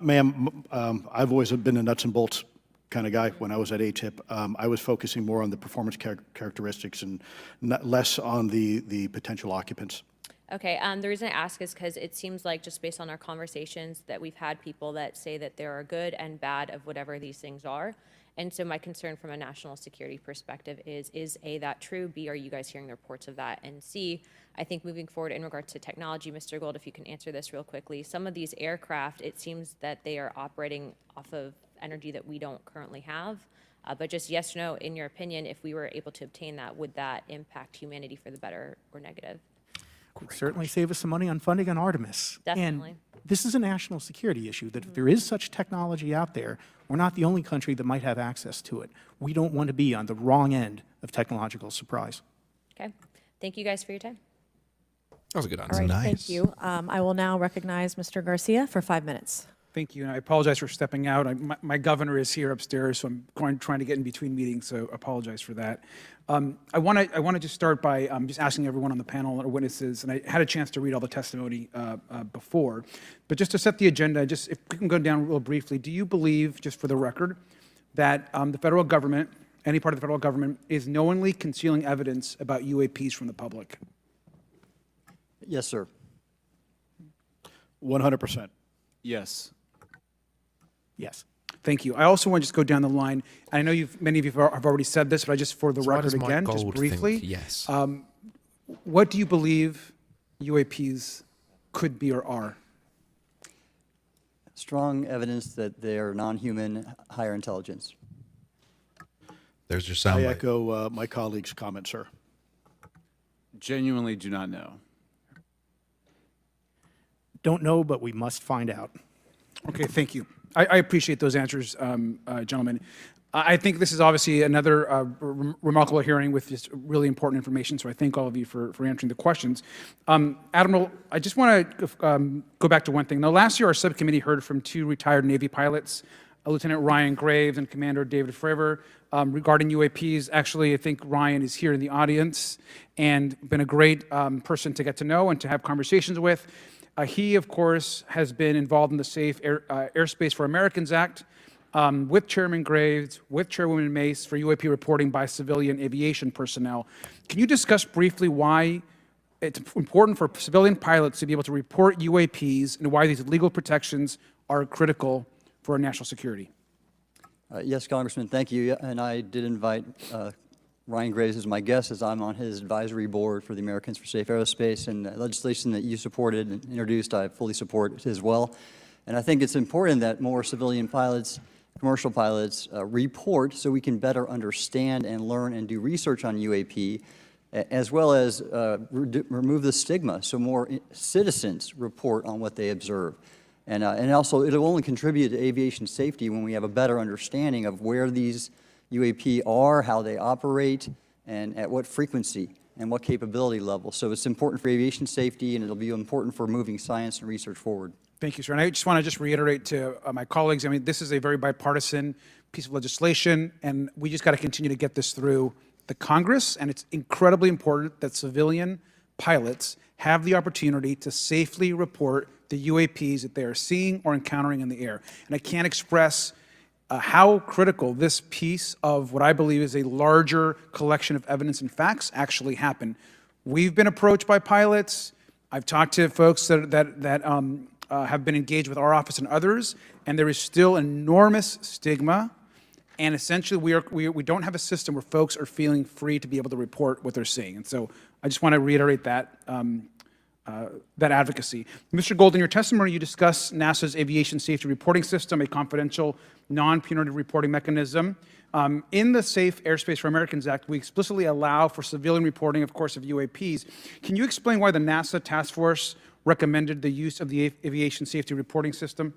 Ma'am, I've always been a nuts and bolts kind of guy when I was at ATIP. I was focusing more on the performance characteristics and less on the potential occupants. Okay, the reason I ask is because it seems like just based on our conversations that we've had people that say that there are good and bad of whatever these things are. And so my concern from a national security perspective is A, that true? B, are you guys hearing the reports of that? And C, I think moving forward in regard to technology, Mr. Gold, if you can answer this real quickly, some of these aircraft, it seems that they are operating off of energy that we don't currently have. But just yes or no, in your opinion, if we were able to obtain that, would that impact humanity for the better or negative? Would certainly save us some money on funding on Artemis. Definitely. And this is a national security issue, that if there is such technology out there, we're not the only country that might have access to it. We don't want to be on the wrong end of technological surprise. Okay. Thank you guys for your time. That was a good answer. All right, Nice. thank you. I will now recognize Mr. Garcia for 5 minutes. Thank you, and I apologize for stepping out. My governor is here upstairs, so I'm trying to get in between meetings, so apologize for that. I want to just start by just asking everyone on the panel or witnesses, and I had a chance to read all the testimony before, but just to set the agenda, just if we can go down real briefly, do you believe, just for the record, that the federal government, any part of the federal government, is knowingly concealing evidence about UAPs from the public? Yes, sir. 100%. Yes. Yes. Thank you. I also want to just go down the line. I know many of you have already said this, but I just, for the So why record does Mike again, just Gold briefly, think yes? what do you believe UAPs could be or are? Strong evidence that they are non-human, higher intelligence. There's your I soundbite. echo my colleague's comment, sir. Genuinely do not know. Don't know, but we must find out. Okay, thank you. I appreciate those answers, gentlemen. I think this is obviously another remarkable hearing with just really important information, so I thank all of you for answering the questions. Admiral, I just want to go back to one thing. Now, last year, our subcommittee heard from 2 retired Navy pilots, Lieutenant Ryan Graves and Commander David Fravor, regarding UAPs. Actually, I think Ryan is here in the audience and been a great person to get to know and to have conversations with. He, of course, has been involved in the Safe Airspace for Americans Act with Chairman Graves, with Chairwoman Mace for UAP reporting by civilian aviation personnel. Can you discuss briefly why it's important for civilian pilots to be able to report UAPs and why these legal protections are critical for our national security? Yes, Congressman, thank you. And I did invite Ryan Graves as my guest, as I'm on his advisory board for the Americans for Safe Aerospace, and legislation that you supported and introduced, I fully support as well. And I think it's important that more civilian pilots, commercial pilots, report so we can better understand and learn and do research on UAP, as well as remove the stigma so more citizens report on what they observe. And also, it'll only contribute to aviation safety when we have a better understanding of where these UAP are, how they operate, and at what frequency and what capability level. So it's important for aviation safety, and it'll be important for moving science and research forward. Thank you, sir. And I just want to reiterate to my colleagues, I mean, this is a very bipartisan piece of legislation, and we just got to continue to get this through the Congress, and it's incredibly important that civilian pilots have the opportunity to safely report the UAPs that they are seeing or encountering in the air. And I can't express how critical this piece of what I believe is a larger collection of evidence and facts actually happen. We've been approached by pilots. I've talked to folks that have been engaged with our office and others, and there is still enormous stigma. And essentially, we don't have a system where folks are feeling free to be able to report what they're seeing. And so I just want to reiterate that advocacy. Mr. Gold, in your testimony, you discuss NASA's aviation safety reporting system, a confidential, non-punitive reporting mechanism. In the Safe Airspace for Americans Act, we explicitly allow for civilian reporting, of course, of UAPs. Can you explain why the NASA task force recommended the use of the aviation safety reporting system?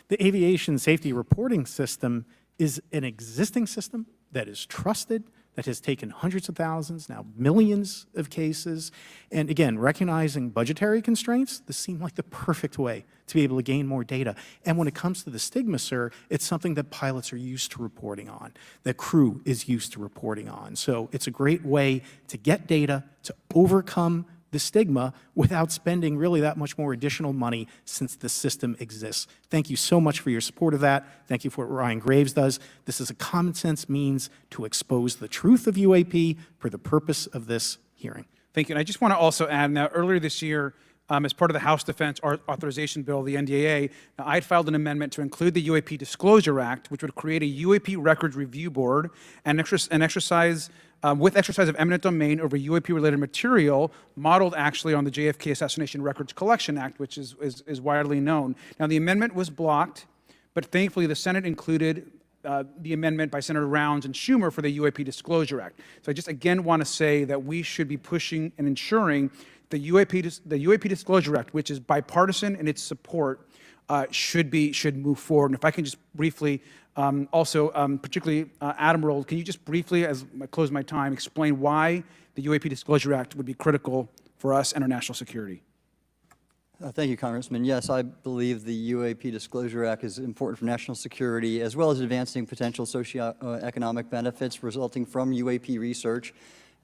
The aviation safety reporting system is an existing system that is trusted, that has taken hundreds of thousands, now millions of cases. And again, recognizing budgetary constraints, this seemed like the perfect way to be able to gain more data. And when it comes to the stigma, sir, it's something that pilots are used to reporting on, that crew is used to reporting on. So it's a great way to get data, to overcome the stigma without spending really that much more additional money since the system exists. Thank you so much for your support of that. Thank you for what Ryan Graves does. This is a common sense means to expose the truth of UAP for the purpose of this hearing. Thank you. And I just want to also add, now, earlier this year, as part of the House Defense Authorization Bill, the NDAA, I had filed an amendment to include the UAP Disclosure Act, which would create a UAP Records Review Board and exercise of eminent domain over UAP-related material, modeled actually on the JFK Assassination Records Collection Act, which is widely known. Now, the amendment was blocked, but thankfully the Senate included the amendment by Senator Rounds and Schumer for the UAP Disclosure Act. So I just again want to say that we should be pushing and ensuring the UAP Disclosure Act, which is bipartisan in its support, should move forward. And if I can just briefly, particularly Admiral, can you just briefly, as I close my time, explain why the UAP Disclosure Act would be critical for us and our national security? Thank you, Congressman. Yes, I believe the UAP Disclosure Act is important for national security, as well as advancing potential socioeconomic benefits resulting from UAP research,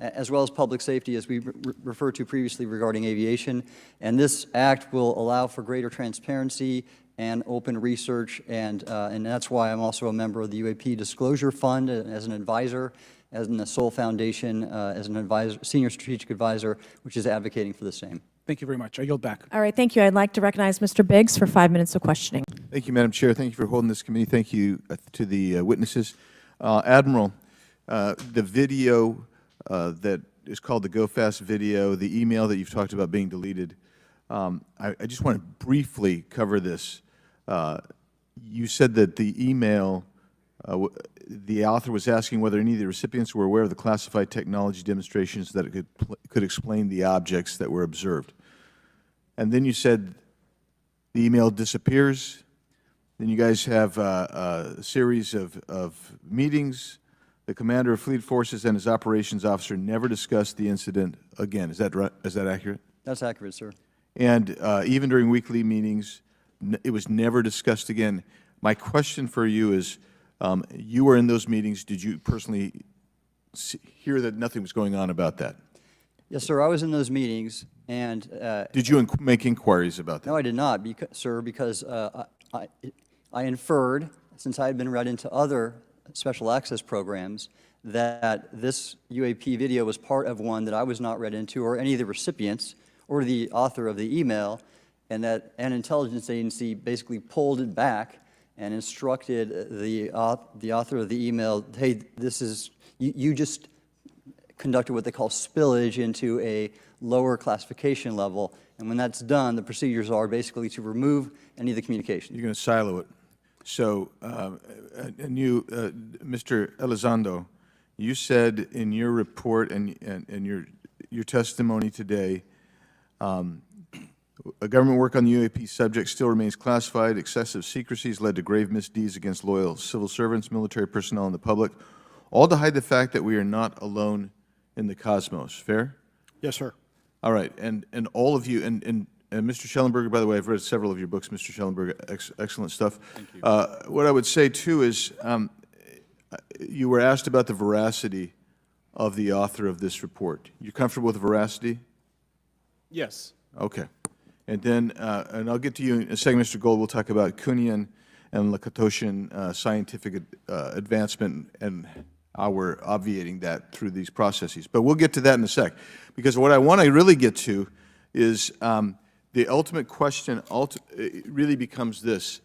as well as public safety, as we referred to previously regarding aviation. And this act will allow for greater transparency and open research, and that's why I'm also a member of the UAP Disclosure Fund as an advisor, as in the Sol Foundation, as an advisor, senior strategic advisor, which is advocating for the same. Thank you very much. I yield back. All right, thank you. I'd like to recognize Mr. Biggs for 5 minutes of questioning. Thank you, Madam Chair. Thank you for holding this committee. Thank you to the witnesses. Admiral, the video that is called the Go Fast video, the email that you've talked about being deleted, I just want to briefly cover this. You said that the email, the author was asking whether any of the recipients were aware of the classified technology demonstrations that it could explain the objects that were observed. And then you said the email disappears. Then you guys have a series of meetings. The commander of fleet forces and his operations officer never discussed the incident again. Is that right? Is that accurate? That's accurate, sir. And even during weekly meetings, it was never discussed again. My question for you is, you were in those meetings. Did you personally hear that nothing was going on about that? Yes, sir. I was in those meetings, and did you make inquiries about that? No, I did not, sir, because I inferred, since I had been read into other special access programs, that this UAP video was part of one that I was not read into, or any of the recipients, or the author of the email, and that an intelligence agency basically pulled it back and instructed the author of the email, hey, this is, you just conducted what they call spillage into a lower classification level, and when that's done, the procedures are basically to remove any of the communication. You're going to silo it. So, and you, Mr. Elizondo, you said in your report and your testimony today, a government work on the UAP subject still remains classified. Excessive secrecy has led to grave misdeeds against loyal civil servants, military personnel, and the public, all to hide the fact that we are not alone in the cosmos. Fair? Yes, sir. All right, and all of you, and Mr. Schellenberger, by the way, I've read several of your books, Mr. Schellenberger, excellent stuff. Thank you. What I would say, too, is you were asked about the veracity of the author of this report. You're comfortable with the veracity? Yes. Okay. And then, and I'll get to you in a second, Mr. Gold. We'll talk about Kuhnian and Lakatoshian scientific advancement and how we're obviating that through these processes. But we'll get to that in a sec. Because what I want to really get to is the ultimate question really becomes this.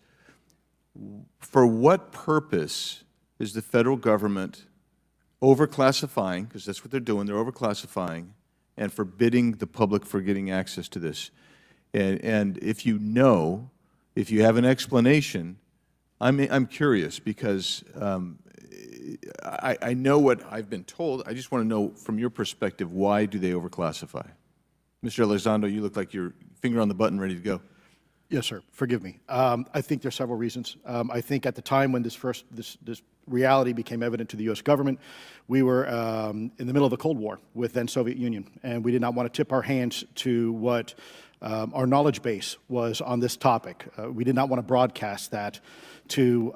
For what purpose is the federal government overclassifying, because that's what they're doing, they're overclassifying, and forbidding the public for getting access to this? And if you know, if you have an explanation, I'm curious, because I know what I've been told. I just want to know from your perspective, why do they overclassify? Mr. Elizondo, you look like your finger on the button ready to go. Yes, sir. Forgive me. I think there are several reasons. I think at the time when this reality became evident to the U.S. government, we were in the middle of the Cold War with then Soviet Union, and we did not want to tip our hands to what our knowledge base was on this topic. We did not want to broadcast that to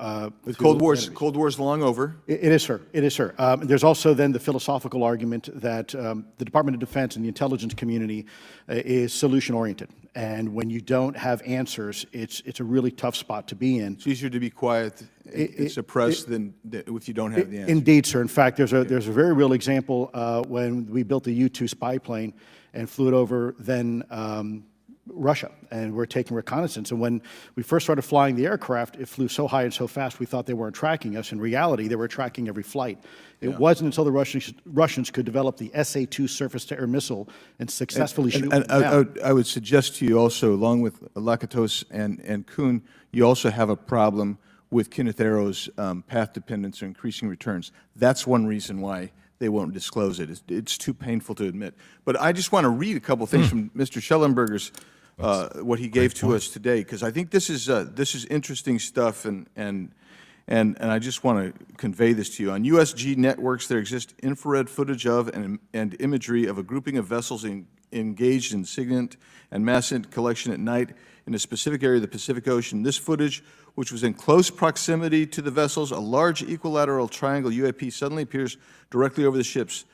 Cold War's long over. It is, sir. It is, sir. There's also then the philosophical argument that the Department of Defense and the intelligence community is solution-oriented. And when you don't have answers, it's a really tough spot to be in. It's easier to be quiet and suppressed than if you don't have the answer. Indeed, sir. In fact, there's a very real example when we built the U-2 spy plane and flew it over then Russia, and we're taking reconnaissance. And when we first started flying the aircraft, it flew so high and so fast we thought they weren't tracking us. In reality, they were tracking every flight. It wasn't until the Russians could develop the SA-2 surface-to-air missile and successfully shoot them down. I would suggest to you also, along with Lakatos and Kuhn, you also have a problem with Kenneth Arrow's path dependence or increasing returns. That's one reason why they won't disclose it. It's too painful to admit. But I just want to read a couple things from Mr. Schellenberger's what he gave to us today, because I think this is interesting stuff, and I just want to convey this to you. On USG networks, there exists infrared footage of and imagery of a grouping of vessels engaged in SIGINT and mass collection at night in a specific area of the Pacific Ocean. This footage, which was in close proximity to the vessels, a large equilateral triangle UAP suddenly appears directly over the ships.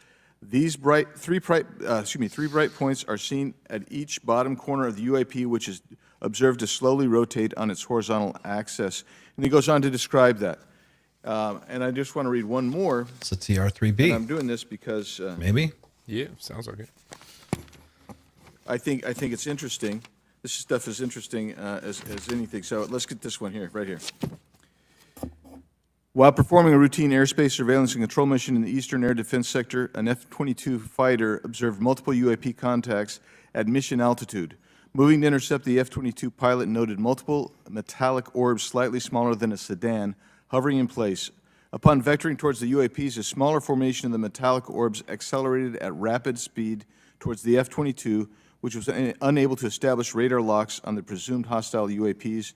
These three bright points are seen at each bottom corner of the UAP, which is observed to slowly rotate on its horizontal axis. And he goes on to describe that. And I just want to read one more. It's a TR-3B. And I'm doing this because maybe. Yeah, sounds like it. I think it's interesting. This stuff is interesting as anything. So let's get this one here, right here. While performing a routine airspace surveillance and control mission in the Eastern Air Defense Sector, an F-22 fighter observed multiple UAP contacts at mission altitude. Moving to intercept, the F-22 pilot noted multiple metallic orbs slightly smaller than a sedan hovering in place. Upon vectoring towards the UAPs, a smaller formation of the metallic orbs accelerated at rapid speed towards the F-22, which was unable to establish radar locks on the presumed hostile UAPs.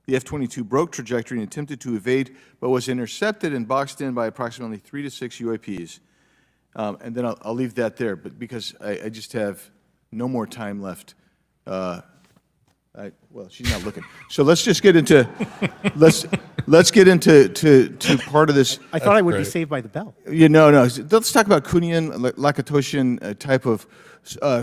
The F-22 broke trajectory and attempted to evade, but was intercepted and boxed in by approximately 3 to 6 UAPs. And then I'll leave that there, but because I just have no more time left. Well, she's not looking. So let's just get into let's get into part of this. I thought I would be saved by the bell. No. Let's talk about Kuhnian, Lakatoshian type of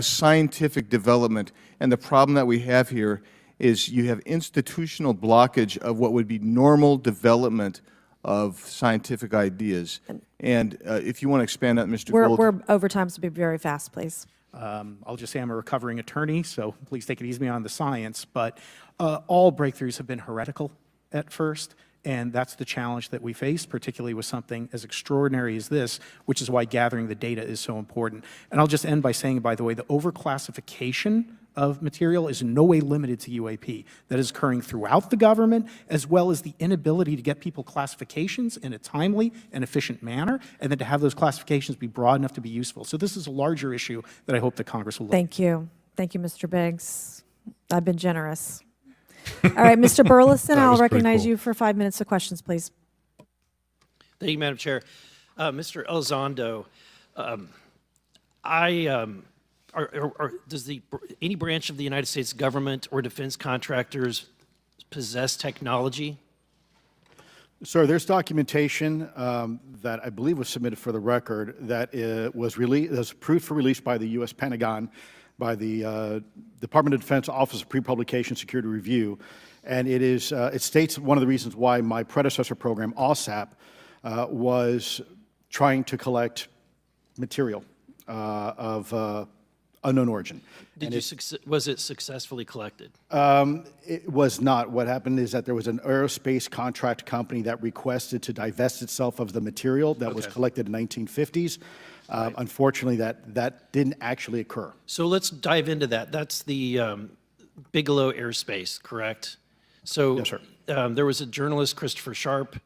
scientific development, and the problem that we have here is you have institutional blockage of what would be normal development of scientific ideas. And if you want to expand that, Mr. Gold. We're over time, so be very fast, please. I'll just say I'm a recovering attorney, so please take it easy on the science. But all breakthroughs have been heretical at first, and that's the challenge that we face, particularly with something as extraordinary as this, which is why gathering the data is so important. And I'll just end by saying, by the way, the overclassification of material is in no way limited to UAP. That is occurring throughout the government, as well as the inability to get people classifications in a timely and efficient manner, and then to have those classifications be broad enough to be useful. So this is a larger issue that I hope that Congress will look at. Thank you. Thank you, Mr. Biggs. I've been generous. All right, Mr. Burleson, I'll recognize you for 5 minutes of questions, please. Thank you, Madam Chair. Mr. Elizondo, does any branch of the United States government or defense contractors possess technology? Sir, there's documentation that I believe was submitted for the record that was approved for release by the U.S. Pentagon, by the Department of Defense Office of Pre-Publication Security Review, and it states one of the reasons why my predecessor program, OSAP, was trying to collect material of unknown origin. Was it successfully collected? It was not. What happened is that there was an aerospace contract company that requested to divest itself of the material that was collected in the 1950s. Right. Unfortunately, that didn't actually occur. So let's dive into that. That's the Bigelow Airspace, correct? So yes, sir. There was a journalist, Christopher Sharp,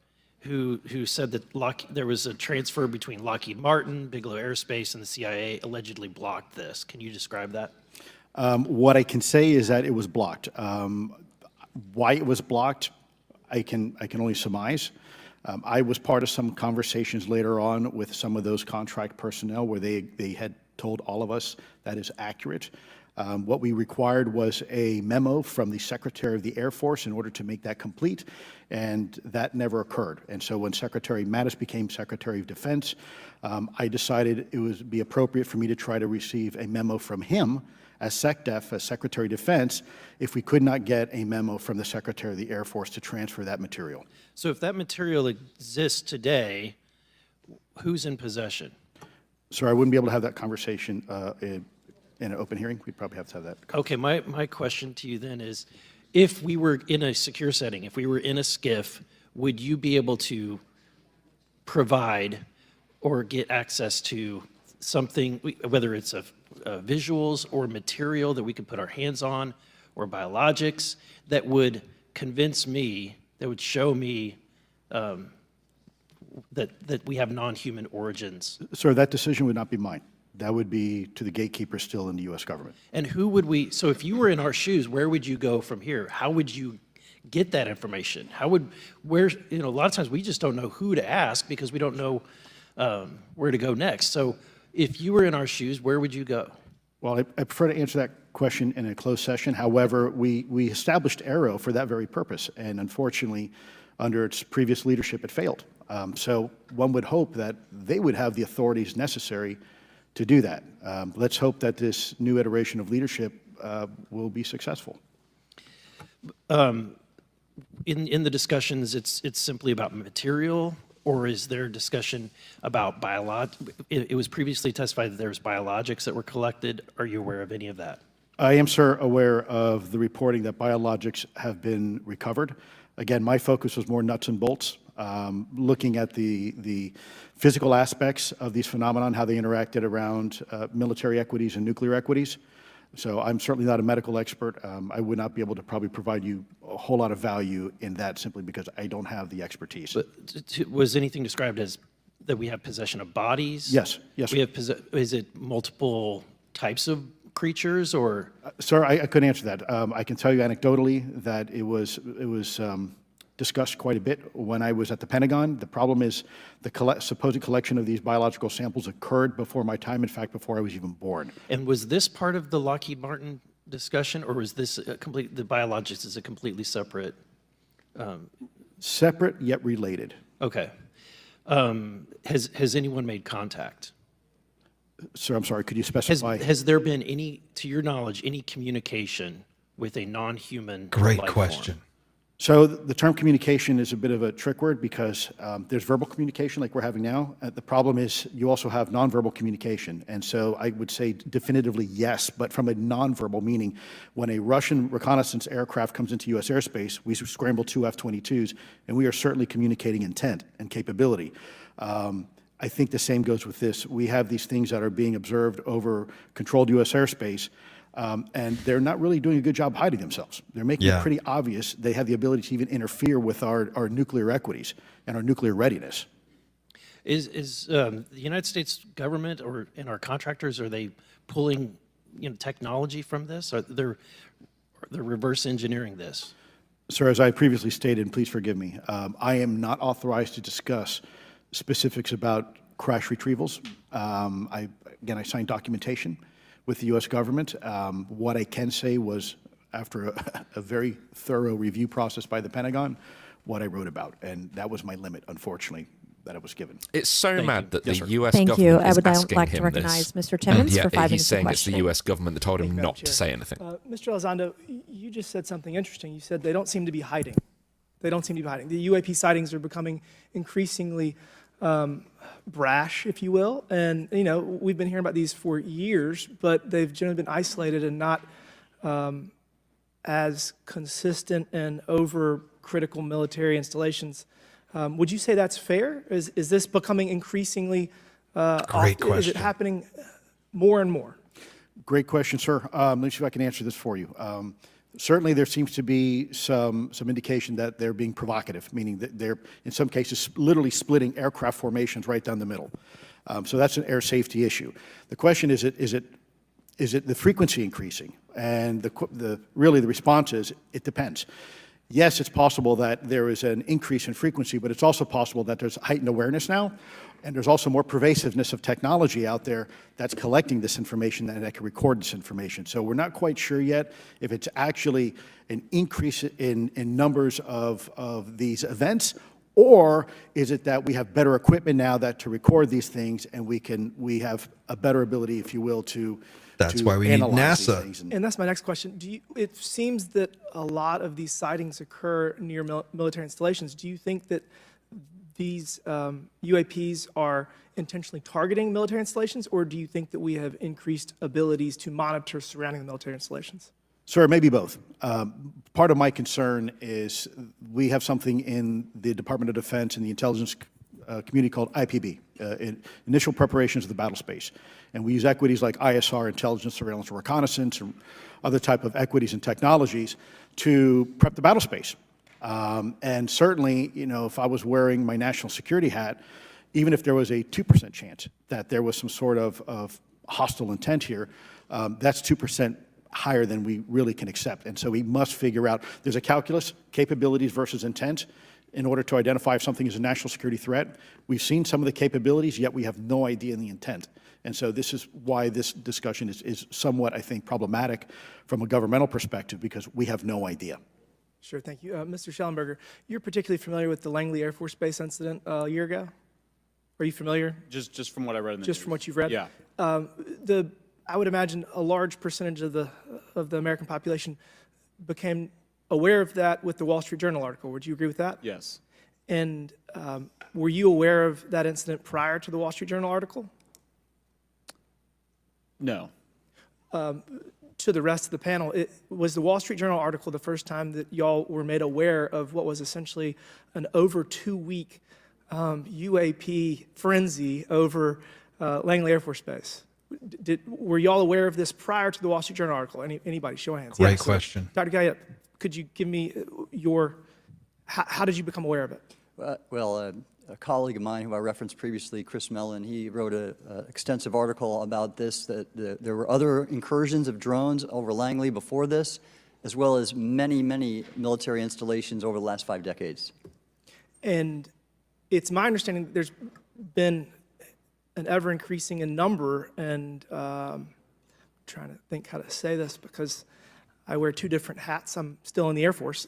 who said that there was a transfer between Lockheed Martin, Bigelow Aerospace, and the CIA allegedly blocked this. Can you describe that? What I can say is that it was blocked. Why it was blocked, I can only surmise. I was part of some conversations later on with some of those contract personnel where they had told all of us that is accurate. What we required was a memo from the Secretary of the Air Force in order to make that complete, and that never occurred. And so when Secretary Mattis became Secretary of Defense, I decided it would be appropriate for me to try to receive a memo from him as SecDef, as Secretary of Defense, if we could not get a memo from the Secretary of the Air Force to transfer that material. So if that material exists today, who's in possession? Sir, I wouldn't be able to have that conversation in an open hearing. We'd probably have to have that. Okay, my question to you then is, if we were in a secure setting, if we were in a SCIF, would you be able to provide or get access to something, whether it's visuals or material that we could put our hands on, or biologics, that would convince me, that would show me that we have non-human origins? Sir, that decision would not be mine. That would be to the gatekeeper still in the U.S. government. And who would we, so if you were in our shoes, where would you go from here? How would you get that information? A lot of times we just don't know who to ask because we don't know where to go next. So if you were in our shoes, where would you go? Well, I prefer to answer that question in a closed session. However, we established AARO for that very purpose, and unfortunately, under its previous leadership, it failed. So one would hope that they would have the authorities necessary to do that. Let's hope that this new iteration of leadership will be successful. In the discussions, it's simply about material, or is there discussion about it was previously testified that there was biologics that were collected. Are you aware of any of that? I am, sir, aware of the reporting that biologics have been recovered. Again, my focus was more nuts and bolts, looking at the physical aspects of these phenomena, how they interacted around military equities and nuclear equities. So I'm certainly not a medical expert. I would not be able to probably provide you a whole lot of value in that simply because I don't have the expertise. But was anything described as that we have possession of bodies? Yes, yes. Is it multiple types of creatures, or? Sir, I couldn't answer that. I can tell you anecdotally that it was discussed quite a bit when I was at the Pentagon. The problem is the supposed collection of these biological samples occurred before my time, in fact, before I was even born. And was this part of the Lockheed Martin discussion, or was this the biologics is a completely separate? Separate yet related. Okay. Has anyone made contact? Sir, I'm sorry, could you specify? Has there been any, to your knowledge, any communication with a non-human Great life question. form? So the term communication is a bit of a trick word because there's verbal communication like we're having now. The problem is you also have nonverbal communication. And so I would say definitively yes, but from a nonverbal meaning, when a Russian reconnaissance aircraft comes into U.S. airspace, we scramble 2 F-22s, and we are certainly communicating intent and capability. I think the same goes with this. We have these things that are being observed over controlled U.S. airspace, and they're not really doing a good job hiding themselves. They're making it pretty obvious they have the ability to even interfere with our nuclear equities and our nuclear readiness. Is the United States government and our contractors, are they pulling technology from this? Or they're reverse engineering this? Sir, as I previously stated, and please forgive me, I am not authorized to discuss specifics about crash retrievals. I signed documentation with the U.S. government. What I can say was, after a very thorough review process by the Pentagon, what I wrote about, and that was my limit, unfortunately, that I was given. It's so mad that the U.S. Thank government you. I is would asking like to him recognize this, Mr. Timmons and for yet 5 minutes he's of saying it's the questioning. U.S. government that told him not to say anything. Mr. Elizondo, you just said something interesting. You said they don't seem to be hiding. They don't seem to be hiding. The UAP sightings are becoming increasingly brash, if you will. And, we've been hearing about these for years, but they've generally been isolated and not as consistent and over critical military installations. Would you say that's fair? Is this becoming increasingly Great question. Is it happening more and more? Great question, sir. Let me see if I can answer this for you. Certainly, there seems to be some indication that they're being provocative, meaning that they're, in some cases, literally splitting aircraft formations right down the middle. So that's an air safety issue. The question is it the frequency increasing? And really the response is it depends. yes, it's possible that there is an increase in frequency, but it's also possible that there's heightened awareness now, and there's also more pervasiveness of technology out there that's collecting this information and that can record this information. So we're not quite sure yet if it's actually an increase in numbers of these events, or is it that we have better equipment now that to record these things, and we have a better ability, if you will, to That's why we need analyze these NASA. things. And that's my next question. It seems that a lot of these sightings occur near military installations. Do you think that these UAPs are intentionally targeting military installations, or do you think that we have increased abilities to monitor surrounding the military installations? Sir, maybe both. Part of my concern is we have something in the Department of Defense and the intelligence community called IPB, Initial Preparations of the Battle Space. And we use equities like ISR, intelligence, surveillance, and reconnaissance, and other type of equities and technologies to prep the battle space. And certainly, you know, if I was wearing my national security hat, even if there was a 2% chance that there was some sort of hostile intent here, that's 2% higher than we really can accept. And so we must figure out, there's a calculus, capabilities versus intent, in order to identify if something is a national security threat. We've seen some of the capabilities, yet we have no idea in the intent. And so this is why this discussion is somewhat, I think, problematic from a governmental perspective, because we have no idea. Sure, thank you. Mr. Schellenberger, you're particularly familiar with the Langley Air Force Base incident a year ago? Are you familiar? Just from what I read in the Just news. from what you've read? Yeah. I would imagine a large percentage of the American population became aware of that with the Wall Street Journal article. Would you agree with that? Yes. And were you aware of that incident prior to the Wall Street Journal article? No. To the rest of the panel, was the Wall Street Journal article the first time that y'all were made aware of what was essentially an over 2-week UAP frenzy over Langley Air Force Base? Were y'all aware of this prior to the Wall Street Journal article? Anybody, show of hands. Great Yes. question. Dr. Gallaudet, could you give me how did you become aware of it? A colleague of mine who I referenced previously, Chris Mellon, he wrote an extensive article about this, that there were other incursions of drones over Langley before this, as well as many, many military installations over the last 5 decades. And it's my understanding that there's been an ever-increasing in number, and I'm trying to think how to say this because I wear 2 different hats. I'm still in the Air Force.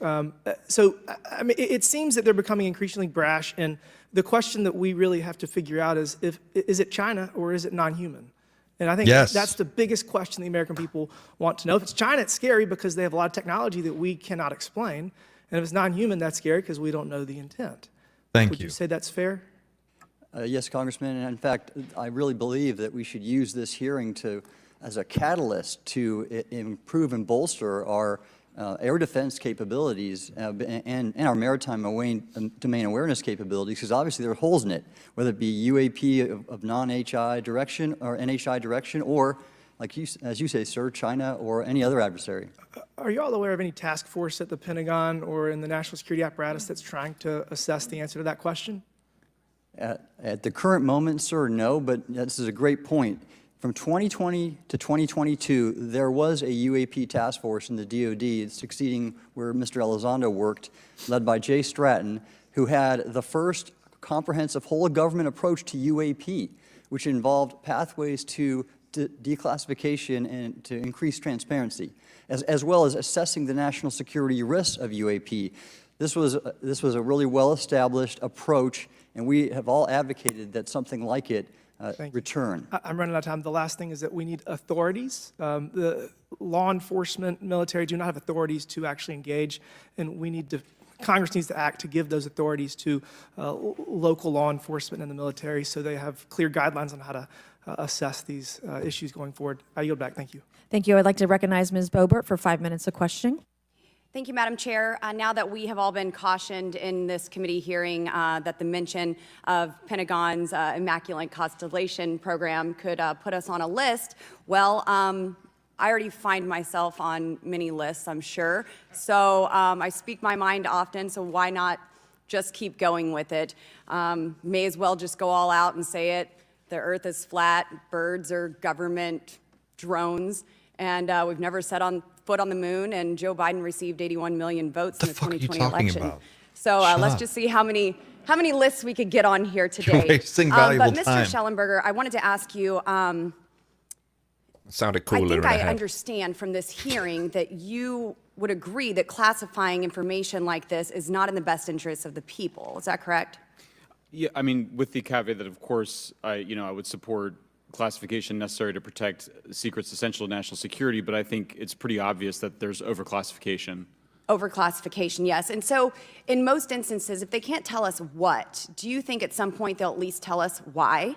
So, I mean, it seems that they're becoming increasingly brash, and the question that we really have to figure out is it China or is it non-human? And I think that's the biggest question the American people want to know. If it's China, it's scary because they have a lot of technology that we cannot explain. And if it's non-human, that's scary because we don't know the intent. Would you say that's fair? Yes, Congressman. And in fact, I really believe that we should use this hearing as a catalyst to improve and bolster our air defense capabilities and our maritime domain awareness capabilities, because obviously there are holes in it, whether it be UAP of non-HI direction or NHI direction, or, as you say, sir, China or any other adversary. Are you all aware of any task force at the Pentagon or in the national security apparatus that's trying to assess the answer to that question? At the current moment, sir, no, but this is a great point. From 2020 to 2022, there was a UAP task force in the DoD succeeding where Mr. Elizondo worked, led by Jay Stratton, who had the first comprehensive whole-of-government approach to UAP, which involved pathways to declassification and to increase transparency, as well as assessing the national security risks of UAP. This was a really well-established approach, and we have all advocated that something like it return. I'm running out of time. The last thing is that we need authorities. The law enforcement, military do not have authorities to actually engage, and Congress needs to act to give those authorities to local law enforcement and the military so they have clear guidelines on how to assess these issues going forward. I yield back. Thank you. Thank you. I'd like to recognize Ms. Boebert for 5 minutes of questioning. Thank you, Madam Chair. Now that we have all been cautioned in this committee hearing that the mention of Pentagon's Immaculate Constellation program could put us on a list, well, I already find myself on many lists, I'm sure. So I speak my mind often, so why not just keep going with it? May as well just go all out and say it. The earth is flat, birds are government drones, And we've never set foot on the moon, and Joe Biden received 81 million votes in the 2020 election. About? So let's just see how many lists we could get on here today. You're wasting valuable but Mr. time. Schellenberger, I wanted to ask you, Sounded cooler I think in I a head. understand from this hearing that you would agree that classifying information like this is not in the best interest of the people. Is that correct? Yeah, I mean, with the caveat that, of course, I would support classification necessary to protect secrets essential to national security, but I think it's pretty obvious that there's overclassification. Overclassification, yes. And so in most instances, if they can't tell us what, do you think at some point they'll at least tell us why?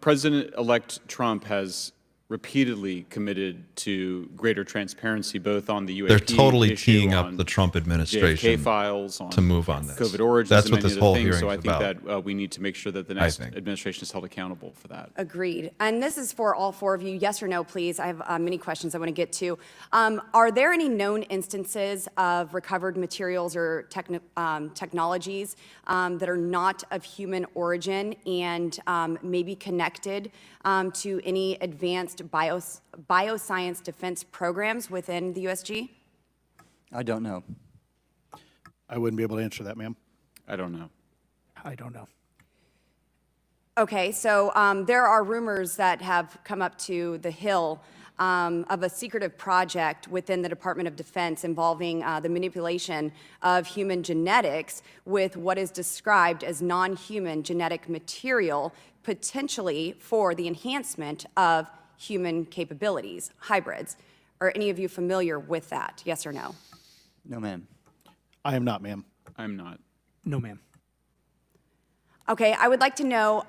President-elect Trump has repeatedly committed to greater transparency, both on the UAP They're totally issue, teeing up on the Trump administration JFK files, on to move on this. COVID origins, That's and what many this other whole things. hearing's So I think about. that we need to make sure that the next administration is held accountable for that. Agreed. And this is for all four of you. Yes or no, please. I have many questions I want to get to. Are there any known instances of recovered materials or technologies that are not of human origin and maybe connected to any advanced bioscience defense programs within the USG? I don't know. I wouldn't be able to answer that, ma'am. I don't know. I don't know. Okay, so there are rumors that have come up to the Hill of a secretive project within the Department of Defense involving the manipulation of human genetics with what is described as non-human genetic material, potentially for the enhancement of human capabilities, hybrids. Are any of you familiar with that? Yes or no? No, ma'am. I am not, ma'am. I'm not. No, ma'am. Okay, I would like to know,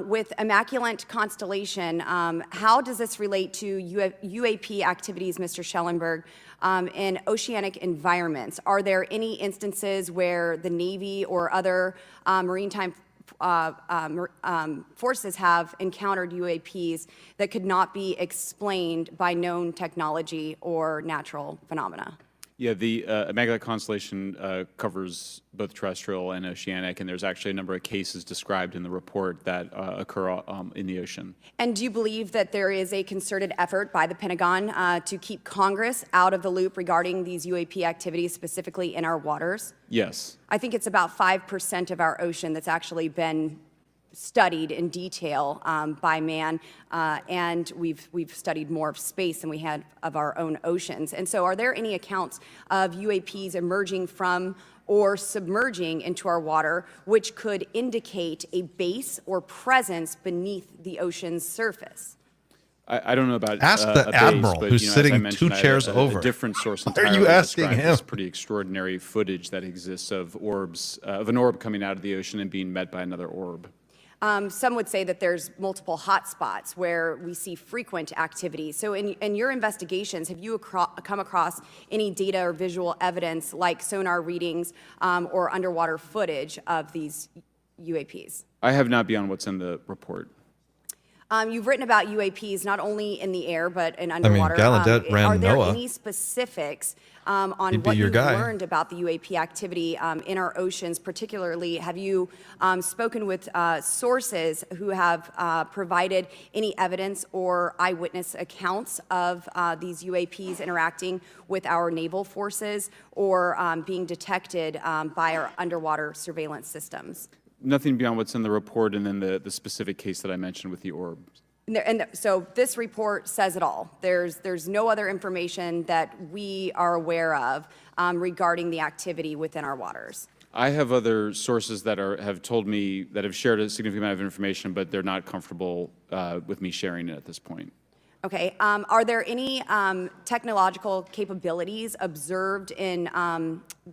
with Immaculate Constellation, how does this relate to UAP activities, Mr. Schellenberg, in oceanic environments? Are there any instances where the Navy or other maritime forces have encountered UAPs that could not be explained by known technology or natural phenomena? Yeah, the Immaculate Constellation covers both terrestrial and oceanic, and there's actually a number of cases described in the report that occur in the ocean. And do you believe that there is a concerted effort by the Pentagon to keep Congress out of the loop regarding these UAP activities, specifically in our waters? Yes. I think it's about 5% of our ocean that's actually been studied in detail by man, and we've studied more of space than we had of our own oceans. And so are there any accounts of UAPs emerging from or submerging into our water which could indicate a base or presence beneath the ocean's surface? I don't know about Ask the a base, Admiral, but, who's as I sitting mentioned, 2 chairs over. A different source Why are you entirely asking described him? this pretty extraordinary footage that exists of orbs, of an orb coming out of the ocean and being met by another orb. Some would say that there's multiple hotspots where we see frequent activity. So in your investigations, have you come across any data or visual evidence like sonar readings or underwater footage of these UAPs? I have not beyond what's in the report. You've written about UAPs not only in the air but in underwater. Gallaudet ran Are there NOAA. any specifics on He'd be what your you've guy. learned about the UAP activity in our oceans? Particularly, have you spoken with sources who have provided any evidence or eyewitness accounts of these UAPs interacting with our naval forces or being detected by our underwater surveillance systems? Nothing beyond what's in the report and then the specific case that I mentioned with the orb. So this report says it all. There's no other information that we are aware of regarding the activity within our waters. I have other sources that have told me that have shared a significant amount of information, but they're not comfortable with me sharing it at this point. Okay. Are there any technological capabilities observed in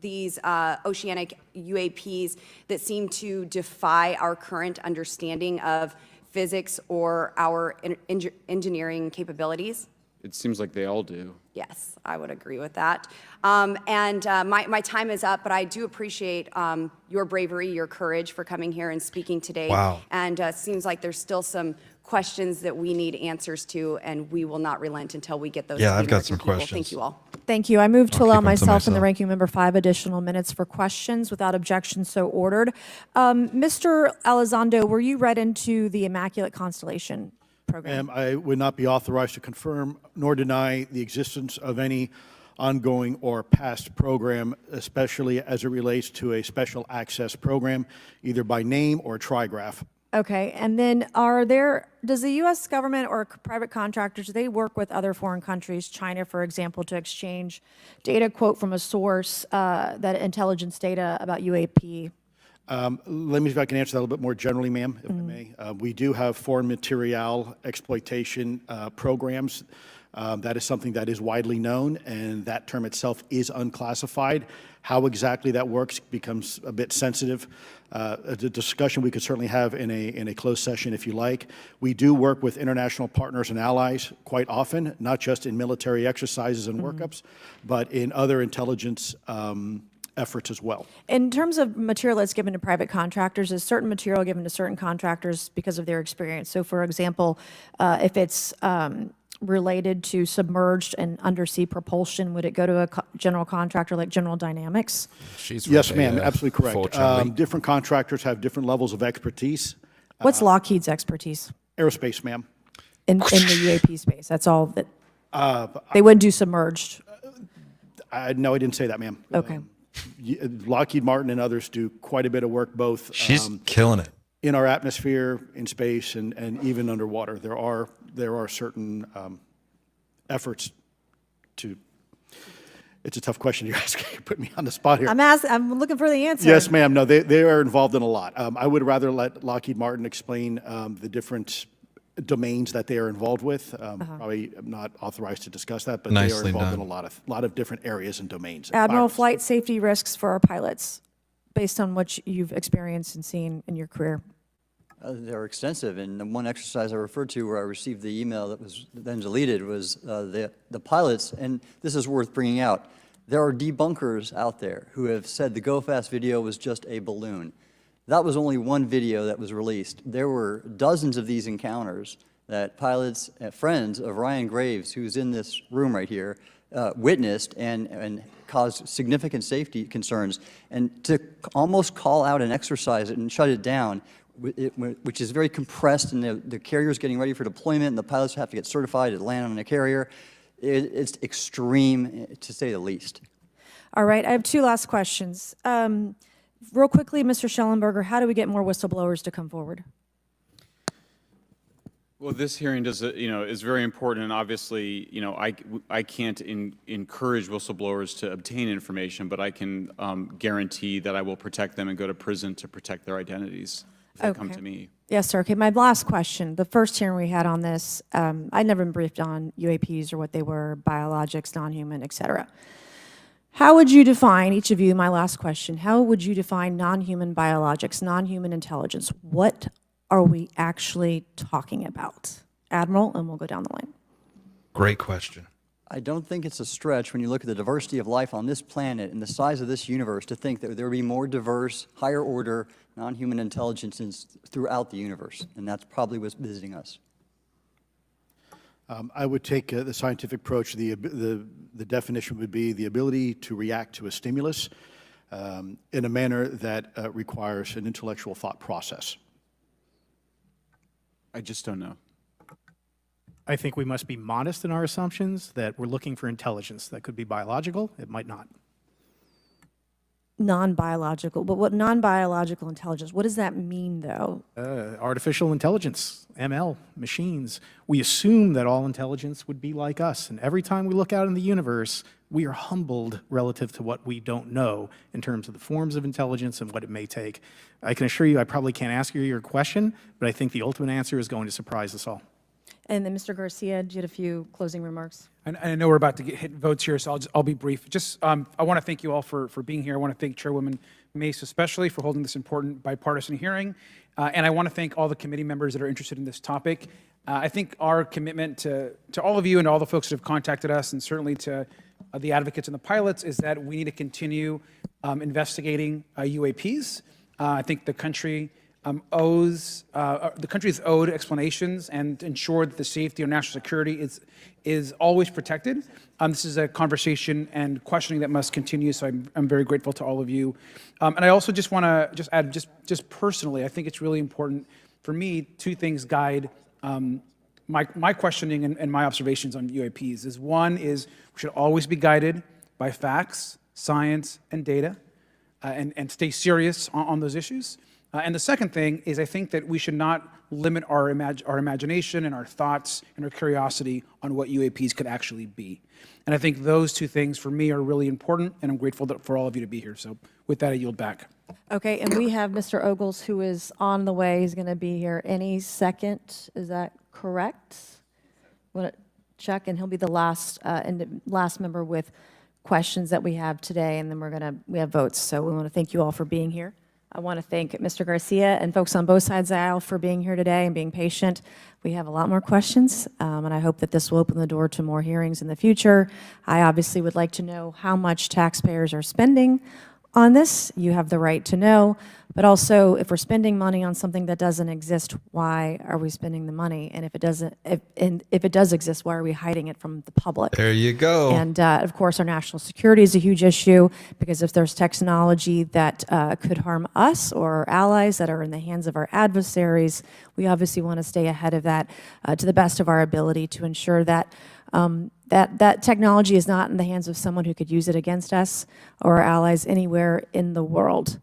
these oceanic UAPs that seem to defy our current understanding of physics or our engineering capabilities? It seems like they all do. Yes, I would agree with that. My time is up, but I do appreciate your bravery, your courage for coming here and speaking today. Wow. And it seems like there's still some questions that we need answers to, and we will not relent until we get those. Yeah, to the I've got American some people. questions. Thank you all. Thank you. I move to I'll allow keep 'em to myself and the myself. ranking member 5 additional minutes for questions without objection, so ordered. Mr. Elizondo, were you read into the Immaculate Constellation? program? Ma'am, I would not be authorized to confirm nor deny the existence of any ongoing or past program, especially as it relates to a special access program, either by name or trigraph. Okay, and then does the U.S. government or private contractors, do they work with other foreign countries, China, for example, to exchange data, quote, from a source, that intelligence data about UAP? Let me see if I can answer that a little bit more generally, ma'am, if I may. We do have foreign material exploitation programs. That is something that is widely known, and that term itself is unclassified. How exactly that works becomes a bit sensitive. A discussion we could certainly have in a closed session if you like. We do work with international partners and allies quite often, not just in military exercises and workups, but in other intelligence efforts as well. In terms of material that's given to private contractors, is certain material given to certain contractors because of their experience? So, for example, if it's related to submerged and undersea propulsion, would it go to a general contractor like General Dynamics? Yes, ma'am, absolutely correct. Different contractors have different levels of expertise. What's Lockheed's expertise? Aerospace, ma'am. In the UAP space, that's all that, they wouldn't do submerged? No, I didn't say that, ma'am. Okay. Lockheed Martin and others do quite a bit of work, both She's killing it. in our atmosphere, in space, and even underwater. There are certain efforts to. It's a tough question you're asking. You put me on the spot here. I'm looking for the answer. Yes, ma'am. No, they are involved in a lot. I would rather let Lockheed Martin explain the different domains that they are involved with. Probably am not authorized to discuss that, but they are involved in a lot of different areas and domains. Admiral, flight safety risks for our pilots, based on what you've experienced and seen in your career. They're extensive, and the one exercise I referred to where I received the email that was then deleted was the pilots, and this is worth bringing out. There are debunkers out there who have said the Go Fast video was just a balloon. That was only one video that was released. There were dozens of these encounters that pilots, friends of Ryan Graves, who's in this room right here, witnessed and caused significant safety concerns. And to almost call out and exercise it and shut it down, which is very compressed, and the carrier's getting ready for deployment, and the pilots have to get certified to land on a carrier, it's extreme, to say the least. All right, I have two last questions. Real quickly, Mr. Schellenberger, how do we get more whistleblowers to come forward? Well, this hearing is very important, and obviously, I can't encourage whistleblowers to obtain information, but I can guarantee that I will protect them and go to prison to protect their identities if they come to me. Yes, sir. Okay, my last question. The first hearing we had on this, I'd never been briefed on UAPs or what they were, biologics, non-human, et cetera. How would you define, each of you, my last question, how would you define non-human biologics, non-human intelligence? What are we actually talking about? Admiral, and we'll go down the line. Great question. I don't think it's a stretch when you look at the diversity of life on this planet and the size of this universe to think that there would be more diverse, higher order, non-human intelligences throughout the universe, and that's probably what's visiting us. I would take the scientific approach. The definition would be the ability to react to a stimulus in a manner that requires an intellectual thought process. I just don't know. I think we must be modest in our assumptions that we're looking for intelligence. That could be biological, it might not. Non-biological, but what non-biological intelligence, what does that mean, though? Artificial intelligence, ML, machines. We assume that all intelligence would be like us, and every time we look out in the universe, we are humbled relative to what we don't know in terms of the forms of intelligence and what it may take. I can assure you I probably can't ask you your question, but I think the ultimate answer is going to surprise us all. And then Mr. Garcia, you had a few closing remarks. I know we're about to hit votes here, so I'll be brief. Just, I want to thank you all for being here. I want to thank Chairwoman Mace especially for holding this important bipartisan hearing. And I want to thank all the committee members that are interested in this topic. I think our commitment to all of you and all the folks that have contacted us, and certainly to the advocates and the pilots, is that we need to continue investigating UAPs. I think the country the country is owed explanations and ensure that the safety or national security is always protected. This is a conversation and questioning that must continue, so I'm very grateful to all of you. And I also just want to add, just personally, I think it's really important for me, two things guide my questioning and my observations on UAPs is, one is we should always be guided by facts, science, and data, and stay serious on those issues. And the second thing is, I think that we should not limit our imagination and our thoughts and our curiosity on what UAPs could actually be. And I think those two things for me are really important, and I'm grateful for all of you to be here. So with that, I yield back. Okay, and we have Mr. Ogles, who is on the way. He's going to be here any second. Is that correct? Want to check, and he'll be the last member with questions that we have today, and then we have votes. So we want to thank you all for being here. I want to thank Mr. Garcia and folks on both sides of the aisle for being here today and being patient. We have a lot more questions, and I hope that this will open the door to more hearings in the future. I obviously would like to know how much taxpayers are spending on this. You have the right to know, but also if we're spending money on something that doesn't exist, why are we spending the money? And if it does exist, why are we hiding it from the public? There you go. And of course, our national security is a huge issue, because if there's technology that could harm us or our allies that are in the hands of our adversaries, we obviously want to stay ahead of that to the best of our ability to ensure that that technology is not in the hands of someone who could use it against us or our allies anywhere in the world.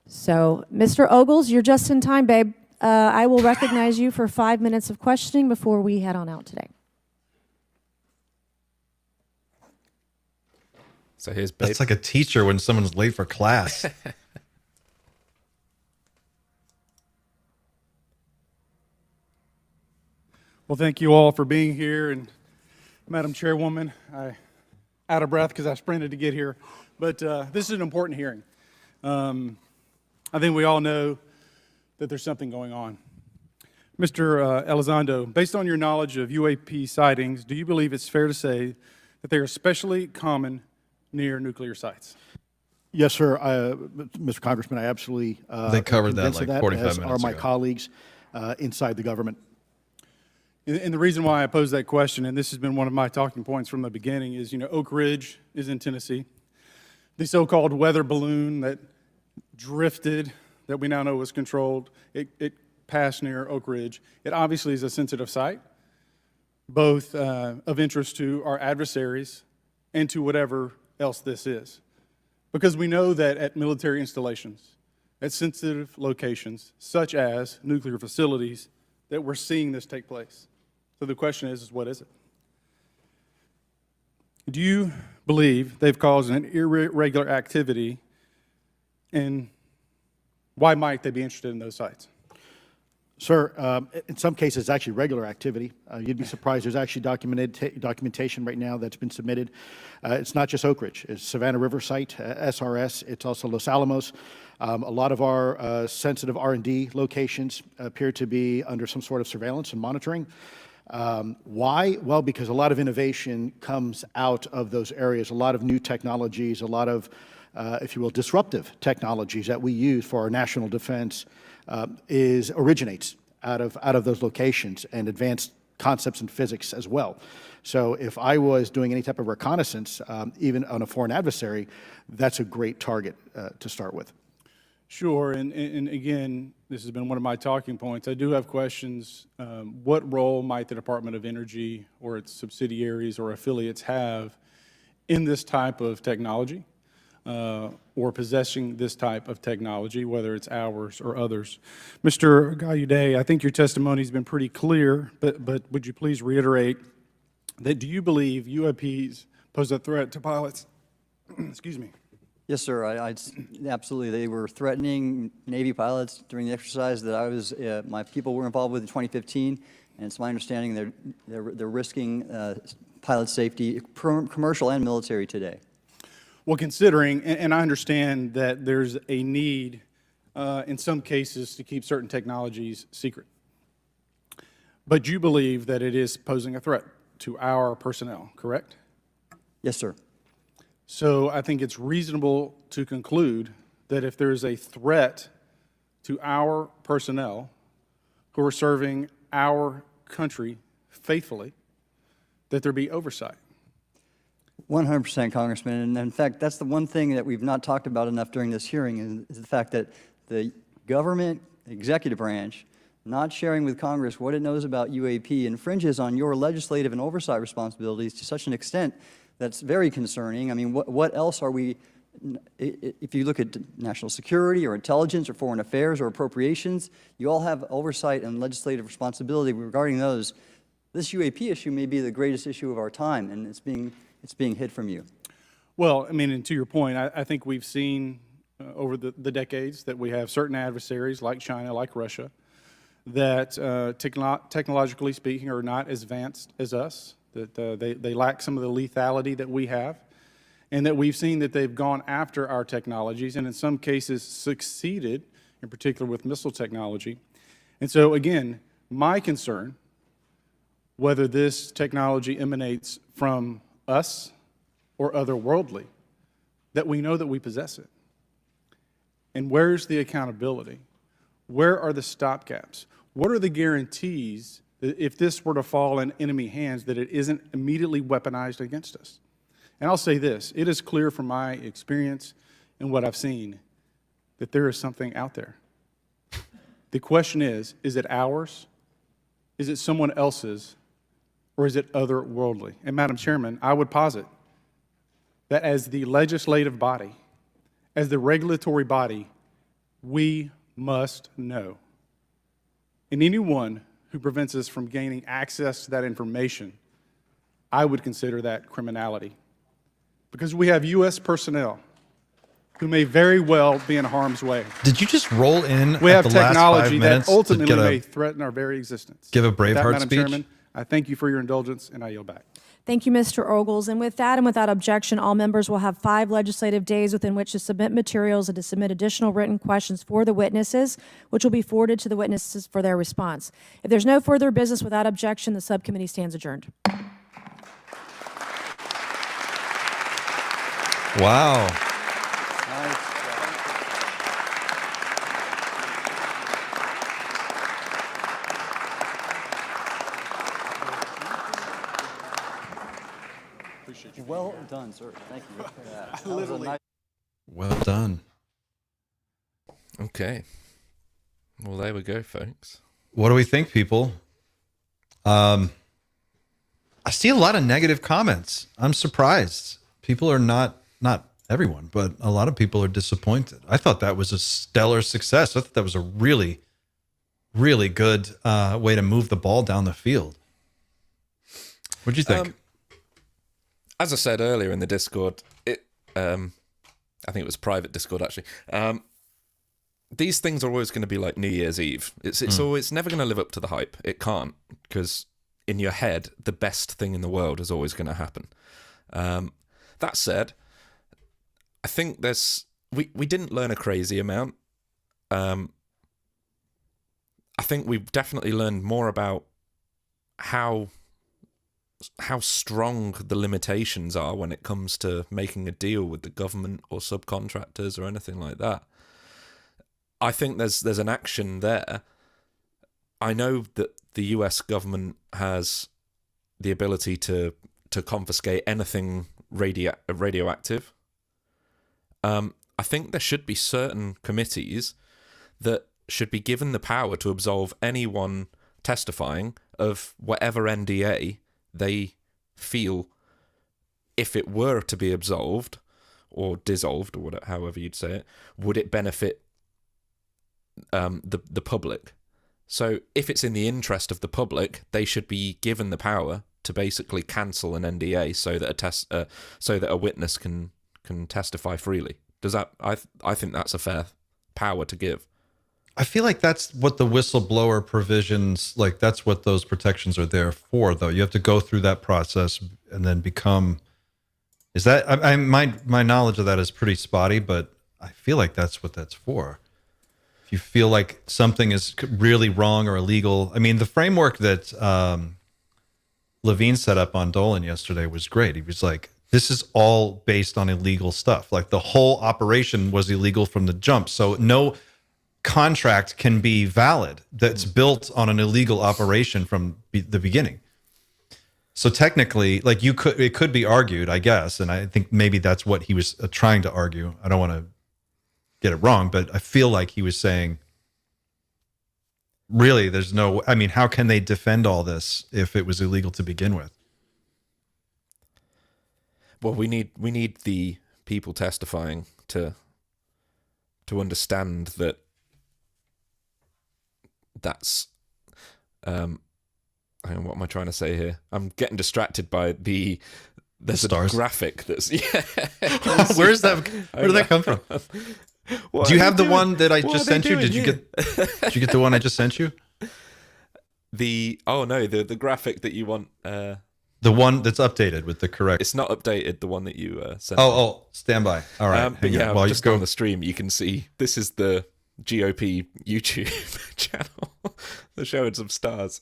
So, Mr. Ogles, you're just in time, babe. I will recognize you for 5 minutes of questioning before we head on out today. So here's babe. That's like a teacher when someone's late for class. Well, thank you all for being here, and Madam Chairwoman, I'm out of breath because I sprinted to get here, but this is an important hearing. I think we all know that there's something going on. Mr. Elizondo, based on your knowledge of UAP sightings, do you believe it's fair to say that they are especially common near nuclear sites? Yes, sir. Mr. Congressman, I absolutely they covered that convinced like of 45 as minutes are my ago. colleagues inside the government. And the reason why I pose that question, and this has been one of my talking points from the beginning, is, Oak Ridge is in Tennessee. The so-called weather balloon that drifted, that we now know was controlled, it passed near Oak Ridge. It obviously is a sensitive site, both of interest to our adversaries and to whatever else this is. Because we know that at military installations, at sensitive locations, such as nuclear facilities, that we're seeing this take place. So the question is what is it? Do you believe they've caused an irregular activity, and why might they be interested in those sites? Sir, in some cases, it's actually regular activity. You'd be surprised. There's actually documentation right now that's been submitted. It's not just Oak Ridge. It's Savannah River site, SRS. It's also Los Alamos. A lot of our sensitive R&D locations appear to be under some sort of surveillance and monitoring. Why? Well, because a lot of innovation comes out of those areas, a lot of new technologies, a lot of, if you will, disruptive technologies that we use for our national defense originates out of those locations, and advanced concepts in physics as well. So if I was doing any type of reconnaissance, even on a foreign adversary, that's a great target to start with. Sure, and again, this has been one of my talking points. I do have questions. What role might the Department of Energy or its subsidiaries or affiliates have in this type of technology, or possessing this type of technology, whether it's ours or others? Mr. Gallaudet, I think your testimony has been pretty clear, but would you please reiterate that do you believe UAPs pose a threat to pilots? Excuse me. Yes, sir. Absolutely. They were threatening Navy pilots during the exercise that I was, my people were involved with in 2015, and it's my understanding they're risking pilot safety, commercial and military, today. Well, considering, and I understand that there's a need in some cases to keep certain technologies secret, but you believe that it is posing a threat to our personnel, correct? Yes, sir. So I think it's reasonable to conclude that if there's a threat to our personnel who are serving our country faithfully, that there be oversight. 100%, Congressman. And in fact, that's the one thing that we've not talked about enough during this hearing, is the fact that the government executive branch not sharing with Congress what it knows about UAP infringes on your legislative and oversight responsibilities to such an extent that's very concerning. I mean, what else are we, if you look at national security or intelligence or foreign affairs or appropriations, you all have oversight and legislative responsibility regarding those. This UAP issue may be the greatest issue of our time, and it's being hid from you. Well, I mean, and to your point, I think we've seen over the decades that we have certain adversaries like China, like Russia, that technologically speaking are not as advanced as us, that they lack some of the lethality that we have, and that we've seen that they've gone after our technologies and in some cases succeeded, in particular with missile technology. And so again, my concern, whether this technology emanates from us or otherworldly, that we know that we possess it. And where's the accountability? Where are the stopgaps? What are the guarantees that if this were to fall in enemy hands, that it isn't immediately weaponized against us? And I'll say this, it is clear from my experience and what I've seen that there is something out there. The question is it ours? Is it someone else's? Or is it otherworldly? And Madam Chairman, I would posit that as the legislative body, as the regulatory body, we must know. And anyone who prevents us from gaining access to that information, I would consider that criminality. Because we have U.S. personnel who may very well be in harm's way. Did you just roll in We at have the last 5 technology minutes that ultimately to may threaten our very existence. give a With that, Braveheart Madam speech? Chairman, I thank you for your indulgence, and I yield back. Thank you, Mr. Ogles. And with that and without objection, all members will have 5 legislative days within which to submit materials and to submit additional written questions for the witnesses, which will be forwarded to the witnesses for their response. If there's no further business without objection, the subcommittee stands adjourned. Wow. Well done, sir. Thank you for that. That was a nice. Well done. Okay. Well, there we go, folks. What do we think, people? I see a lot of negative comments. I'm surprised. People are not everyone, but a lot of people are disappointed. I thought that was a stellar success. I thought that was a really, really good way to move the ball down the field. What'd you think? As I said earlier in the Discord, I think it was private Discord actually. These things are always going to be like New Year's Eve. It's never going to live up to the hype. It can't, because in your head, the best thing in the world is always going to happen. That said, I think we didn't learn a crazy amount. I think we've definitely learned more about how strong the limitations are when it comes to making a deal with the government or subcontractors or anything like that. I think there's an action there. I know that the US government has the ability to confiscate anything radioactive. I think there should be certain committees that should be given the power to absolve anyone testifying of whatever NDA they feel, if it were to be absolved or dissolved, or whatever, however you'd say it, would it benefit the public? So if it's in the interest of the public, they should be given the power to basically cancel an NDA so that a witness can testify freely. Does that? I think that's a fair power to give. I feel like that's what the whistleblower provisions, like that's what those protections are there for, though. You have to go through that process and then become, is that, my knowledge of that is pretty spotty, but I feel like that's what that's for. If you feel like something is really wrong or illegal, I mean, the framework that Levine set up on Dolan yesterday was great. He was like, this is all based on illegal stuff. Like the whole operation was illegal from the jump. So no contract can be valid that's built on an illegal operation from the beginning. So technically, like it could be argued, I guess, and I think maybe that's what he was trying to argue. I don't want to get it wrong, but I feel like he was saying really, there's no, I mean, how can they defend all this if it was illegal to begin with? Well, we need the people testifying to understand that that's hang on, what am I trying to say here? I'm getting distracted by there's a graphic that's Where's that? Where did that come from? Do you have the one that I just sent you? Did you get the one I just sent you? The graphic that you want. The one that's updated with the correct. It's not updated. The one that you sent. Oh, stand by. All right. But yeah, while just on the stream, you can see this is the GOP YouTube channel. They're showing some stars.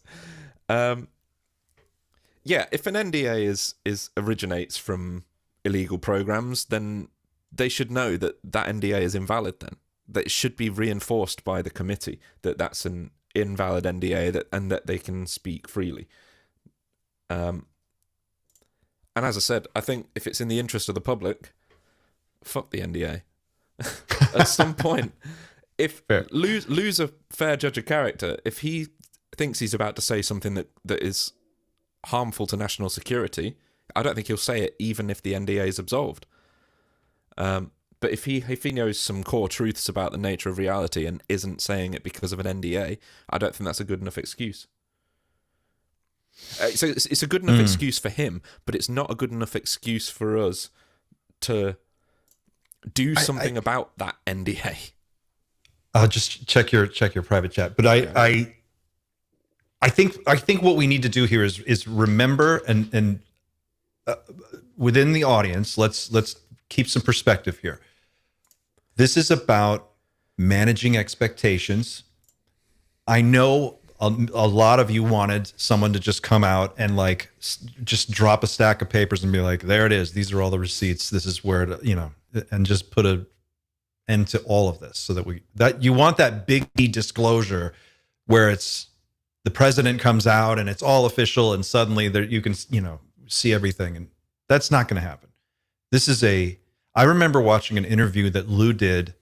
Yeah, if an NDA originates from illegal programs, then they should know that NDA is invalid. Then that it should be reinforced by the committee that that's an invalid NDA and that they can speak freely. And as I said, I think if it's in the interest of the public, fuck the NDA. At some point, if lose a fair judge of character, if he thinks he's about to say something that is harmful to national security, I don't think he'll say it even if the NDA is absolved. But if he knows some core truths about the nature of reality and isn't saying it because of an NDA, I don't think that's a good enough excuse. So it's a good enough excuse for him, but it's not a good enough excuse for us to do something about that NDA. I'll just check your private chat. But I think what we need to do here is remember and within the audience, let's keep some perspective here. This is about managing expectations. I know a lot of you wanted someone to just come out and like just drop a stack of papers and be like, there it is. These are all the receipts. This is where and just put an end to all of this so that you want that big disclosure where it's the president comes out and it's all official and suddenly there you can, see everything. And that's not going to happen. I remember watching an interview that Lou did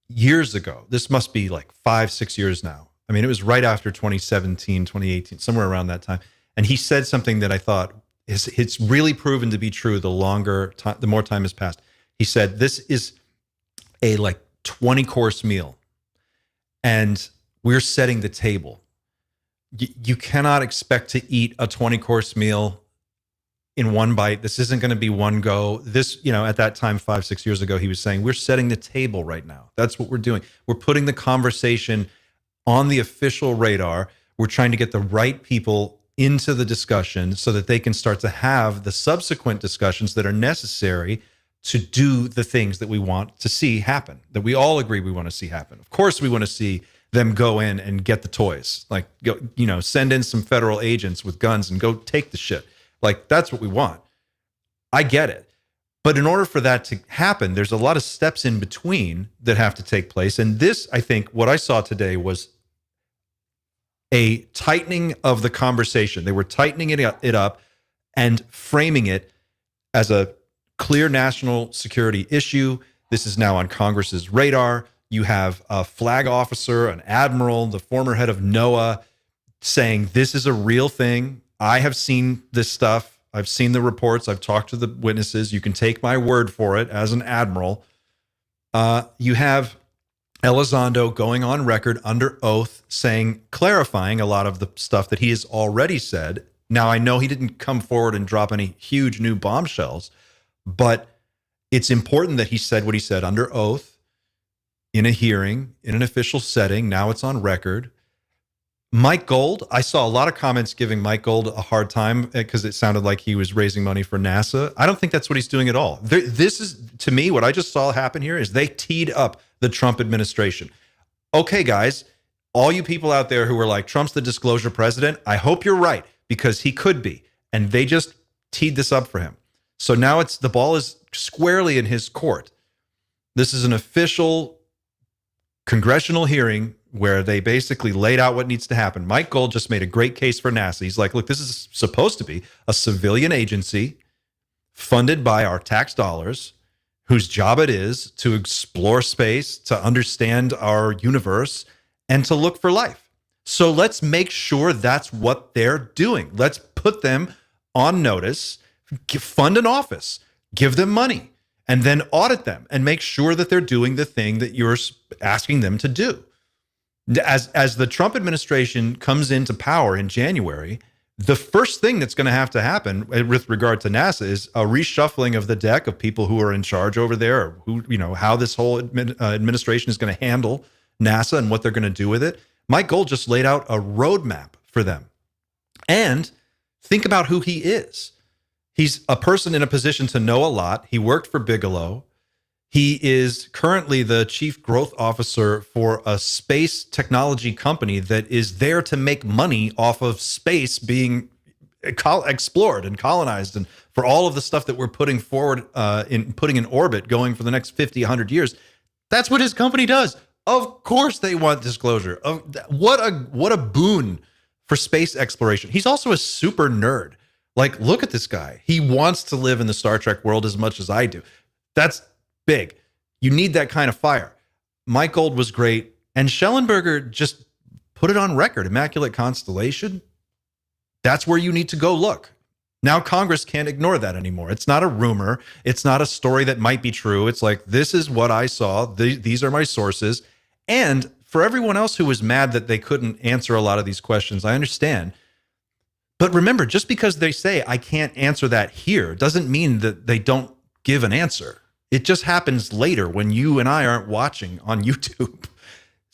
years ago. This must be like 5-6 years now. I mean, it was right after 2017, 2018, somewhere around that time. And he said something that I thought it's really proven to be true the more time has passed. He said, this is a 20-course meal and we're setting the table. You cannot expect to eat a 20-course meal in one bite. This isn't going to be one go. This, at that time, 5-6 years ago, he was saying, we're setting the table right now. That's what we're doing. We're putting the conversation on the official radar. We're trying to get the right people into the discussion so that they can start to have the subsequent discussions that are necessary to do the things that we want to see happen, that we all agree we want to see happen. Of course, we want to see them go in and get the toys, send in some federal agents with guns and go take the shit. That's what we want. I get it. But in order for that to happen, there's a lot of steps in between that have to take place. And this, I think, what I saw today was a tightening of the conversation. They were tightening it up and framing it as a clear national security issue. This is now on Congress's radar. You have a flag officer, an admiral, the former head of NOAA saying this is a real thing. I have seen this stuff. I've seen the reports. I've talked to the witnesses. You can take my word for it as an admiral. You have Elizondo going on record under oath clarifying a lot of the stuff that he has already said. Now, I know he didn't come forward and drop any huge new bombshells, but it's important that he said what he said under oath in a hearing, in an official setting. Now it's on record. Mike Gold, I saw a lot of comments giving Mike Gold a hard time because it sounded like he was raising money for NASA. I don't think that's what he's doing at all. This is, to me, what I just saw happen here is they teed up the Trump administration. Okay, guys, all you people out there who are like, Trump's the disclosure president, I hope you're right, because he could be. And they just teed this up for him. So now the ball is squarely in his court. This is an official congressional hearing where they basically laid out what needs to happen. Mike Gold just made a great case for NASA. He's like, look, this is supposed to be a civilian agency funded by our tax dollars, whose job it is to explore space, to understand our universe, and to look for life. So let's make sure that's what they're doing. Let's put them on notice, fund an office, give them money, and then audit them and make sure that they're doing the thing that you're asking them to do. As the Trump administration comes into power in January, the first thing that's going to happen with regard to NASA is a reshuffling of the deck of people who are in charge over there, or who, how this whole administration is going to handle NASA and what they're going to do with it. Mike Gold just laid out a roadmap for them. And think about who he is. He's a person in a position to know a lot. He worked for Bigelow. He is currently the chief growth officer for a space technology company that is there to make money off of space being explored and colonized, and for all of the stuff that we're putting forward putting in orbit going for the next 50, 100 years. That's what his company does. Of course they want disclosure. What a boon for space exploration. He's also a super nerd. Like, look at this guy. He wants to live in the Star Trek world as much as I do. That's big. You need that kind of fire. Mike Gold was great. And Schellenberger just put it on record. Immaculate Constellation. That's where you need to go look. Now Congress can't ignore that anymore. It's not a rumor. It's not a story that might be true. It's like, this is what I saw. These are my sources. And for everyone else who was mad that they couldn't answer a lot of these questions, I understand. But remember, just because they say, I can't answer that here, doesn't mean that they don't give an answer. It just happens later when you and I aren't watching on YouTube.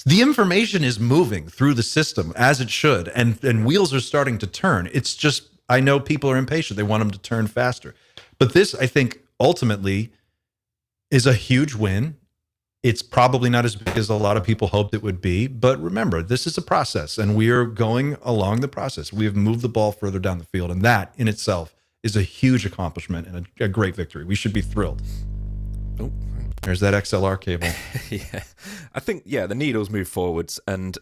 The information is moving through the system as it should, and wheels are starting to turn. It's just, I know people are impatient. They want them to turn faster. But this, I think, ultimately is a huge win. It's probably not as big as a lot of people hoped it would be. But remember, this is a process, and we are going along the process. We have moved the ball further down the field, and that in itself is a huge accomplishment and a great victory. We should be thrilled. Oh, there's that XLR cable. Yeah, I think, the needles move forwards, and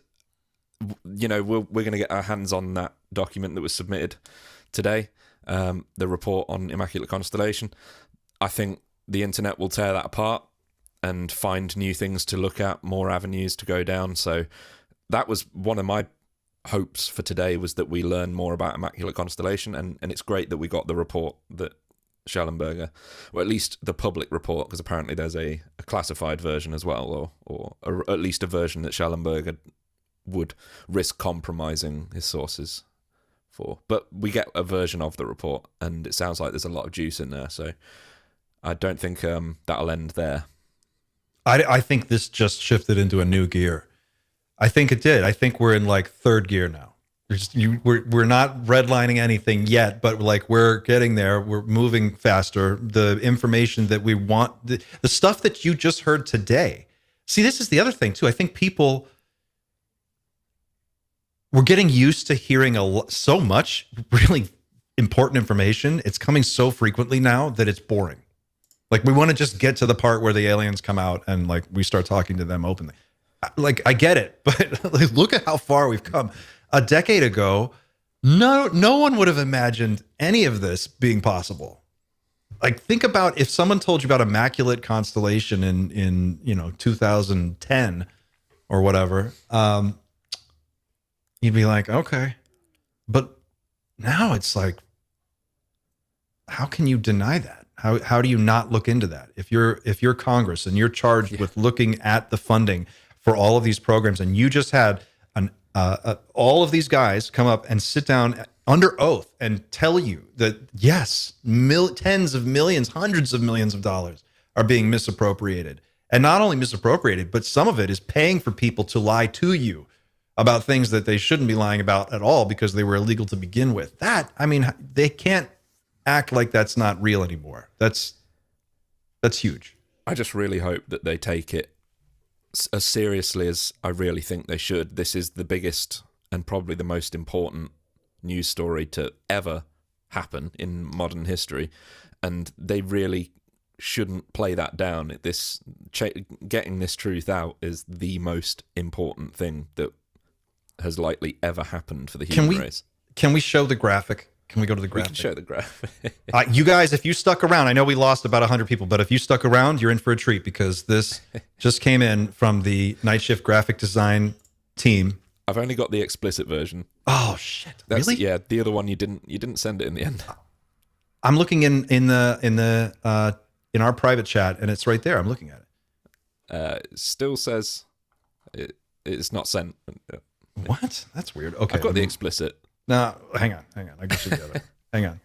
we're going to get our hands on that document that was submitted today, the report on Immaculate Constellation. I think the internet will tear that apart and find new things to look at, more avenues to go down. So that was one of my hopes for today, was that we learn more about Immaculate Constellation, and it's great that we got the report that Schellenberger, or at least the public report, because apparently there's a classified version as well, or at least a version that Schellenberger would risk compromising his sources for. But we get a version of the report, and it sounds like there's a lot of juice in there, so I don't think that'll end there. I think this just shifted into a new gear. I think it did. I think we're in like third gear now. We're not redlining anything yet, but like we're getting there. We're moving faster. The information that we want, the stuff that you just heard today. See, this is the other thing too. I think we're getting used to hearing so much really important information. It's coming so frequently now that it's boring. Like, we want to just get to the part where the aliens come out and like we start talking to them openly. Like, I get it, but like, look at how far we've come. A decade ago, no one would have imagined any of this being possible. Like, think about if someone told you about Immaculate Constellation in 2010 or whatever, you'd be like, okay. But now it's like, how can you deny that? How do you not look into that? If you're Congress and you're charged with looking at the funding for all of these programs, and you just had all of these guys come up and sit down under oath and tell you that yes, tens of millions, hundreds of millions of dollars are being misappropriated, and not only misappropriated, but some of it is paying for people to lie to you about things that they shouldn't be lying about at all because they were illegal to begin with. They can't act like that's not real anymore. That's huge. I just really hope that they take it as seriously as I really think they should. This is the biggest and probably the most important news story to ever happen in modern history, and they really shouldn't play that down. Getting this truth out is the most important thing that has likely ever happened for the human race. Can we show the graphic? Can we go to the graphic? We can show the graphic. You guys, if you stuck around, I know we lost about 100 people, but if you stuck around, you're in for a treat, because this just came in from the Night Shift graphic design team. I've only got the explicit version. Oh shit! Really? Yeah, the other one you didn't send it in the end. I'm looking in our private chat, and it's right there. I'm looking at it. It still says it's not sent. What? That's weird. Okay, I've got the explicit. No, hang on. I guess you got it. Hang on.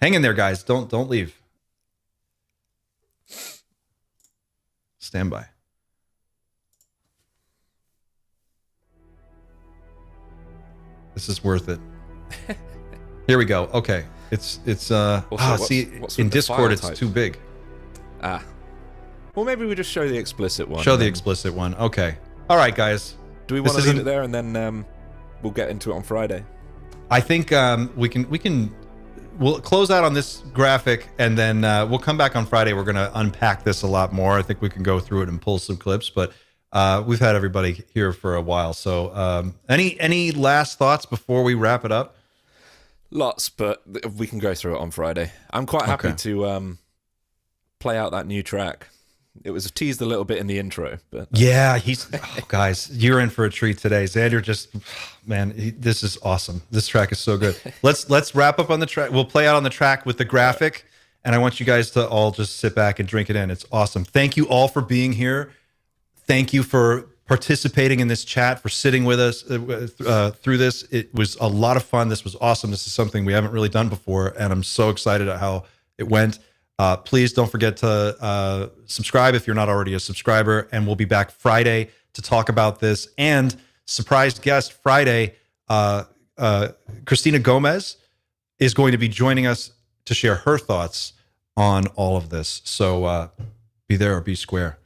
Hang in there, guys. Don't leave. Stand by. This is worth it. Here we go. Okay. It's Also, see, what's in with the Discord file it's type? too big. Well, maybe we just show the explicit one. Show the explicit one. Okay. All right, guys. Do we want to leave it there and then we'll get into it on Friday? I think we'll close out on this graphic, and then we'll come back on Friday. We're going to unpack this a lot more. I think we can go through it and pull some clips, but we've had everybody here for a while. So any last thoughts before we wrap it up? Lots, but we can go through it on Friday. I'm quite happy to play out that new track. It was teased a little bit in the intro, but yeah, guys, you're in for a treat today. Xander this is awesome. This track is so good. Let's wrap up on the track. We'll play out on the track with the graphic, and I want you guys to all just sit back and drink it in. It's awesome. Thank you all for being here. Thank you for participating in this chat, for sitting with us through this. It was a lot of fun. This was awesome. This is something we haven't really done before, and I'm so excited at how it went. Please don't forget to subscribe if you're not already a subscriber, and we'll be back Friday to talk about this. And surprise guest Friday, Christina Gomez is going to be joining us to share her thoughts on all of this. So be there or be square.